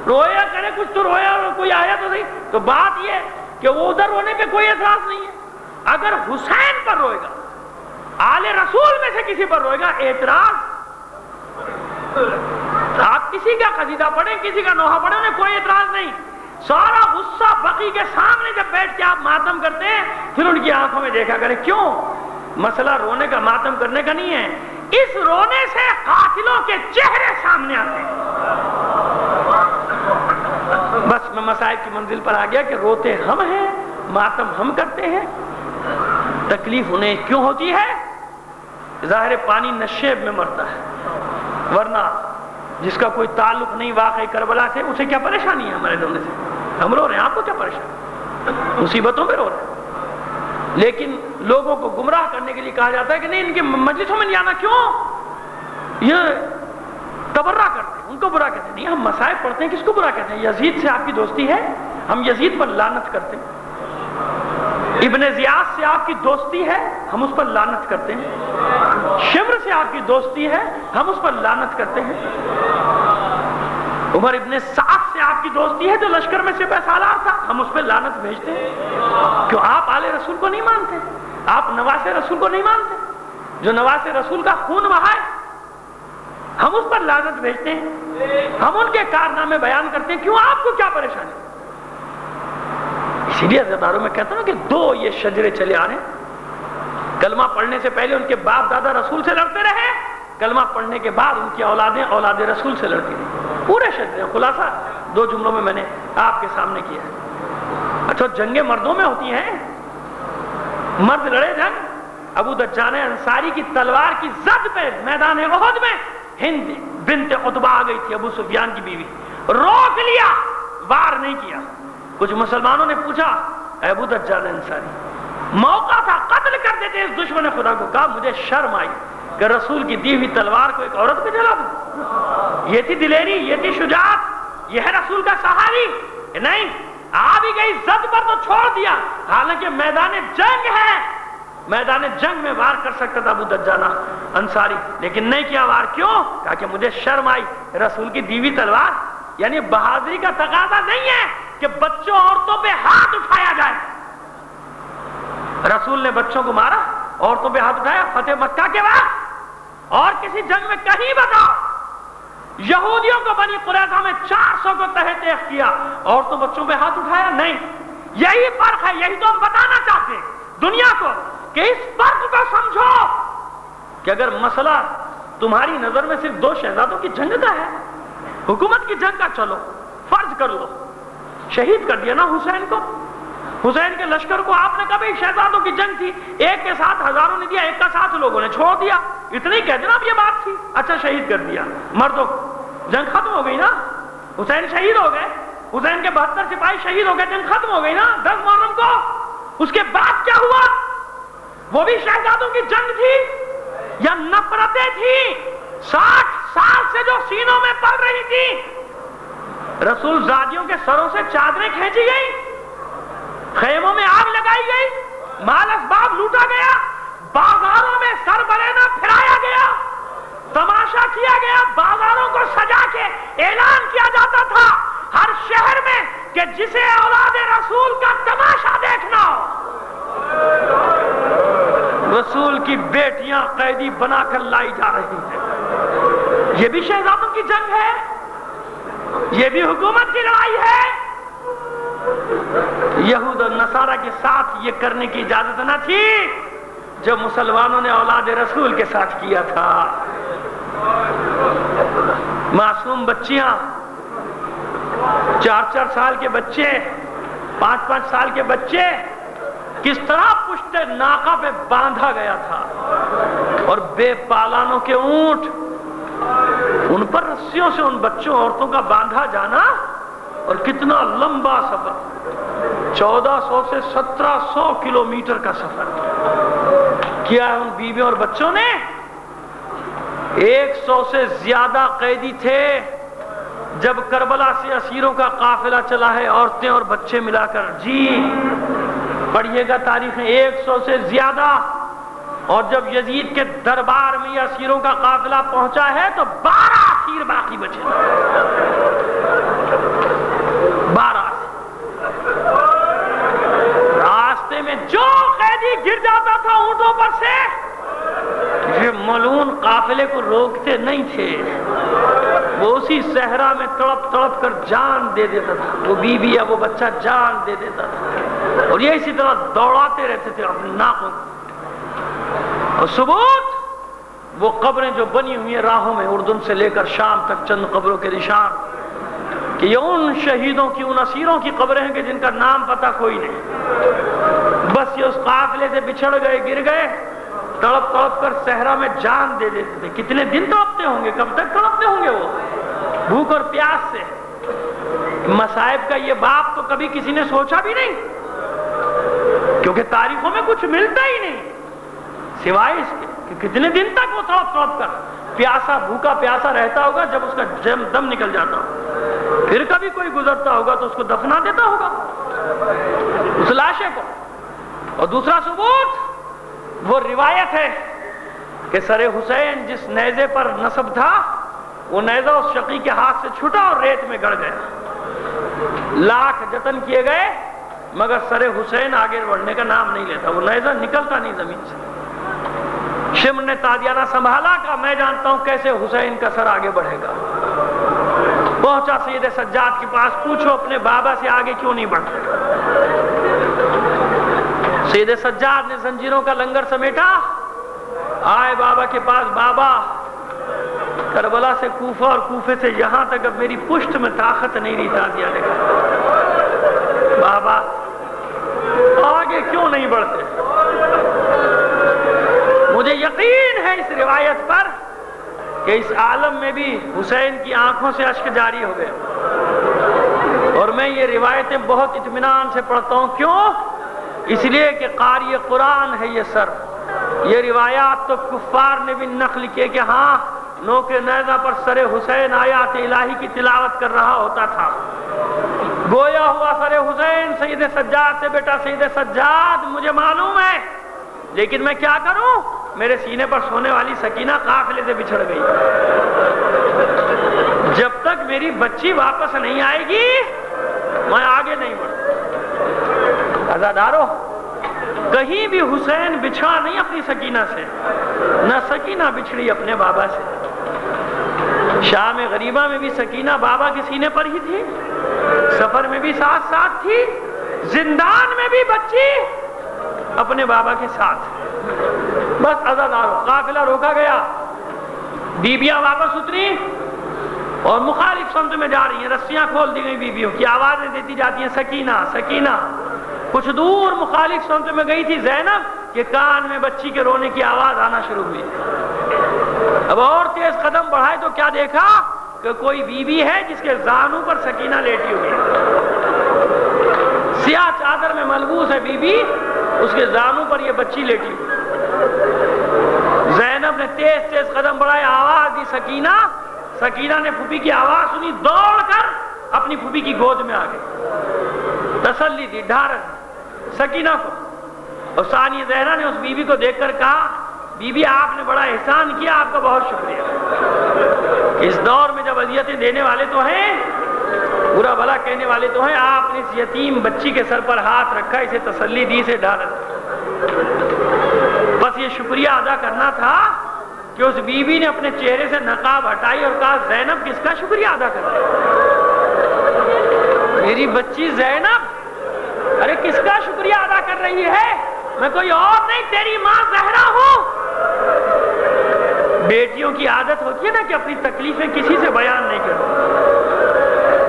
رویا کرے کچھ تو رویا اور کوئی آیا تو صحیح، تو بات یہ کہ وہ ادھر رونے پہ کوئی اعتراض نہیں ہے، اگر حسین پر روئے گا، آل رسول میں سے کسی پر روئے گا، اعتراض، آپ کسی کا قصیدہ پڑھیں کسی کا نوحہ پڑھیں انہیں کوئی اعتراض نہیں، سارا غصہ بقی کے سامنے جب بیٹھ کے آپ ماتم کرتے ہیں پھر ان کی آنکھوں میں دیکھا کریں. کیوں؟ مسئلہ رونے کا ماتم کرنے کا نہیں ہے، اس رونے سے قاتلوں کے چہرے سامنے آتے ہیں. بس میں مصائب کی منزل پر آ گیا کہ روتے ہم ہیں، ماتم ہم کرتے ہیں. تکلیف انہیں کیوں ہوتی ہے؟ ظاہر پانی نشیب میں مرتا ہے، ورنہ جس کا کوئی تعلق نہیں واقعی کربلا سے اسے کیا پریشانی ہے ہمارے رونے سے؟ ہم رو رہے ہیں، آپ کو کیا پریشانی؟ مصیبتوں میں رو رہے ہیں. لیکن لوگوں کو گمراہ کرنے کے لیے کہا جاتا ہے کہ نہیں ان کے مجلسوں میں نہیں آنا. کیوں؟ یہ تبرہ کرتے ہیں، ان کو برا کہتے ہیں. نہیں، ہم مصائب پڑھتے ہیں، کس کو برا کہتے ہیں؟ یزید سے آپ کی دوستی ہے، ہم یزید پر لعنت کرتے ہیں. ابن زیاد سے آپ کی دوستی ہے، ہم اس پر لعنت کرتے ہیں. شمر سے آپ کی دوستی ہے، ہم اس پر لعنت کرتے ہیں. عمر ابن سعد سے آپ کی دوستی ہے جو لشکر میں سپہ سالار تھا، ہم اس پہ لعنت بھیجتے ہیں. کیوں؟ آپ آل رسول کو نہیں مانتے، آپ نواس رسول کو نہیں مانتے. جو نواس رسول کا خون بہائے ہم اس پر لعنت بھیجتے ہیں، ہم ان کے کارنامے بیان کرتے ہیں. کیوں؟ آپ کو کیا پریشانی؟ اسی لیے عزیزداروں میں کہتا ہوں کہ دو یہ شجرے چلے آ رہے ہیں. کلمہ پڑھنے سے پہلے ان کے باپ دادا رسول سے لڑتے رہے، کلمہ پڑھنے کے بعد ان کی اولادیں اولاد رسول سے لڑتی رہی. پورے شجرے. خلاصہ 2 جملوں میں نے آپ کے سامنے کیا ہے. اچھا، جنگیں مردوں میں ہوتی ہیں، مرد لڑے جنگ. ابو دجانہ انصاری کی تلوار کی زد پہ میدان احد میں ہند بنت عتبہ آ گئی تھی، ابو سفیان کی بیوی. روک لیا، وار نہیں کیا. کچھ مسلمانوں نے پوچھا اے ابو دجانہ انصاری، موقع تھا قتل کر دیتے اس دشمن خدا کو. کہا مجھے شرم آئی کہ رسول کی دی ہوئی تلوار کو ایک عورت پہ چلا دوں. یہ تھی دلیری، یہ تھی شجاعت، یہ ہے رسول کا صحابی. نہیں، آ بھی گئی زد پر تو چھوڑ دیا. حالانکہ میدان جنگ ہے، میدان جنگ میں وار کر سکتا تھا ابو دجانہ انصاری، لیکن نہیں کیا وار. کیوں؟ کہا کہ مجھے شرم آئی رسول کی دی ہوئی تلوار. یعنی بہادری کا تقاضا نہیں ہے کہ بچوں عورتوں پہ ہاتھ اٹھایا جائے. رسول نے بچوں کو مارا، عورتوں پہ ہاتھ اٹھایا فتح مکہ کے بعد؟ اور کسی جنگ میں کہیں بتاؤ یہودیوں کو بنی قریظہ میں 400 کو تحت تیغ کیا، عورتوں بچوں پہ ہاتھ اٹھایا؟ نہیں. یہی فرق ہے، یہی تو ہم بتانا چاہتے ہیں دنیا کو کہ اس فرق کو سمجھو کہ اگر مسئلہ تمہاری نظر میں صرف 2 شہزادوں کی جنگ کا ہے، حکومت کی جنگ کا، چلو فرض کر لو، شہید کر دیا نا حسین کو. حسین کے لشکر کو آپ نے کبھی شہزادوں کی جنگ تھی، ایک کے ساتھ ہزاروں نے دیا، ایک کا ساتھ لوگوں نے چھوڑ دیا. اتنی کہہ دینا اب یہ بات تھی. اچھا شہید کر دیا مردوں، جنگ ختم ہو گئی نا. حسین شہید ہو گئے، حسین کے 72 سپاہی شہید ہو گئے، جنگ ختم ہو گئی نا 10 محرم کو. اس کے بعد کیا ہوا؟ وہ بھی شہزادوں کی جنگ تھی یا نفرتیں تھی 60 سال سے جو سینوں میں پل رہی تھی؟ رسول زادیوں کے سروں سے چادریں کھینچی گئی، خیموں میں آگ لگائی گئی، مال اسباب لوٹا گیا، بازاروں میں سر برینا پھرایا گیا، تماشا کیا گیا. بازاروں کو سجا کے اعلان کیا جاتا تھا ہر شہر میں کہ جسے اولاد رسول کا تماشا دیکھنا ہو. رسول کی بیٹیاں قیدی بنا کر لائی جا رہی ہیں. یہ بھی شہزادوں کی جنگ ہے، یہ بھی حکومت کی لڑائی ہے. یہود اور نصارہ کے ساتھ یہ کرنے کی اجازت نہ تھی جو مسلمانوں نے اولاد رسول کے ساتھ کیا تھا. معصوم بچیاں، 4 سال کے بچے، 5 سال کے بچے کس طرح پشت ناقہ پہ باندھا گیا تھا، اور بے پالانوں کے اونٹ، ان پر رسیوں سے ان بچوں عورتوں کا باندھا جانا. اور کتنا لمبا سفر، 1400 سے 1700 کلومیٹر کا سفر کیا ہے ان بیویوں اور بچوں نے. 100 سے زیادہ قیدی تھے. جب کربلا سے اسیروں کا قافلہ چلا ہے عورتیں اور بچے ملا کر، جی پڑھیے گا تاریخیں، 100 سے زیادہ. اور جب یزید کے دربار میں یہ اسیروں کا قافلہ پہنچا ہے تو 12 اسیر باقی بچے. 12 راستے میں جو قیدی گر جاتا تھا اونٹوں پر سے، یہ ملعون قافلے کو روکتے نہیں تھے، وہ اسی صحرا میں تڑپ تڑپ کر جان دے دیتا تھا. وہ بیوی یا وہ بچہ جان دے دیتا تھا. اور یہ اسی طرح دوڑاتے رہتے تھے اپنے ناخن. اور ثبوت وہ قبریں جو بنی ہوئی ہیں راہوں میں، اردن سے لے کر شام تک چند قبروں کے نشان، کہ یہ ان شہیدوں کی، ان اسیروں کی قبریں ہیں کہ جن کا نام پتہ کوئی نہیں. بس یہ اس قافلے سے بچھڑ گئے، گر گئے، تڑپ تڑپ کر صحرا میں جان دے دیتے تھے. کتنے دن تڑپتے ہوں گے، کب تک تڑپتے ہوں گے وہ بھوک اور پیاس سے. مصائب کا یہ باب تو کبھی کسی نے سوچا بھی نہیں، کیونکہ تاریخوں میں کچھ ملتا ہی نہیں سوائے اس کے کہ کتنے دن تک وہ تڑپ تڑپ کر پیاسا، بھوکا پیاسا رہتا ہوگا. جب اس کا دم نکل جاتا ہو، پھر کبھی کوئی گزرتا ہوگا تو اس کو دفنا دیتا ہوگا اس لاشے کو. اور دوسرا ثبوت وہ روایت ہے کہ سر حسین جس نیزے پر نصب تھا، وہ نیزہ اس شقی کے ہاتھ سے چھٹا اور ریت میں گڑ گیا. لاکھ جتن کیے گئے مگر سر حسین آگے بڑھنے کا نام نہیں لیتا، وہ نیزہ نکلتا نہیں زمین سے. شمر نے تادیانہ سنبھالا کہ میں جانتا ہوں کیسے حسین کا سر آگے بڑھے گا. پہنچا سید سجاد کے پاس، پوچھو اپنے بابا سے آگے کیوں نہیں بڑھتے. سید سجاد نے زنجیروں کا لنگر سمیٹا، آئے بابا کے پاس. بابا، کربلا سے کوفہ اور کوفے سے یہاں تک اب میری پشت میں طاقت نہیں رہی تازیانے کا. بابا آگے کیوں نہیں بڑھتے؟ مجھے یقین ہے اس روایت پر کہ اس عالم میں بھی حسین کی آنکھوں سے اشک جاری ہو گئے. اور میں یہ روایتیں بہت اطمینان سے پڑھتا ہوں. کیوں؟ اس لیے کہ قاری قرآن ہے یہ سر. یہ روایات تو کفار نے بھی نقل کیے کہ ہاں نوک نیزہ پر سر حسین آیات الہی کی تلاوت کر رہا ہوتا تھا. گویا ہوا سر حسین سید سجاد سے، بیٹا سید سجاد مجھے معلوم ہے، لیکن میں کیا کروں؟ میرے سینے پر سونے والی سکینہ قافلے سے بچھڑ گئی. جب تک میری بچی واپس نہیں آئے گی میں آگے نہیں بڑھوں. عزادارو، کہیں بھی حسین بچھڑا نہیں اپنی سکینہ سے، نہ سکینہ بچھڑی اپنے بابا سے. شام غریبہ میں بھی سکینہ بابا کے سینے پر ہی تھی، سفر میں بھی ساتھ ساتھ تھی، زندان میں بھی بچی اپنے بابا کے ساتھ. بس عزادارو، قافلہ روکا گیا، بیبیاں واپس اتری اور مخالف سمت میں جا رہی ہیں. رسیاں کھول دی گئی، بیبیوں کی آوازیں دیتی جاتی ہیں سکینہ سکینہ. کچھ دور مخالف سمت میں گئی تھی زینب کہ کان میں بچی کے رونے کی آواز آنا شروع ہوئی. اب اور تیز قدم بڑھائے تو کیا دیکھا کہ کوئی بیوی ہے جس کے زانوں پر سکینہ لیٹی ہوئی ہے. سیاہ چادر میں ملبوس ہے بیوی، اس کے زانوں پر یہ بچی لیٹی ہوئی. زینب نے تیز تیز قدم بڑھائے، آواز دی سکینہ. سکینہ نے پھوپھی کی آواز سنی، دوڑ کر اپنی پھوپھی کی گود میں آ گئی. تسلی دی، ڈھارس سکینہ کو. اور ثانیہ زہرا نے اس بیوی کو دیکھ کر کہا، بی بی آپ نے بڑا احسان کیا، آپ کا بہت شکریہ. اس دور میں جب اذیتیں دینے والے تو ہیں، برا بھلا کہنے والے تو ہیں، آپ نے اس یتیم بچی کے سر پر ہاتھ رکھا، اسے تسلی دی، اسے ڈھالا. بس یہ شکریہ ادا کرنا تھا کہ اس بیوی نے اپنے چہرے سے نقاب ہٹائی اور کہا زینب کس کا شکریہ ادا کر رہی ہے؟ میری بچی زینب، ارے کس کا شکریہ ادا کر رہی ہے؟ میں کوئی اور نہیں، تیری ماں زہرا ہوں. بیٹیوں کی عادت ہوتی ہے نا کہ اپنی تکلیفیں کسی سے بیان نہیں کرتی.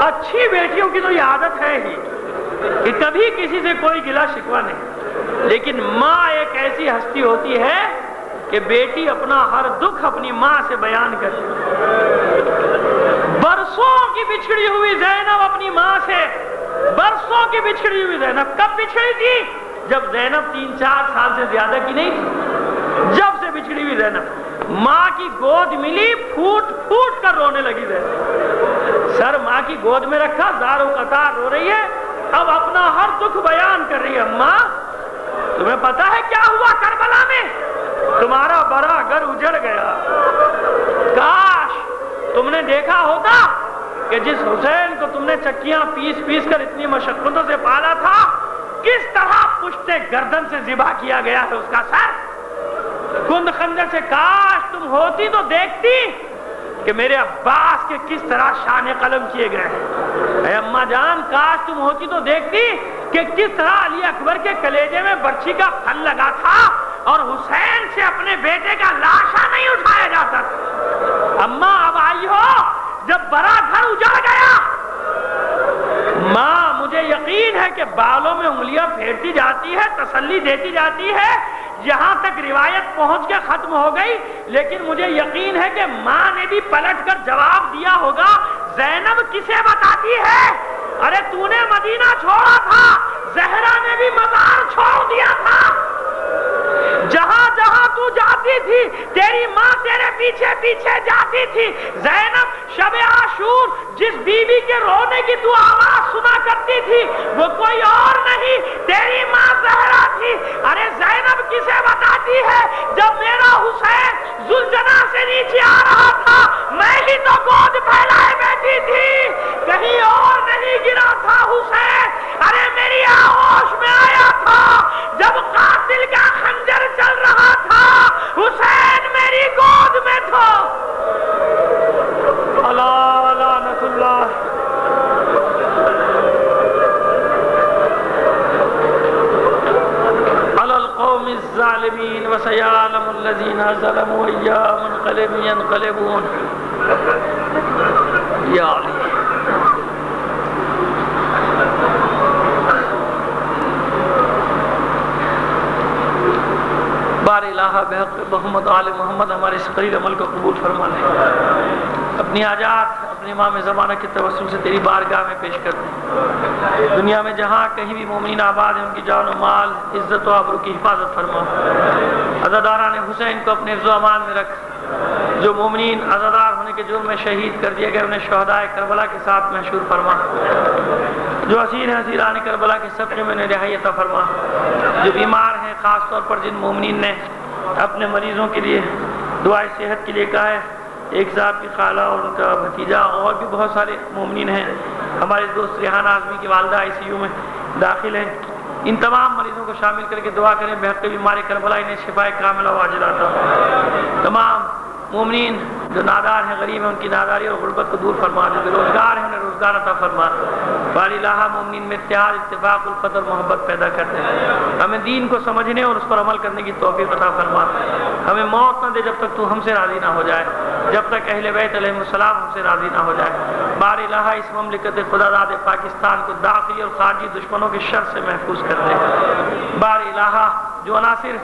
اچھی بیٹیوں کی تو یہ عادت ہے ہی کہ کبھی کسی سے کوئی گلہ شکوہ نہیں. لیکن ماں ایک ایسی ہستی ہوتی ہے کہ بیٹی اپنا ہر دکھ اپنی ماں سے بیان کرتی. برسوں کی بچھڑی ہوئی زینب اپنی ماں سے، برسوں کی بچھڑی ہوئی زینب. کب بچھڑی تھی؟ جب زینب 3-4 سال سے زیادہ کی نہیں تھی. جب سے بچھڑی ہوئی زینب، ماں کی گود ملی، پھوٹ پھوٹ کر رونے لگی زینب. سر ماں کی گود میں رکھا، زار و قطار رو رہی ہے. اب اپنا ہر دکھ بیان کر رہی ہے. ماں، تمہیں پتا ہے کیا ہوا کربلا میں؟ تمہارا بڑا گھر اجڑ گیا. کاش تم نے دیکھا ہوتا کہ جس حسین کو تم نے چکیاں پیس پیس کر اتنی مشقتوں سے پالا تھا، کس طرح پشت گردن سے ذبح کیا گیا ہے اس کا سر کند خنجر سے. کاش تم ہوتی تو دیکھتی کہ میرے عباس کے کس طرح شان قلم کیے گئے ہیں. اے اماں جان، کاش تم ہوتی تو دیکھتی کہ کس طرح علی اکبر کے کلیجے میں برچھی کا پھل لگا تھا اور حسین سے اپنے بیٹے کا لاشا نہیں اٹھایا جاتا تھا۔ اماں اب آئی ہو، جب بڑا گھر اجڑ گیا، ماں مجھے یقین ہے کہ بالوں میں انگلیاں پھیرتی جاتی ہے، تسلی دیتی جاتی ہے، یہاں تک روایت پہنچ کے ختم ہو گئی، لیکن مجھے یقین ہے کہ ماں نے بھی پلٹ کر جواب دیا ہوگا، زینب کسے بتاتی ہے؟ ارے تو نے مدینہ چھوڑا تھا، زہرا نے بھی مزار چھوڑ دیا تھا، جہاں جہاں تو جاتی تھی تیری ماں تیرے پیچھے پیچھے جاتی تھی۔ زینب شب عاشور جس بیوی کے رونے کی تو آواز سنا کرتی تھی وہ کوئی اور نہیں، تیری ماں زہرا تھی۔ ارے زینب کسے بتاتی ہے؟ جب میرا حسین ذوالجناح سے نیچے آ رہا تھا میں ہی تو گود پھیلائے بیٹھی تھی، کہیں اور نہیں گرا تھا حسین۔ ارے میری آغوش میں آیا تھا جب قاتل کا خنجر چل رہا تھا، حسین میری گود میں تھا۔ اللہ لعنت اللہ۔ علی القوم الظالمین وسیعلم الذین ظلموا ای منقلب ینقلبون۔ یا علی بار الہ بحق محمد آل محمد ہمارے اس قلیل عمل کو قبول فرما لے، اپنی حاجات اپنے امام زمانہ کے توسل سے تیری بارگاہ میں پیش کر دیں۔ دنیا میں جہاں کہیں بھی مومنین آباد ہیں ان کی جان و مال عزت و آبرو کی حفاظت فرما۔ عزاداران حسین کو اپنے حفظ و امان میں رکھ، جو مومنین عزادار ہونے کے جرم میں شہید کر دیے گئے انہیں شہدائے کربلا کے ساتھ محشور فرما، جو اسیر ہیں اسیران کربلا کے صدقے میں رہائی عطا فرما، جو بیمار ہیں خاص طور پر جن مومنین نے اپنے مریضوں کے لیے دعائے صحت کے لیے کہا ہے، ایک صاحب کی خالہ اور ان کا بھتیجا اور بھی بہت سارے مومنین ہیں، ہمارے دوست ریحانہ اعظمی کی والدہ ICU میں داخل ہیں، ان تمام مریضوں کو شامل کر کے دعا کریں بحق بیمار کربلا انہیں شفائے کاملہ و عاجلہ عطا فرما۔ تمام مومنین جو نادار ہیں غریب ہیں ان کی ناداری اور غربت کو دور فرما، جو بے روزگار ہیں انہیں روزگار عطا فرما۔ باری الہ مومنین میں اتحاد اتفاق الفت اور محبت پیدا کرتے ہیں، ہمیں دین کو سمجھنے اور اس پر عمل کرنے کی توفیق عطا فرما۔ ہمیں موت نہ دے جب تک تو ہم سے راضی نہ ہو جائے، جب تک اہل بیت علیہ السلام ہم سے راضی نہ ہو جائے۔ باری الہ اس مملکت خدا داد پاکستان کو داخلی اور خارجی دشمنوں کے شر سے محفوظ کر دے۔ باری الہ جو عناصر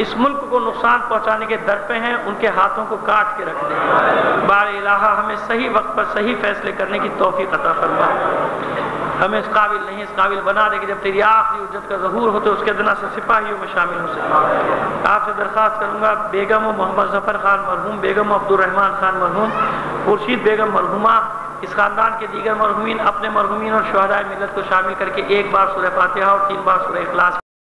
اس ملک کو نقصان پہنچانے کے در پہ ہیں ان کے ہاتھوں کو کاٹ کے رکھ دے۔ باری الہ ہمیں صحیح وقت پر صحیح فیصلے کرنے کی توفیق عطا فرما، ہمیں اس قابل نہیں اس قابل بنا دے کہ جب تیری آخری حجت کا ظہور ہو تو اس کے ادنا سے سپاہیوں میں شامل ہو سکے۔ آپ سے درخواست کروں گا بیگم و محمد ظفر خان مرحوم، بیگم و عبدالرحمن خان مرحوم، خورشید بیگم مرحومہ، اس خاندان کے دیگر مرحومین اپنے مرحومین اور شہدائے ملت کو شامل کر کے ایک بار سورہ فاتحہ اور 3 بار سورہ اخلاص